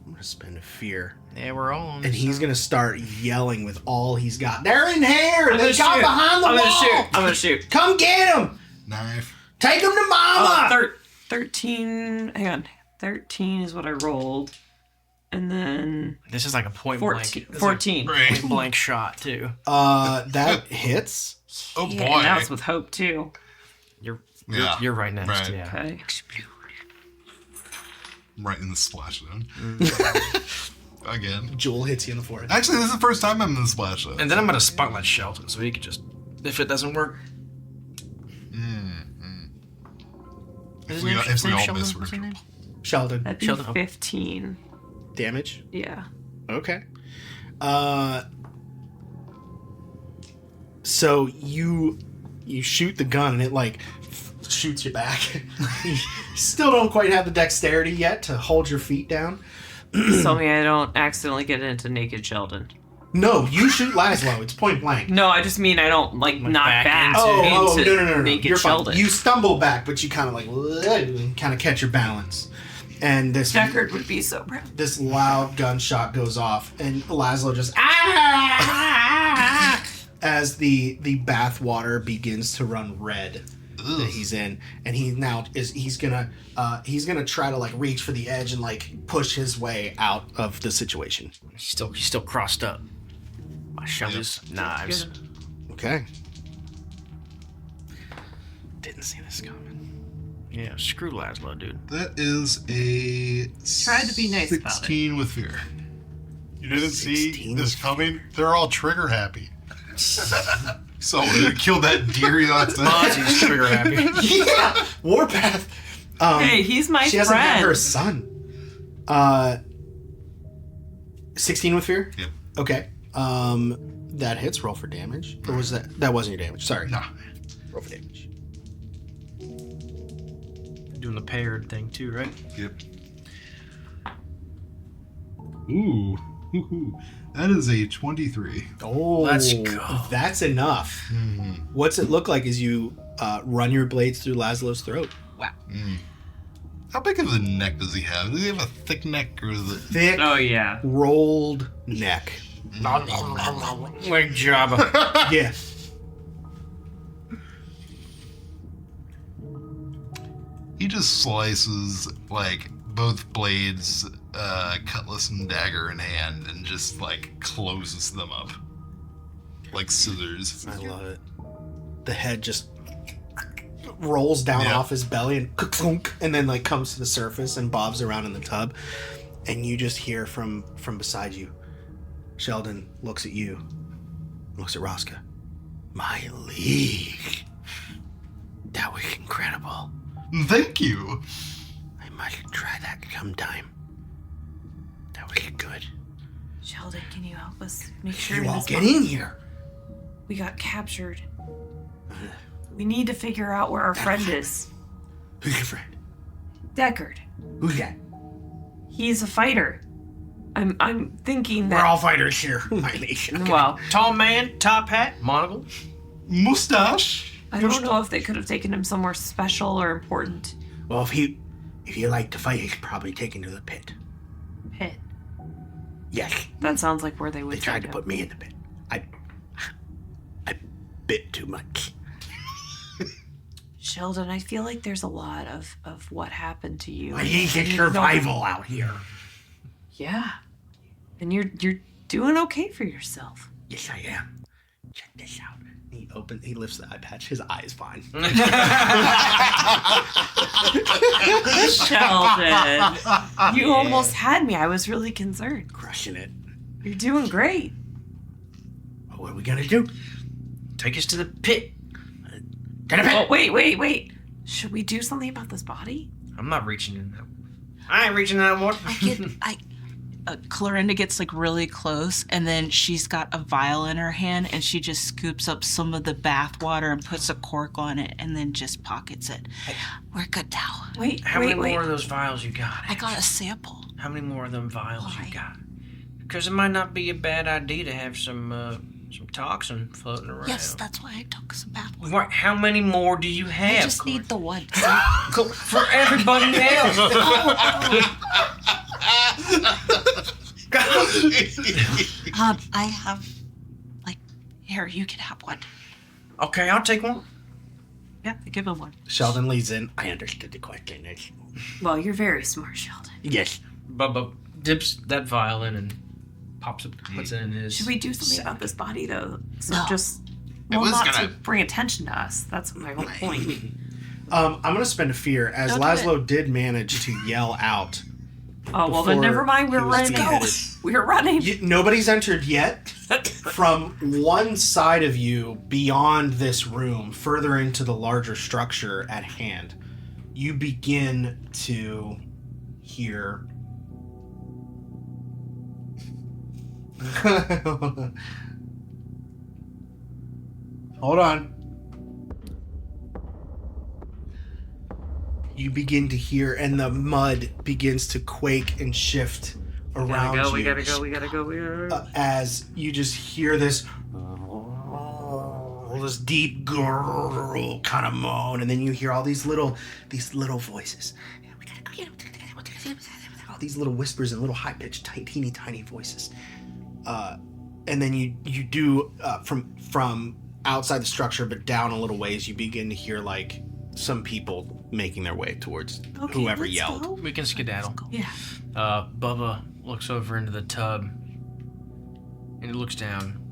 I'm gonna spend a fear. Yeah, we're all on And this he's side. gonna start yelling with all he's got. They're in here! They got behind the wall! I'm gonna shoot. Come get him! Knife. Take him to Mama! 13. Hang on. 13 is what I rolled. And then This is like a point 14. blank. 14. Point blank shot, too. That hits. Oh boy. Yeah, and that was with hope, too. You're right next, right. yeah. Okay. Right in the splash zone. Again. Jewel hits you in the forehead. Actually, this is the first time I'm in the splash zone. And then I'm gonna spotlight Shelton, so he could just, if it doesn't work. If we all miss, we're in trouble. Sheldon. That'd be Sheldon, oh. 15. Damage? Yeah. Okay. So you shoot the gun and it like shoots you back. You still don't quite have the dexterity yet to hold your feet down. Tell me I don't accidentally get into naked Sheldon. No, you shoot Laszlo. It's point blank. No, I just mean I don't knock back back into- into No. naked You're fine. Sheldon. You stumble back, but you kind of like kind of catch your balance. And this Deckard would be so proud. this loud gunshot goes off, and Laszlo just as the bath water begins to run red that he's in, and he's gonna try to like reach for the edge and like push his way out of the situation. He's still crossed up. I shove his knives. Okay. Didn't see this coming. Yeah, screw Laszlo, dude. That is a Tried to be nice about it. 16 with fear. You didn't see 16. this coming? They're all trigger happy. So we killed that deer last night. Mozzie's trigger happy. Yeah, Warpath. Hey, he's my She hasn't had her friend. son. 16 with fear. Yep. Okay. That hits. Roll for damage. Or was that? That wasn't your damage. Sorry. Nah. Roll for damage. Doing the paired thing too, right? Yep. Ooh. That is a 23. Oh, Let's go. That's enough. What's it look like as you run your blades through Laszlo's throat? How big of a neck does he have? Does he have a thick neck or is it... Thick, Oh yeah. rolled neck. Like Jabba. Yeah. He just slices, like, both blades, cutlass and dagger in hand, and just, like, closes them up. Like scissors. I love it. The head just rolls down Yeah. off his belly and then like comes to the surface and bobs around in the tub, and you just hear from beside you. Sheldon looks at you, looks at Raska. My league. That was incredible. Thank you. I must try that sometime. That was good. Sheldon, can you help us make sure You all this get month- in here. We got captured. We need to figure out where our friend is. Who's your friend? Deckard. Who's that? He's a fighter. I'm thinking We're that. all fighters here. My nation. Okay. Well, Tall man, top hat, monocle. Mustache. I don't know if they could have taken him somewhere special or important. Well, if you like to fight, he's probably taken to the pit. Pit. Yes. That sounds like where they would They tried to take put me in the pit. I bit too much. Sheldon, I feel like there's a lot of what happened to you. I need And you survival out here. Yeah. And you're doing okay for yourself. Yes, I am. Check this out. He lifts the eye patch. His eye is fine. Sheldon. You almost had me. I was really concerned. Crushing it. You're doing great. Well, what are we gonna do? Take us to the pit. To the pit. Oh, wait. Should we do something about this body? I'm not reaching in that. I ain't reaching in that one. Clorinda gets like really close, and then she's got a vial in her hand, and she just scoops up some of the bath water and puts a cork on it, and then just pockets it. We're good now. Wait, How many wait. more of those vials you got? I got a sample. How many more of them vials Why? you got? Because it might not be a bad idea to have some toxin floating around. Yes, that's why I took some bath water. Right, how many more do you have? I just need the one. For everybody else. I have, like, here, you can have one. Okay, I'll take one. Yeah, give him one. Sheldon leads in. I understood the question. Well, you're very smart, Sheldon. Yes. Bubba dips that vial in and puts it in his. Should we do something about this body, though? So No. just, It well, was not gonna- to bring attention to us. That's my whole point. I'm gonna spend a fear as Don't do Laszlo did manage to yell out. Oh, well, then Before never mind. We're he was running. beheaded. We're running. Nobody's entered yet. From one side of you, beyond this room, further into the larger structure at hand, you begin to hear. Hold on. You begin to hear, and the mud begins to quake and shift around you. We gotta go. As you just hear this deep gurgle kind of moan, and then you hear all these little voices. All these little whispers and little high-pitched, teeny tiny voices. And then you do from outside the structure, but down a little ways, you begin to hear like some people making their way towards whoever let's yelled. go. We can skedaddle. Yeah. Bubba looks over into the tub and he looks down.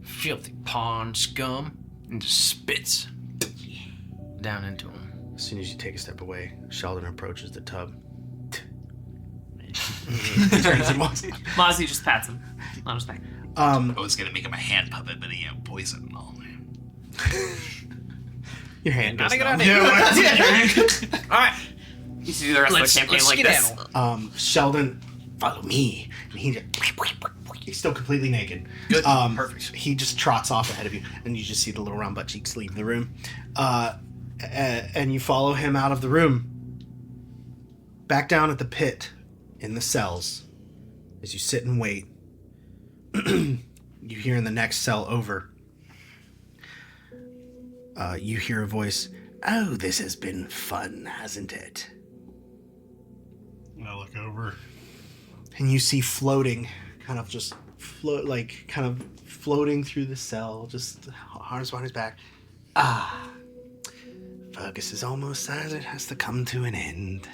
Filthy pond scum, and just spits down into him. As soon as you take a step away, Sheldon approaches the tub. Turns to Mozzie. Mozzie just pats him on his back. I was gonna make him a hand puppet, but he had poison and all. Your hand goes Not a numb. good idea. All right. You see the rest of the campaign like this. skedaddle. Sheldon, follow me. And he's still completely naked. Good. Perfect. He just trots off ahead of you, and you just see the little round butt cheeks leave the room. And you follow him out of the room. Back down at the pit in the cells. As you sit and wait, you hear in the next cell over, you hear a voice. Oh, this has been fun, hasn't it? I look over. And you see floating, kind of floating through the cell, just arms behind his back. Ah, Fergus is almost sad it has to come to an end.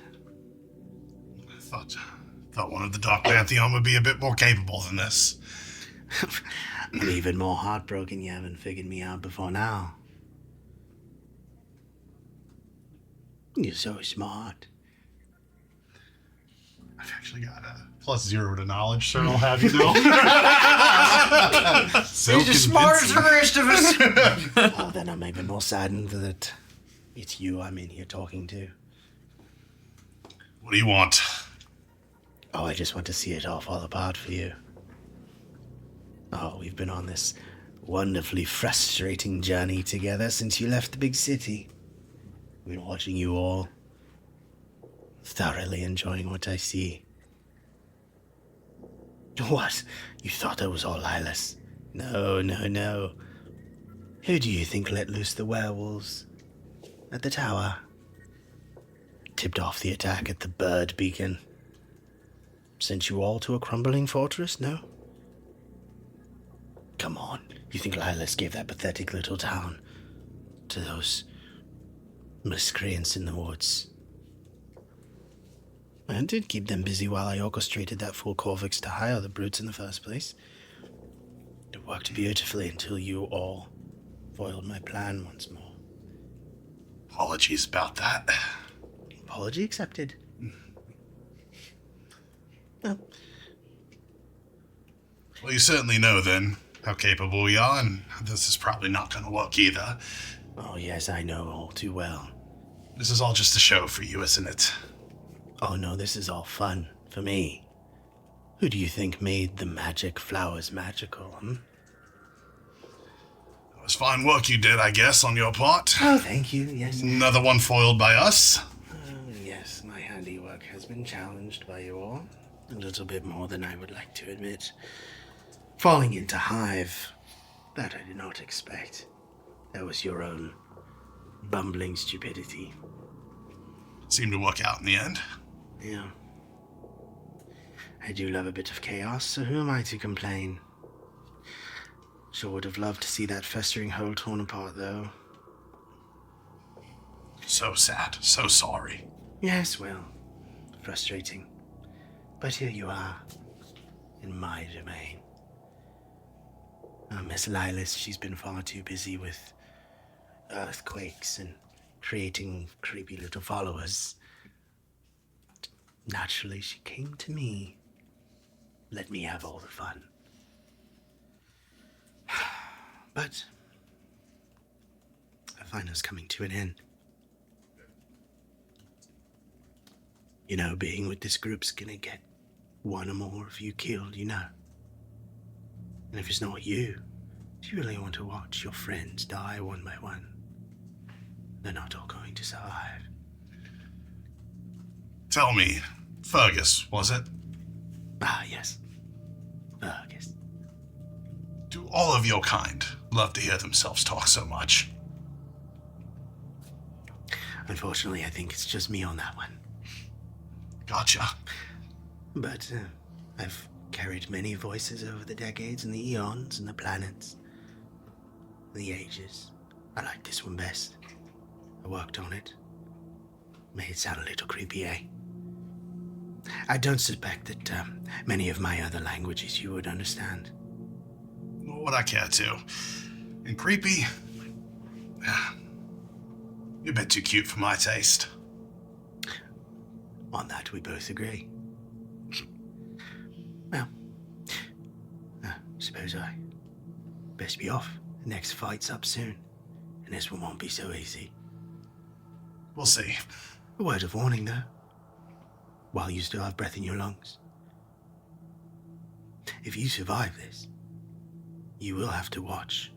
I thought one of the Dark Pantheon would be a bit more capable than this. I'm even more heartbroken you haven't figured me out before now. You're so smart. I've actually got a +0 to knowledge, sir. I'll have you know. So He's as smart as the rest of us. Well, then I'm even more saddened that it's you I'm in here talking to. What do you want? Oh, I just want to see it all fall apart for you. Oh, we've been on this wonderfully frustrating journey together since you left the big city. We've been watching you all, thoroughly enjoying what I see. What? You thought I was all eyeless? No, no, no. Who do you think let loose the werewolves? At the tower? Tipped off the attack at the bird beacon? Sent you all to a crumbling fortress, no? Come on, you think Lilas gave that pathetic little town to those miscreants in the woods? I did keep them busy while I orchestrated that fool Corvix to hire the brutes in the first place. It worked beautifully until you all foiled my plan once more. Apologies about that. Apology accepted. Oh. Well, you certainly know then how capable we are, and this is probably not going to work either. Oh, yes, I know all too well. This is all just a show for you, isn't it? Oh, no, this is all fun for me. Who do you think made the magic flowers magical, It was fine work you did, I guess, on your part. Oh, thank you, yes. Another one foiled by us. Yes, my handiwork has been challenged by you all. A little bit more than I would like to admit. Falling into Hive, that I did not expect. That was your own bumbling stupidity. Seemed to work out in the end. Yeah. I do love a bit of chaos, so who am I to complain? Sure would have loved to see that festering hole torn apart, though. So sad. So sorry. Yes, well, frustrating. But here you are, in my domain. Miss Lilas, she's been far too busy with earthquakes and creating creepy little followers. Naturally, she came to me. Let me have all the fun. But I find us coming to an end. You know, being with this group's gonna get one or more of you killed, you know. And if it's not you, do you really want to watch your friends die one by one? They're not all going to survive. Tell me, Fergus, was it? Ah, yes. Fergus. Do all of your kind love to hear themselves talk so much? Unfortunately, I think it's just me on that one. Gotcha. But I've carried many voices over the decades and the eons and the planets, the ages. I like this one best. I worked on it. Made it sound a little creepy, eh? I don't suspect that many of my other languages you would understand. What I care to. And creepy? You're a bit too cute for my taste. On that, we both agree. Well, suppose I best be off. The next fight's up soon, and this one won't be so easy. We'll see. A word of warning, though. While you still have breath in your lungs, if you survive this, you will have to watch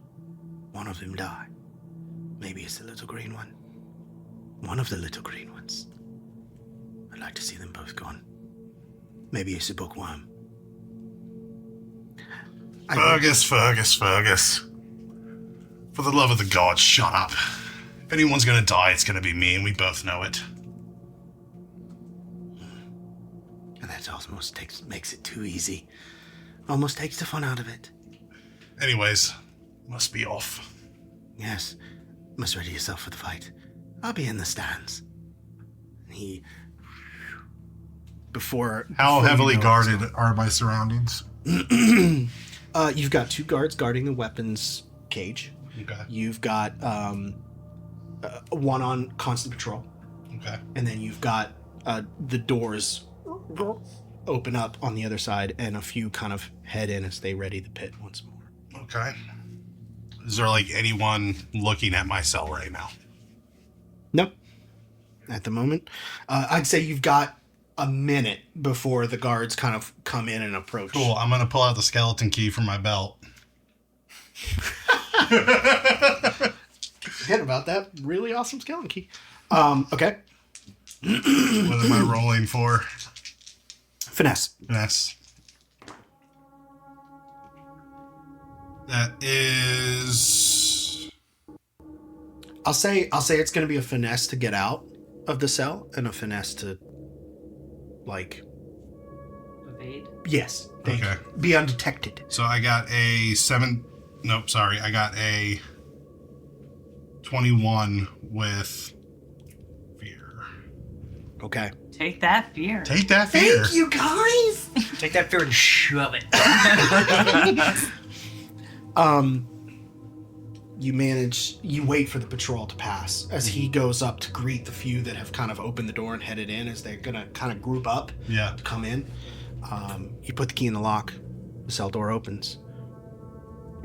one of them die. Maybe it's the little green one. One of the little green ones. I'd like to see them both gone. Maybe it's a bookworm. Fergus. For the love of the gods, shut up. If anyone's gonna die, it's gonna be me, and we both know it. And that almost makes it too easy. Almost takes the fun out of it. Anyways, must be off. Yes, must ready yourself for the fight. I'll be in the stands. And How heavily guarded are my surroundings? You've got 2 guards guarding the weapons cage. Okay. You've got one on constant patrol. Okay. And then you've got the doors open up on the other side, and a few kind of head in as they ready the pit once more. Okay. Is there like anyone looking at my cell right now? Nope. At the moment. I'd say you've got a minute before the guards kind of come in and approach. Cool. I'm going to pull out the skeleton key from my belt. Forget about that really awesome skeleton key. Okay. What am I rolling for? Finesse. That is... I'll say it's going to be a finesse to get out of the cell and a finesse to, like... Evade? Yes. Thank Okay. you. Be undetected. So I got a 7... Nope, sorry. I got a 21 with fear. Okay. Take that fear. Take that fear. Thank you, guys! Take that fear and shove it. You wait for the patrol to pass as he goes up to greet the few that have kind of opened the door and headed in as they're gonna kind of group up Yeah. to come in. You put the key in the lock, the cell door opens.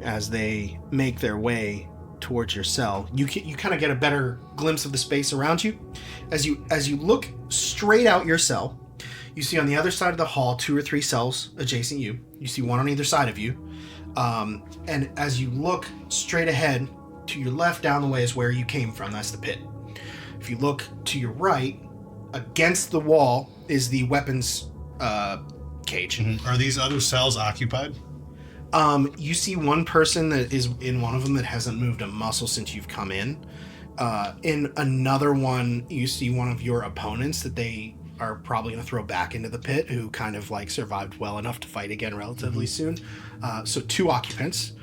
As they make their way towards your cell, you kind of get a better glimpse of the space around you. As you look straight out your cell, you see on the other side of the hall 2 or 3 cells adjacent you. You see one on either side of you. And as you look straight ahead, to your left down the way is where you came from. That's the pit. If you look to your right, against the wall is the weapons cage. Mm-hmm. Are these other cells occupied? You see one person that is in one of them that hasn't moved a muscle since you've come in. In another one, you see one of your opponents that they are probably going to throw back into the pit, who kind of like survived well enough to fight again relatively soon. So 2 occupants,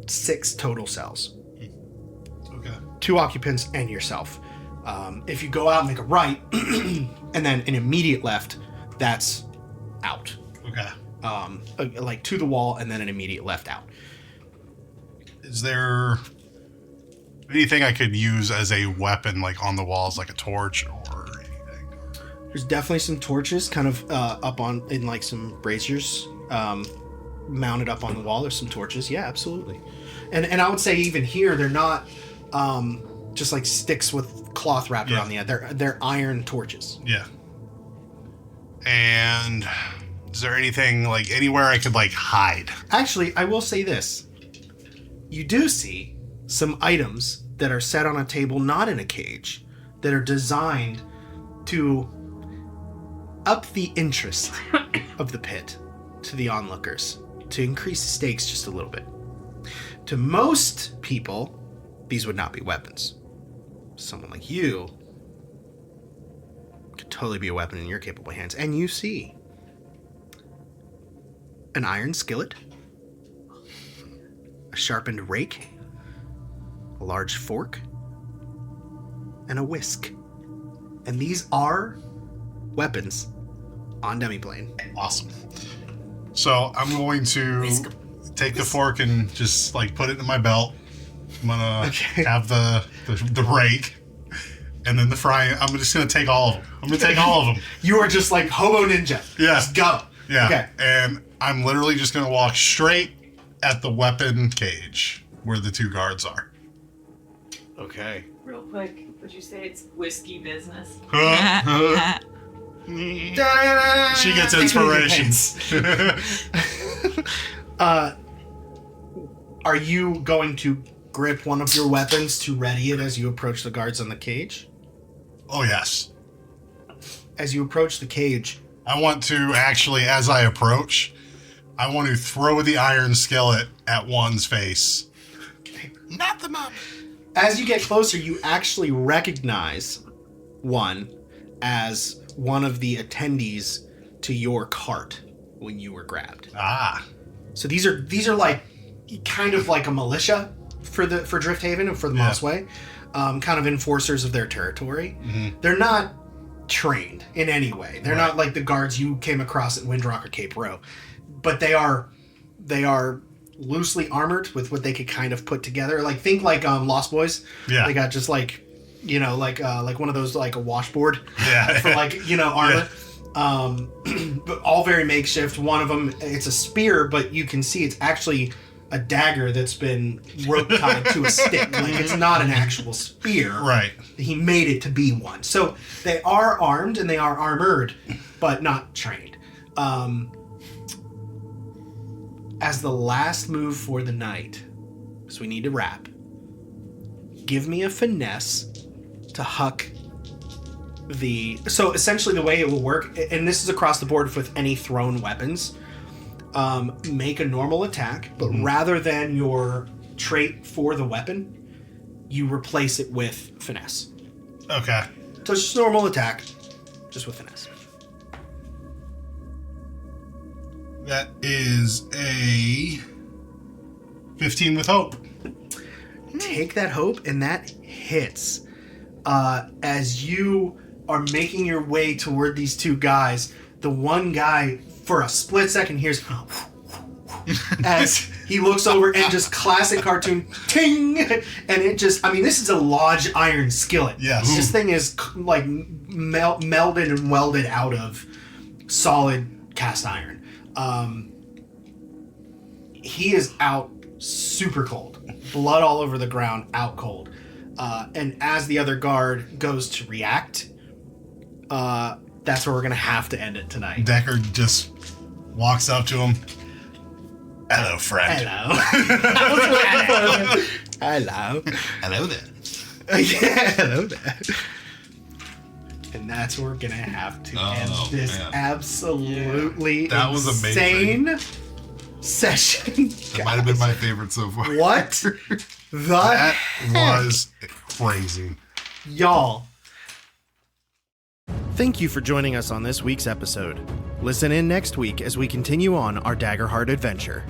6 total cells. Okay. 2 occupants and yourself. If you go out and make a right, and then an immediate left, that's out. Okay. Like to the wall and then an immediate left out. Is there anything I could use as a weapon, like on the walls, like a torch or anything? There's definitely some torches kind of up on in like some braziers mounted up on the wall. There's some torches. Yeah, absolutely. And I would say even here they're not just like sticks with cloth wrapped around the end. They're iron torches. Yeah. And is there anything like anywhere I could like hide? Actually, I will say this. You do see some items that are set on a table, not in a cage, that are designed to up the interest of the pit to the onlookers, to increase the stakes just a little bit. To most people, these would not be weapons. Someone like you could totally be a weapon in your capable hands. And you see an iron skillet, a sharpened rake, a large fork, and a whisk. And these are weapons on Demiplane. Awesome. So I'm going to take the fork and just like put it in my belt I'm gonna have the rake, and then the frying. I'm just gonna take all of them. I'm gonna take all of them. You are just like Hobo Ninja. Yeah. Just go. Yeah. Okay. And I'm literally just gonna walk straight at the weapon cage where the 2 guards are. Okay. Real quick, would you say it's whiskey business? She gets inspirations. Are you going to grip one of your weapons to ready it as you approach the guards on the cage? Oh, yes. As you approach the cage, I want to actually, as I approach, I want to throw the iron skillet at one's face. Not the mom. as you get closer, you actually recognize one as one of the attendees to your cart when you were grabbed. Ah. So these are like kind of like a militia for Drifthaven and for the Mossway, kind of enforcers of their territory. Mm-hmm. They're not trained in any way. They're not like the guards you came across at Windrock or Cape Row, but they are loosely armored with what they could kind of put together. Like think like Lost Boys. Yeah. They got just like like one of those like a washboard. Yeah. For like armor. Yeah. But all very makeshift. One of them, it's a spear, but you can see it's actually a dagger that's been rope tied to a stick. Like it's not an actual spear. Right. He made it to be one. So they are armed and they are armored, but not trained. As the last move for the night, because we need to wrap, give me a finesse to huck so essentially the way it will work, and this is across the board with any thrown weapons, make a normal attack, but rather than your trait for the weapon, you replace it with finesse. Okay. So it's just normal attack, just with finesse. That is a 15 with hope. Take that hope, and that hits. As you are making your way toward these two guys, the one guy, for a split second, hears as he looks over and just classic cartoon ting, and it just, this is a lodge iron skillet. Yes. This thing is like melded and welded out of solid cast iron. He is out super cold, blood all over the ground, out cold. And as the other guard goes to react, that's where we're gonna have to end it tonight. Decker just walks up to him. Hello, friend. Hello. Hello. Hello there. Yeah, hello there. And that's where we're gonna have to end this absolutely that was insane session. That might have been my favorite so far. What? That was crazy. Y'all. Thank you for joining us on this week's episode. Listen in next week as we continue on our Daggerheart adventure.